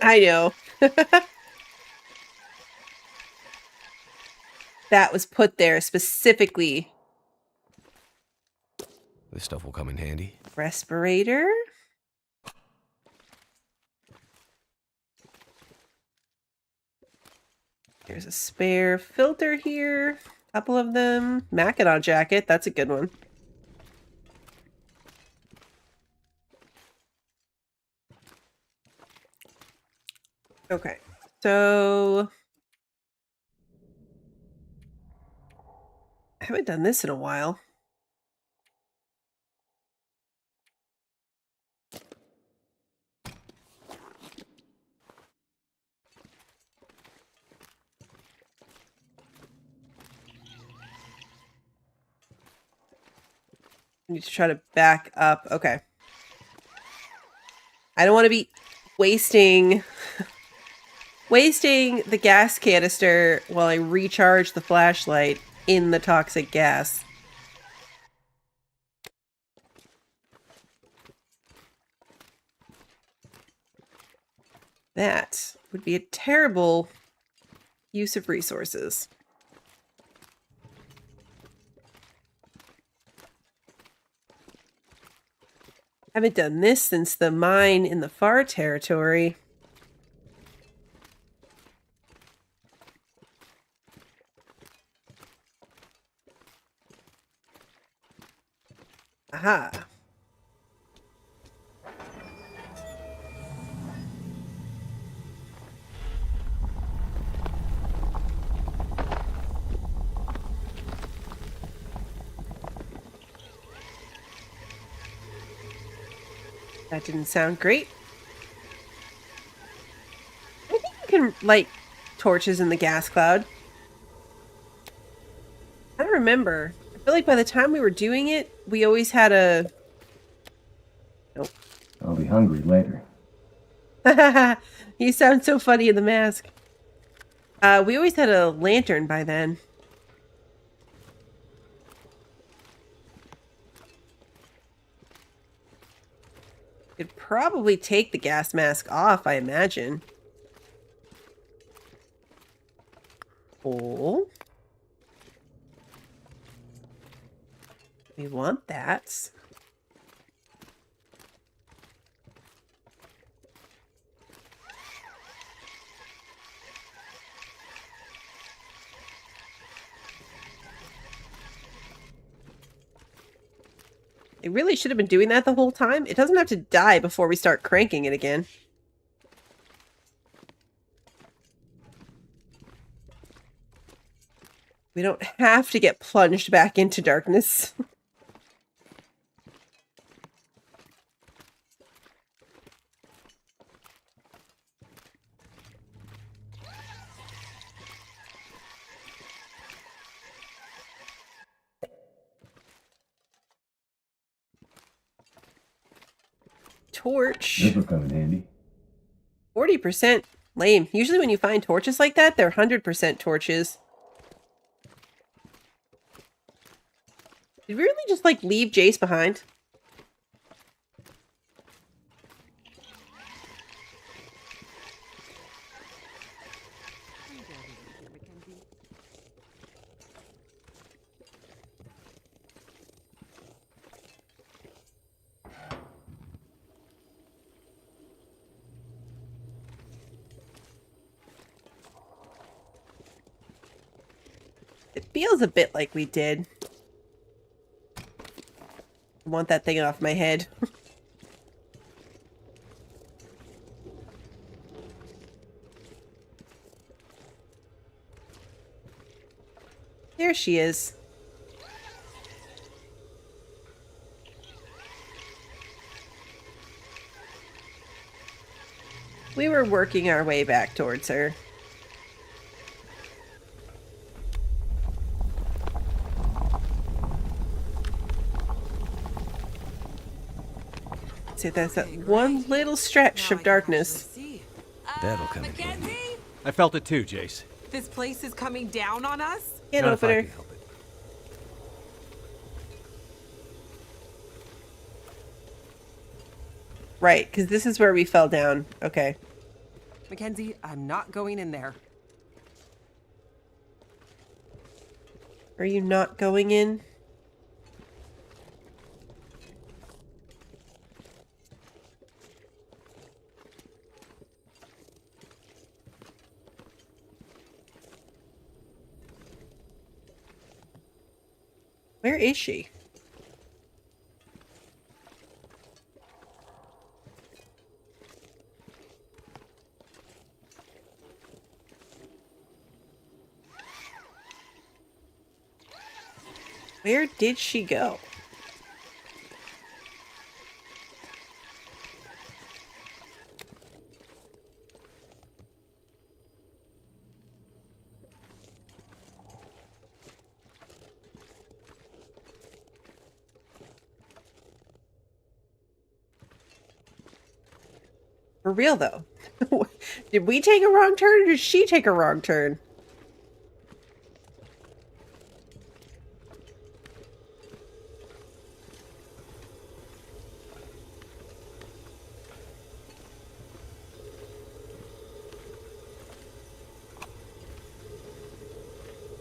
I know. That was put there specifically. This stuff will come in handy. Respirator. There's a spare filter here. A couple of them. Mackinac jacket. That's a good one. Okay. So I haven't done this in a while. need to try to back up. Okay. I don't want to be wasting the gas canister while I recharge the flashlight in the toxic gas. That would be a terrible use of resources. Haven't done this since the mine in the far territory. Aha. That didn't sound great. I think you can light torches in the gas cloud. I don't remember. I feel like by the time we were doing it, we always had a... Nope. I'll be hungry later. You sound so funny in the mask. We always had a lantern by then. Could probably take the gas mask off, I imagine. Oh. We want that. It really should have been doing that the whole time. It doesn't have to die before we start cranking it again. We don't have to get plunged back into darkness. Torch. This will come in handy. 40%. Lame. Usually when you find torches like that, they're 100% torches. Did we really just, like, leave Jace behind? It feels a bit like we did. I want that thing off my head. There she is. We were working our way back towards her. See, there's that one little stretch of darkness. That'll come in. Makenzie? I felt it too, Jace. This place is coming down on us? Can't Not open if I her. can help it. Right, because this is where we fell down. Okay. Makenzie, I'm not going in there. Are you not going in? Where is she? Where did she go? For real, though. Did we take a wrong turn, or did she take a wrong turn?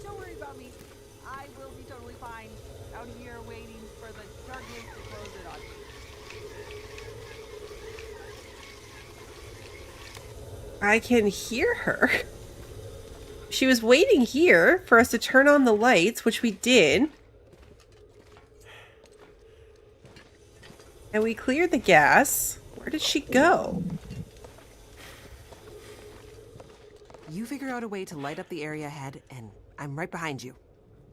Don't worry about me. I will be totally fine. Out here waiting for the darkness to close it on me. I can hear her. She was waiting here for us to turn on the lights, which we did. And we cleared the gas. Where did she go? You figure out a way to light up the area ahead, and I'm right behind you.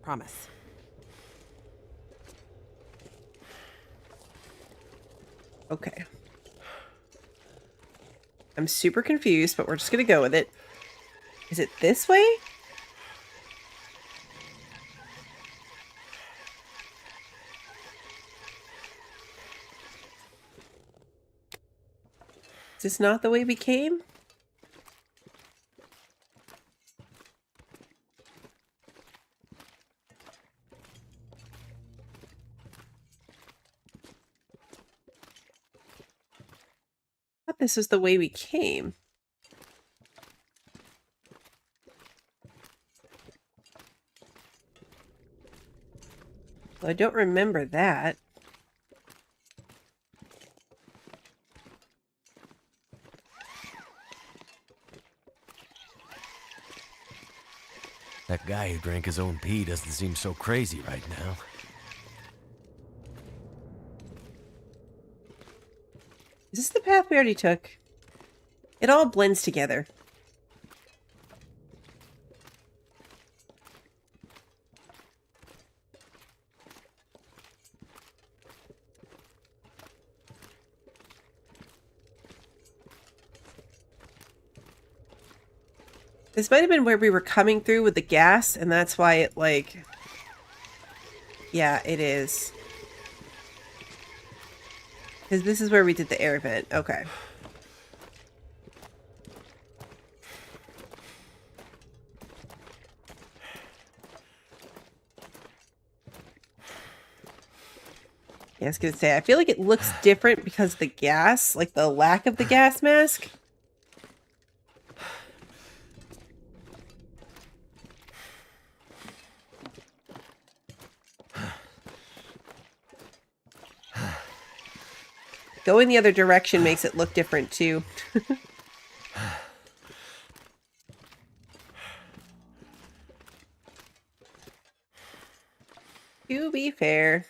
Promise. Okay. I'm super confused, but we're just gonna go with it. Is it this way? Is this not the way we came? I thought this was the way we came. Well, I don't remember that. That guy who drank his own pee doesn't seem so crazy right now. Is this the path we already took? It all blends together. This might have been where we were coming through with the gas, and that's why it, like... Yeah, it is. Because this is where we did the air vent. Okay. Yeah, I was gonna say, I feel like it looks different because of the gas, like the lack of the gas mask. Going the other direction makes it look different too. To be fair.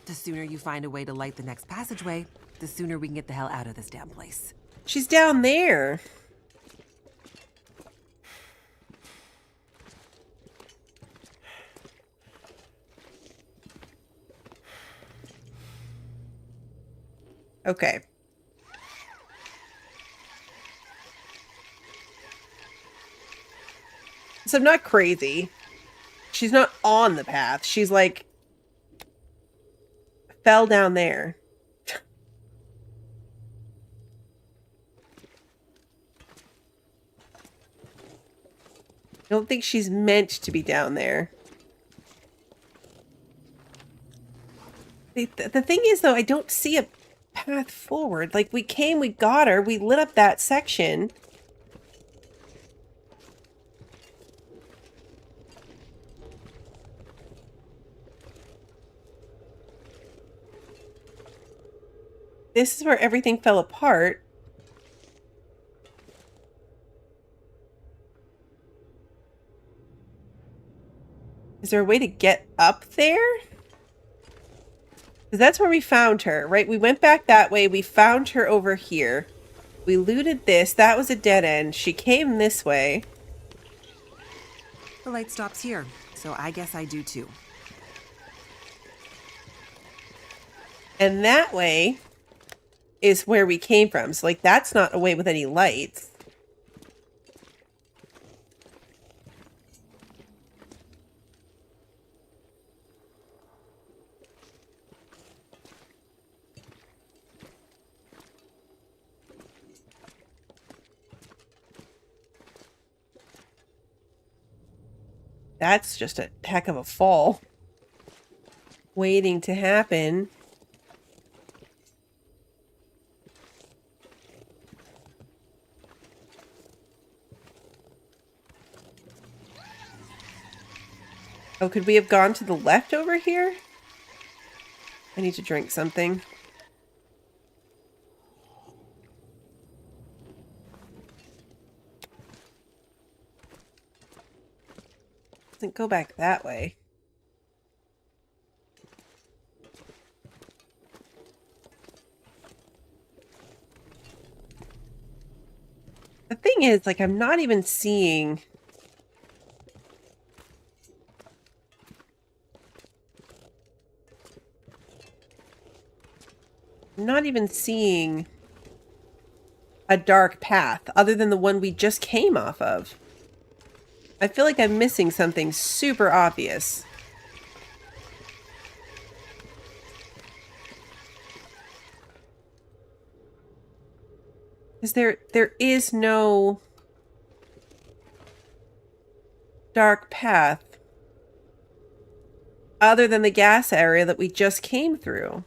The sooner you find a way to light the next passageway, the sooner we can get the hell out of this damn place. She's down there. Okay. So I'm not crazy. She's not on the path. She's like... fell down there. I don't think she's meant to be down there. The thing is, though, I don't see a path forward. Like, we came, we got her, we lit up that section. This is where everything fell apart. Is there a way to get up there? Because that's where we found her, right? We went back that way. We found her over here. We looted this. That was a dead end. She came this way. The light stops here, so I guess I do too. And that way is where we came from. So, like, that's not a way with any lights. That's just a heck of a fall. Waiting to happen. Oh, could we have gone to the left over here? I need to drink something. Doesn't go back that way. The thing is, like, I'm not even seeing... I'm not even seeing a dark path other than the one we just came off of. I feel like I'm missing something super obvious. Because there is no dark path other than the gas area that we just came through.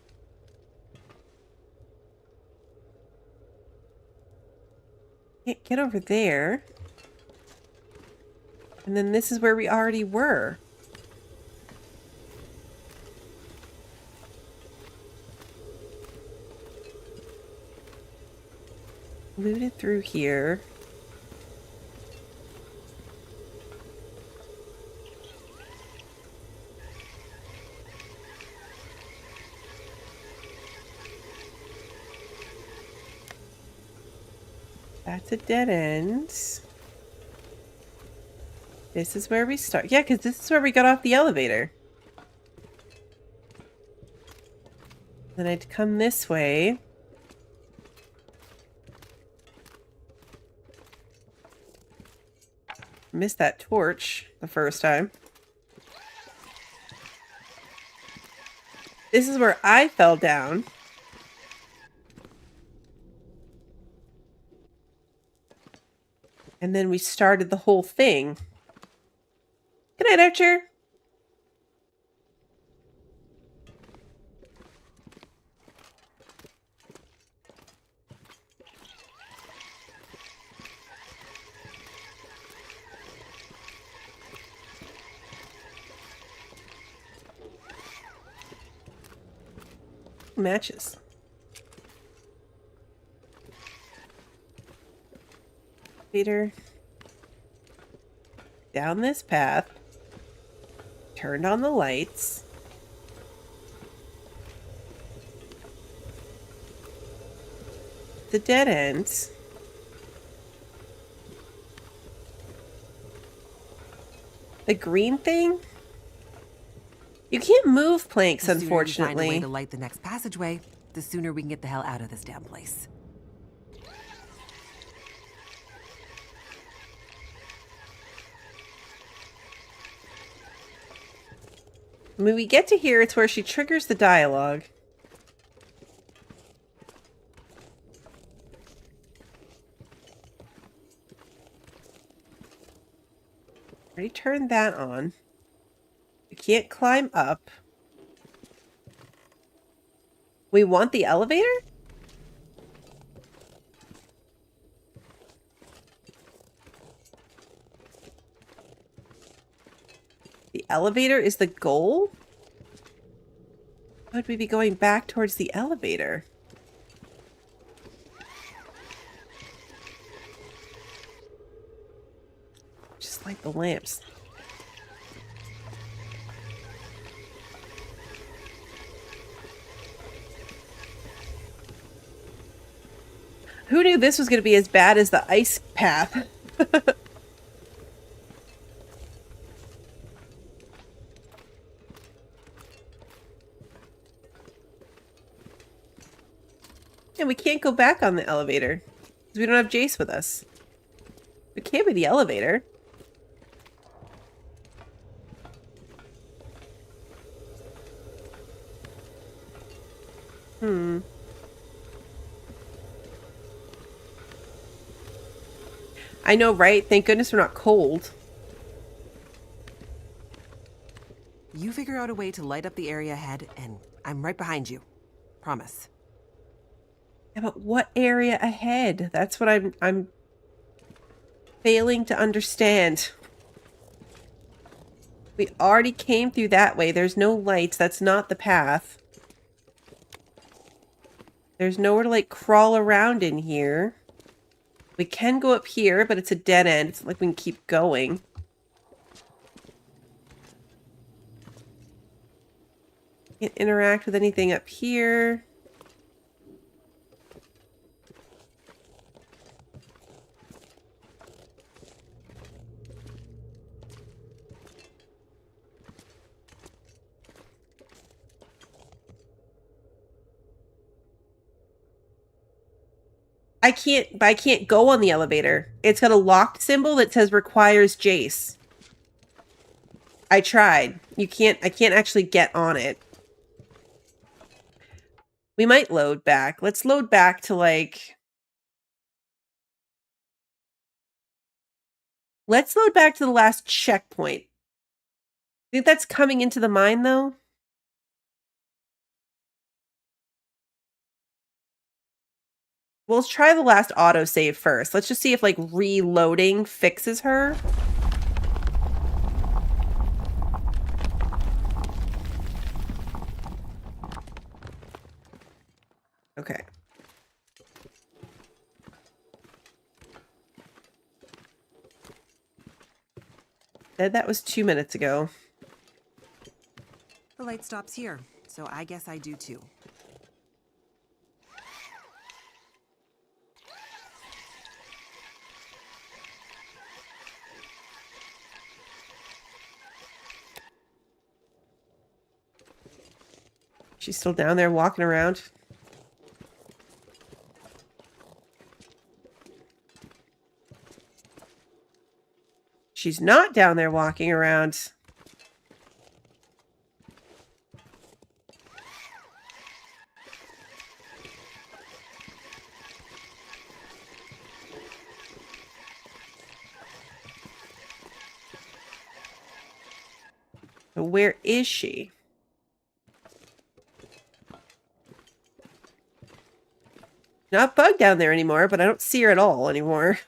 Can't get over there. And then this is where we already were. Looted through here. That's a dead end. This is where we start. Yeah, because this is where we got off the elevator. Then I'd come this way. Missed that torch the first time. This is where I fell down. And then we started the whole thing. Good night, Archer. Matches. Peter. Down this path. Turned on the lights. The dead end. The green thing? You can't move planks, unfortunately. The sooner we find a way to light the next passageway, the sooner we can get the hell out of this damn place. When we get to here, it's where she triggers the dialogue. Already turned that on. We can't climb up. We want the elevator? The elevator is the goal? Why would we be going back towards the elevator? Just like the lamps. Who knew this was going to be as bad as the ice path? And we can't go back on the elevator because we don't have Jace with us. It can't be the elevator. I know, right? Thank goodness we're not cold. You figure out a way to light up the area ahead, and I'm right behind you. Promise. Yeah, but what area ahead? That's what I'm failing to understand. We already came through that way. There's no lights. That's not the path. There's nowhere to, like, crawl around in here. We can go up here, but it's a dead end. It's not like we can keep going. Can't interact with anything up here. I can't go on the elevator. It's got a locked symbol that says requires Jace. I tried. I can't actually get on it. We might load back. Let's load back to, like... Let's load back to the last checkpoint. Think that's coming into the mine, though? Well, let's try the last autosave first. Let's just see if, like, reloading fixes her. Okay. Said that was 2 minutes ago. The light stops here, so I guess I do too. She's still down there walking around. She's not down there walking around. So where is she? Not bugged down there anymore, but I don't see her at all anymore.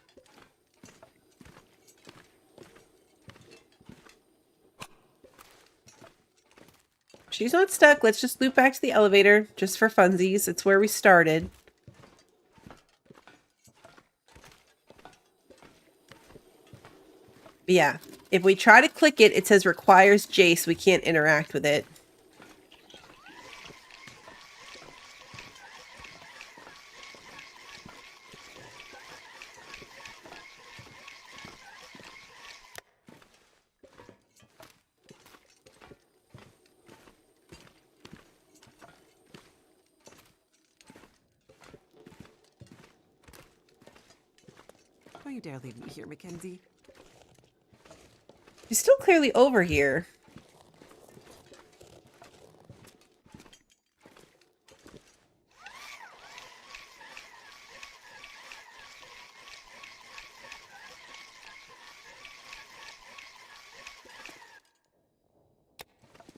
She's not stuck. Let's just loop back to the elevator, just for funsies. It's where we started. But yeah, if we try to click it, it says requires Jace. We can't interact with it. Don't you dare leave me here, Makenzie. She's still clearly over here.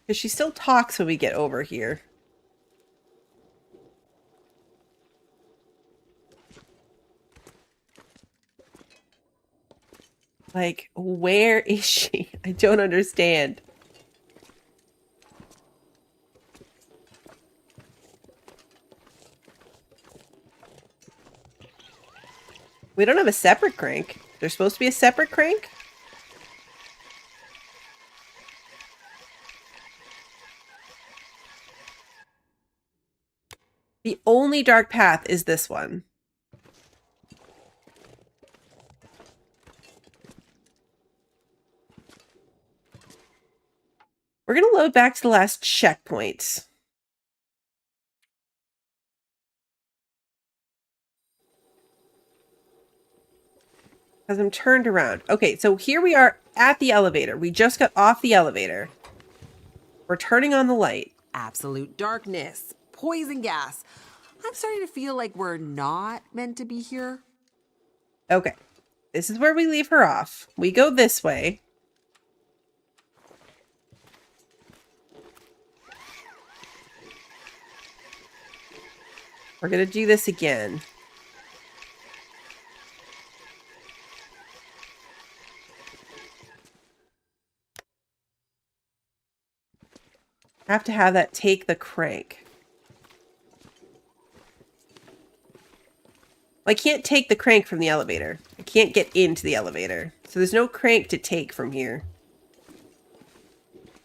Because she still talks when we get over here. Like, where is she? I don't understand. We don't have a separate crank. There's supposed to be a separate crank? The only dark path is this one. We're going to load back to the last checkpoint. Because I'm turned around. Okay, so here we are at the elevator. We just got off the elevator. We're turning on the light. Absolute darkness. Poison gas. I'm starting to feel like we're not meant to be here. Okay. This is where we leave her off. We go this way. We're gonna do this again. I have to have that take the crank. I can't take the crank from the elevator. I can't get into the elevator. So there's no crank to take from here.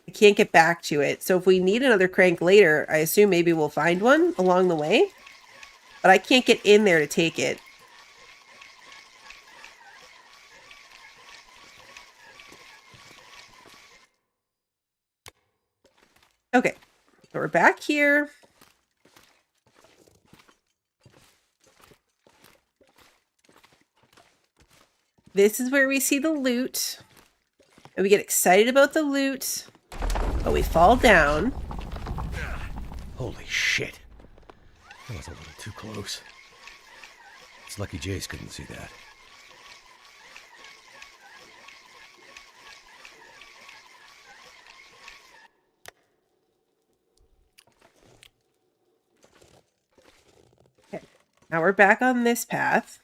I can't get back to it. So if we need another crank later, I assume maybe we'll find one along the way. But I can't get in there to take it. Okay. So we're back here. This is where we see the loot. And we get excited about the loot. But we fall down. Holy shit. That was a little too close. It's lucky Jace couldn't see that. Okay. Now we're back on this path.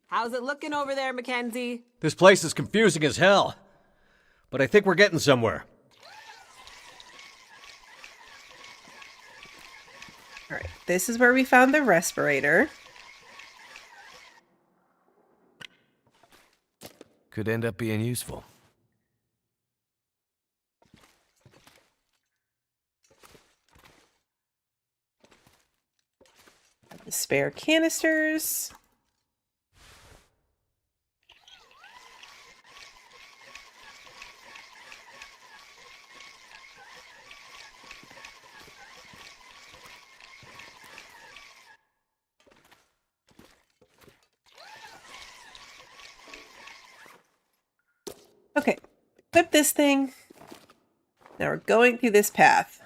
How's it looking over there, Makenzie? This place is confusing as hell. But I think we're getting somewhere. Alright, this is where we found the respirator. Could end up being useful. The spare canisters. Okay, equip this thing. Now we're going through this path.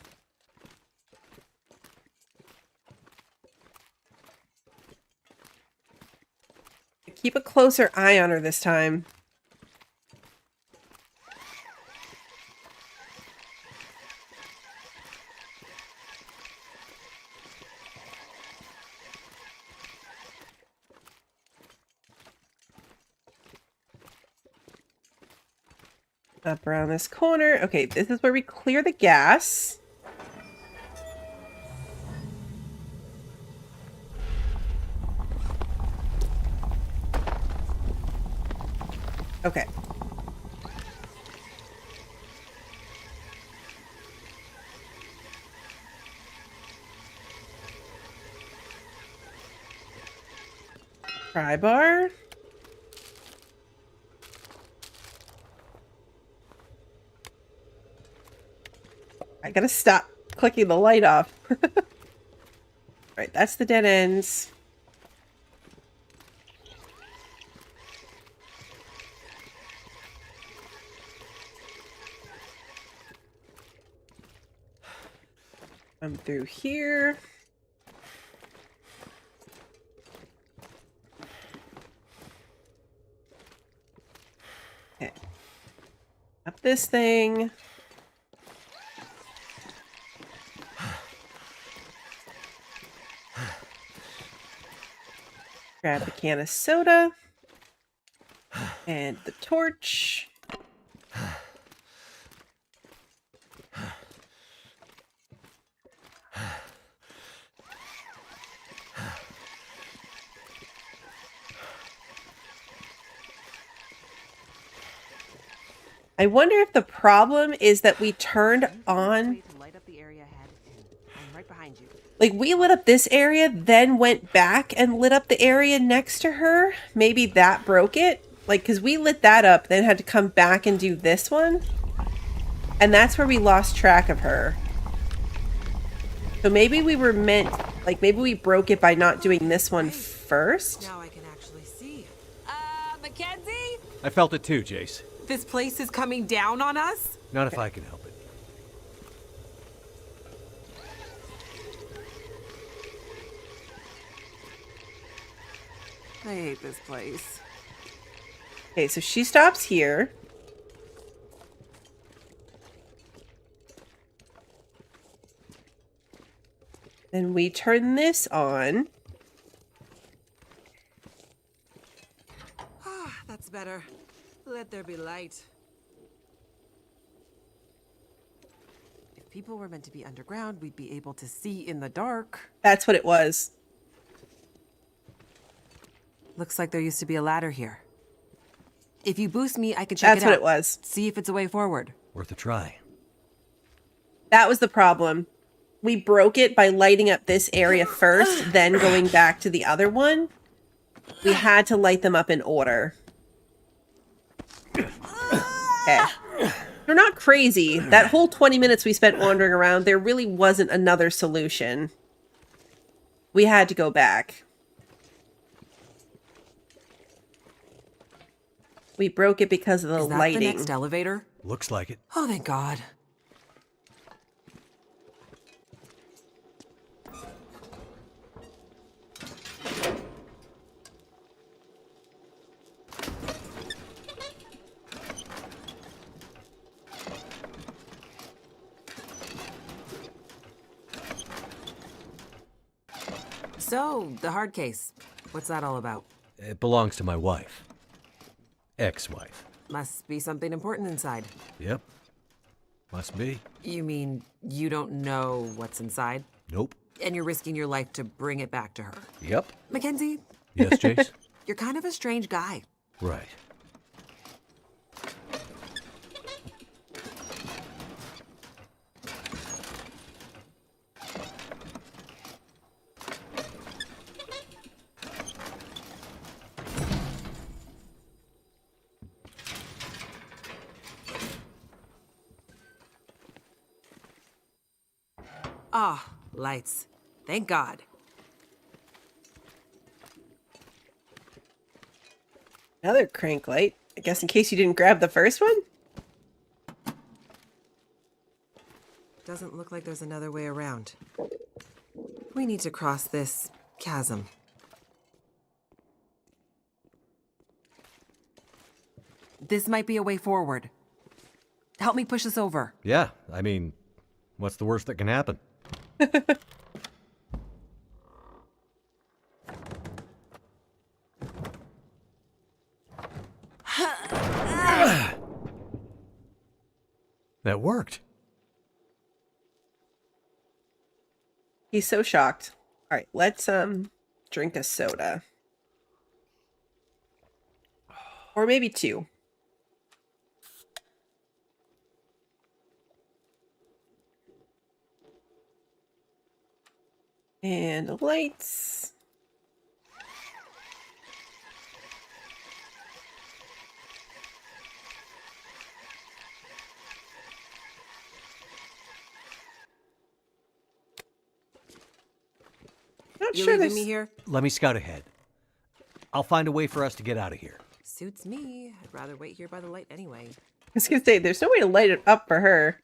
Keep a closer eye on her this time. Up around this corner. Okay, this is where we clear the gas. Okay. Pry bar. I gotta stop clicking the light off. Right, that's the dead ends. I'm through here. Okay. Up this thing. Grab the can of soda. And the torch. I wonder if the problem is that we turned on... Like, we lit up this area, then went back and lit up the area next to her. Maybe that broke it. Like, because we lit that up, then had to come back and do this one. And that's where we lost track of her. So maybe we were meant... Like, maybe we broke it by not doing this one first. Now I can actually see. Makenzie? I felt it too, Jace. This place is coming down on us? Not if I can help it. I hate this place. Okay, so she stops here. And we turn this on. Ah, that's better. Let there be light. If people were meant to be underground, we'd be able to see in the dark. That's what it was. Looks like there used to be a ladder here. If you boost me, I can check it out. That's what it was. See if it's a way forward. Worth a try. That was the problem. We broke it by lighting up this area first, then going back to the other one. We had to light them up in order. Okay. They're not crazy. That whole 20 minutes we spent wandering around, there really wasn't another solution. We had to go back. We broke it because of the lighting. The next elevator? Looks like it. Oh, thank God. So, the hard case. What's that all about? It belongs to my wife. Ex-wife. Must be something important inside. Yep. Must be. You mean you don't know what's inside? Nope. And you're risking your life to bring it back to her? Yep. Makenzie? Yes, Jace? You're kind of a strange guy. Right. Ah, lights. Thank God. Another crank light. I guess in case you didn't grab the first one? Doesn't look like there's another way around. We need to cross this chasm. This might be a way forward. Help me push this over. Yeah, I mean, what's the worst that can happen? That worked. He's so shocked. All right, let's drink a soda. Or maybe two. And lights. Not You sure leaving there's... me here? Let me scout ahead. I'll find a way for us to get out of here. Suits me. I'd rather wait here by the light anyway. I was gonna say, there's no way to light it up for her.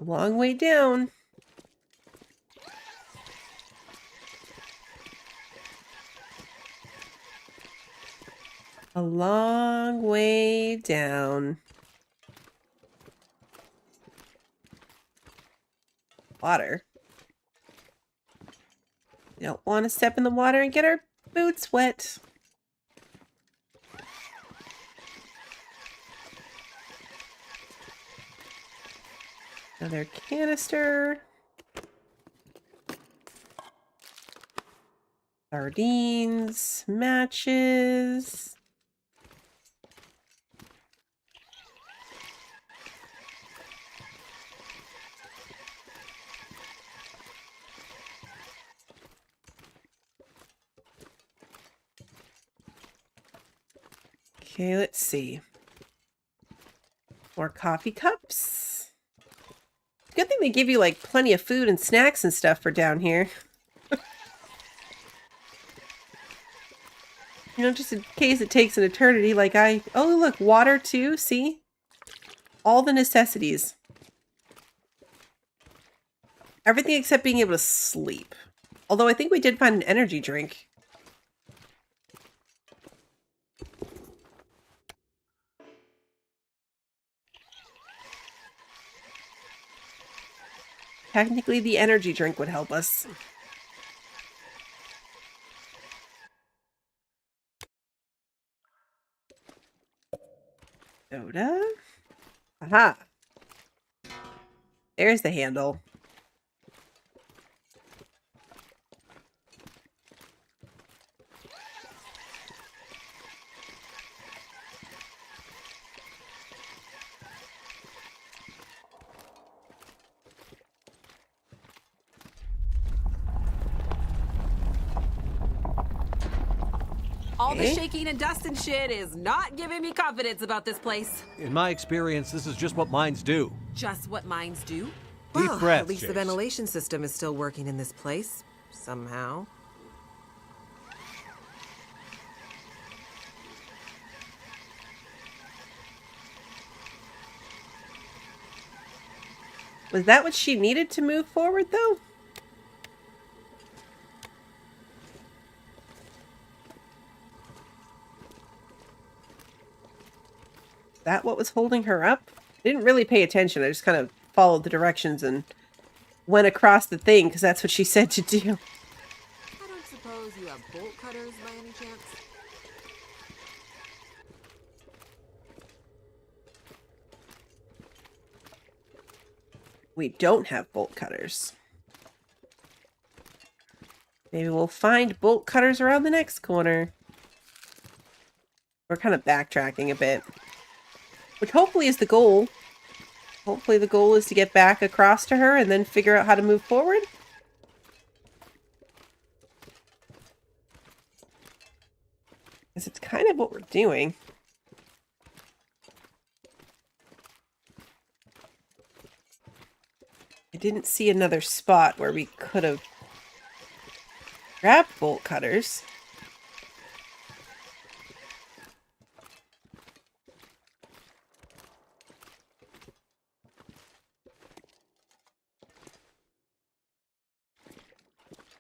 A long way down. A long way down. Water. We don't want to step in the water and get our boots wet. Another canister. Sardines, matches. Okay, let's see. More coffee cups. Good thing they give you like plenty of food and snacks and stuff for down here. You know, just in case it takes an eternity like I... Oh, look, water too, see? All the necessities. Everything except being able to sleep. Although I think we did find an energy drink. Technically, the energy drink would help us. Soda? Aha! There's the handle. All the shaking and dust and shit is not giving me confidence about this place. In my experience, this is just what mines do. Just what mines do? Deep breaths, at least the Jace. ventilation system is still working in this place. Somehow. Was that what she needed to move forward, though? Is that what was holding her up? I didn't really pay attention. I just kind of followed the directions and went across the thing because that's what she said to do. I don't suppose you have bolt cutters by any chance? We don't have bolt cutters. Maybe we'll find bolt cutters around the next corner. We're kind of backtracking a bit. Which hopefully is the goal. Hopefully the goal is to get back across to her and then figure out how to move forward. Because it's kind of what we're doing. I didn't see another spot where we could have grabbed bolt cutters.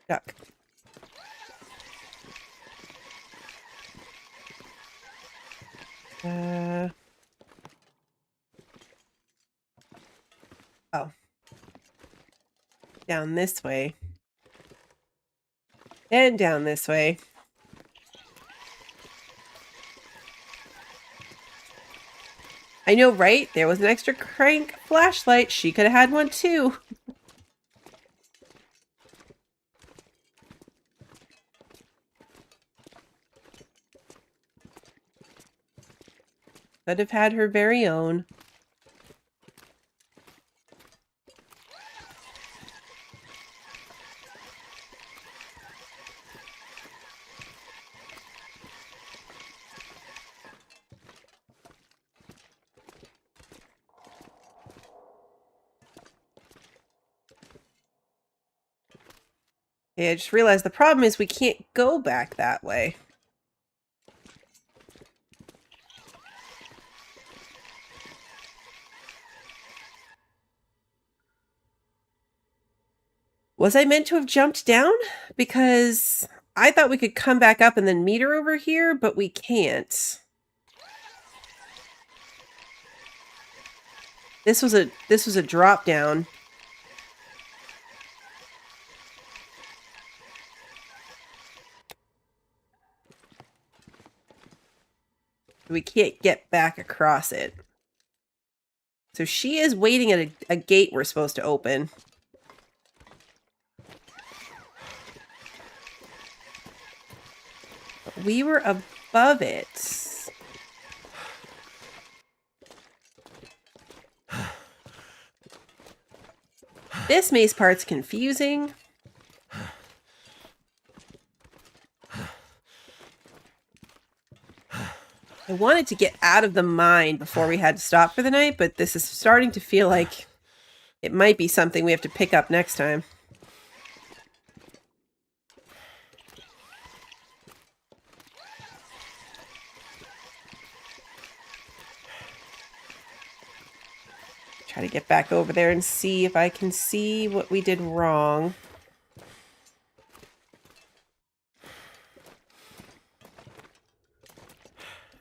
Duck. Oh. Down this way. And down this way. I know, right? There was an extra crank flashlight. She could have had one too. Could have had her very own. Yeah, I just realized the problem is we can't go back that way. Was I meant to have jumped down? Because I thought we could come back up and then meet her over here, but we can't. This was a drop down. We can't get back across it. So she is waiting at a gate we're supposed to open. We were above it. This maze part's confusing. I wanted to get out of the mine before we had to stop for the night, but this is starting to feel like it might be something we have to pick up next time. Try to get back over there and see if I can see what we did wrong.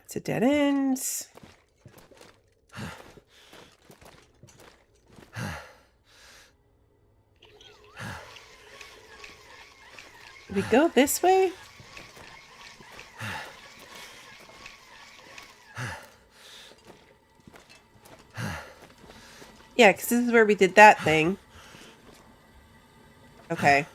It's a dead end. Did we go this way? Yeah, because this is where we did that thing. Okay.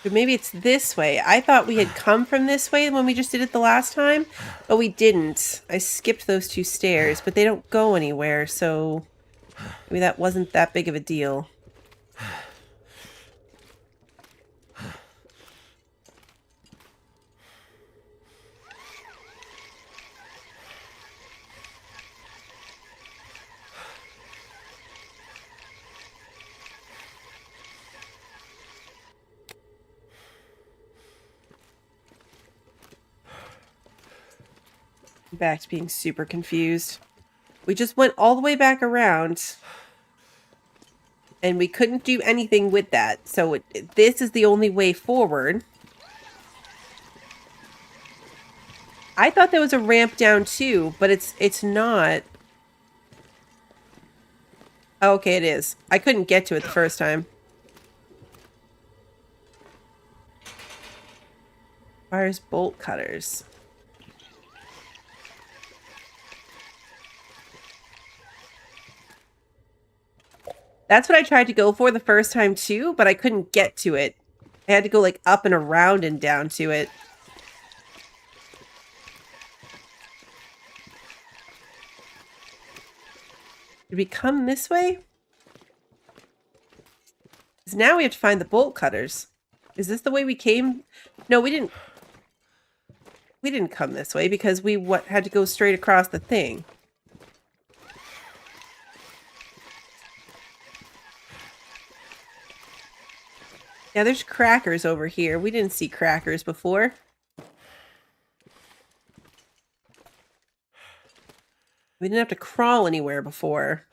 But maybe it's this way. I thought we had come from this way when we just did it the last time, but we didn't. I skipped those 2 stairs, but they don't go anywhere, so maybe that wasn't that big of a deal. Back to being super confused. We just went all the way back around and we couldn't do anything with that. So this is the only way forward. I thought there was a ramp down too, but it's not. Oh, okay, it is. I couldn't get to it the first time. Fires bolt cutters. That's what I tried to go for the first time too, but I couldn't get to it. I had to go like up and around and down to it. Did we come this way? Because now we have to find the bolt cutters. Is this the way we came? No, we didn't. We didn't come this way because we had to go straight across the thing. Yeah, there's crackers over here. We didn't see crackers before. We didn't have to crawl anywhere before.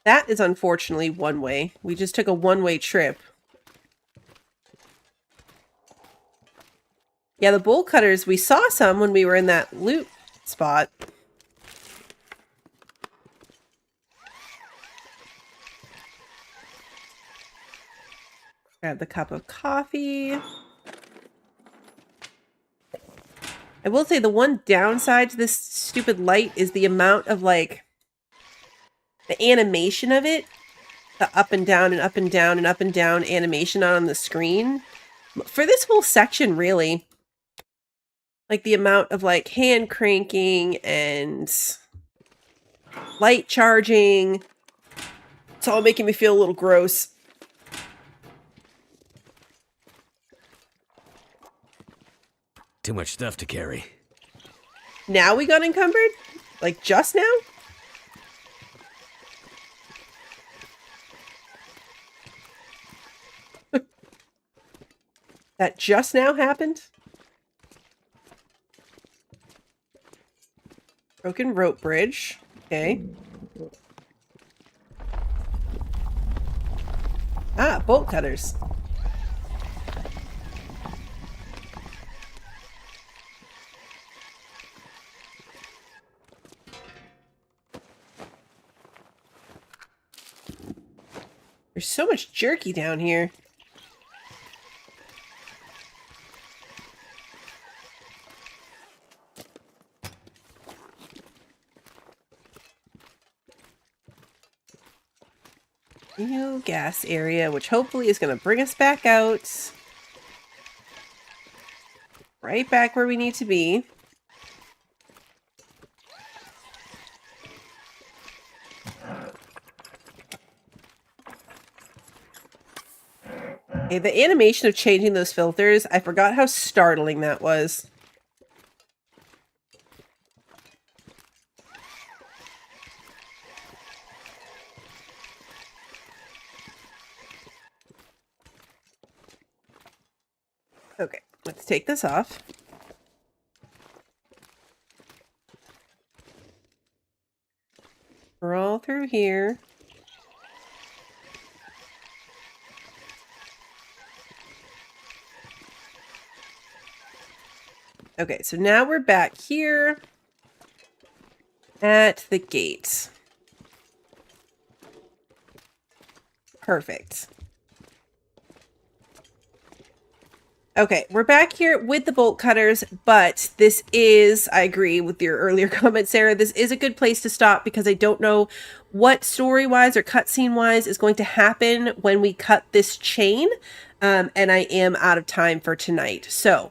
That is unfortunately one way. We just took a one-way trip. Yeah, the bolt cutters, we saw some when we were in that loot spot. Grab the cup of coffee. I will say the one downside to this stupid light is the amount of, like, the animation of it. The up and down and up and down and up and down animation on the screen. For this whole section, really. Like, the amount of, like, hand cranking and light charging. It's all making me feel a little gross. Too much stuff to carry. Now we got encumbered? Like, just now? That just now happened? Broken rope bridge. Okay. Ah, bolt cutters. There's so much jerky down here. New gas area, which hopefully is going to bring us back out. Right back where we need to be. Okay, the animation of changing those filters, I forgot how startling that was. Okay, let's take this off. We're all through here. Okay, so now we're back here at the gate. Perfect. Okay, we're back here with the bolt cutters, but this is, I agree with your earlier comment, Sarah, this is a good place to stop because I don't know what story-wise or cutscene-wise is going to happen when we cut this chain, and I am out of time for tonight. So,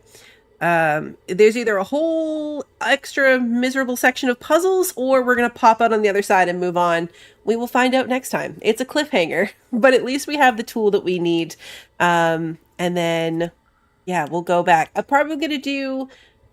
there's either a whole extra miserable section of puzzles or we're going to pop out on the other side and move on. We will find out next time. It's a cliffhanger, but at least we have the tool that we need. And then... yeah, we'll go back. I'm probably going to do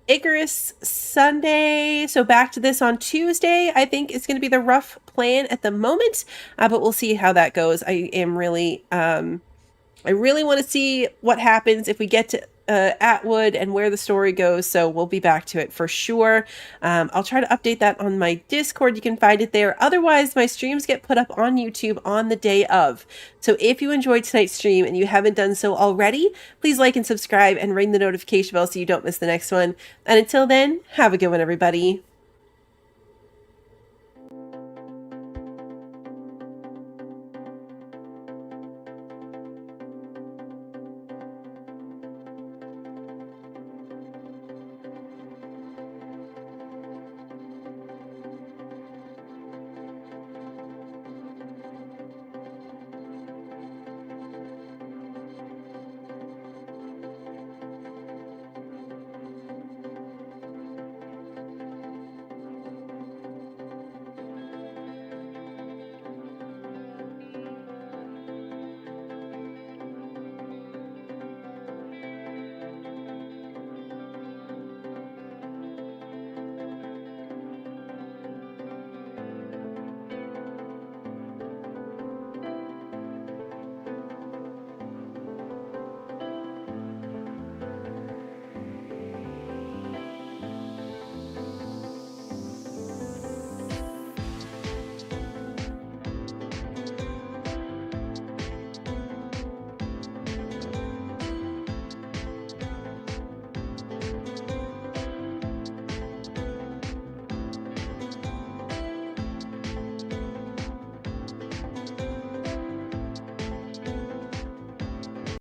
Icarus Sunday. So back to this on Tuesday, I think is going to be the rough plan at the moment. But we'll see how that goes. I really want to see what happens if we get to Atwood and where the story goes. So we'll be back to it for sure. I'll try to update that on my Discord. You can find it there. Otherwise, my streams get put up on YouTube on the day of. So if you enjoyed tonight's stream and you haven't done so already, please like and subscribe and ring the notification bell so you don't miss the next one. And until then, have a good one, everybody.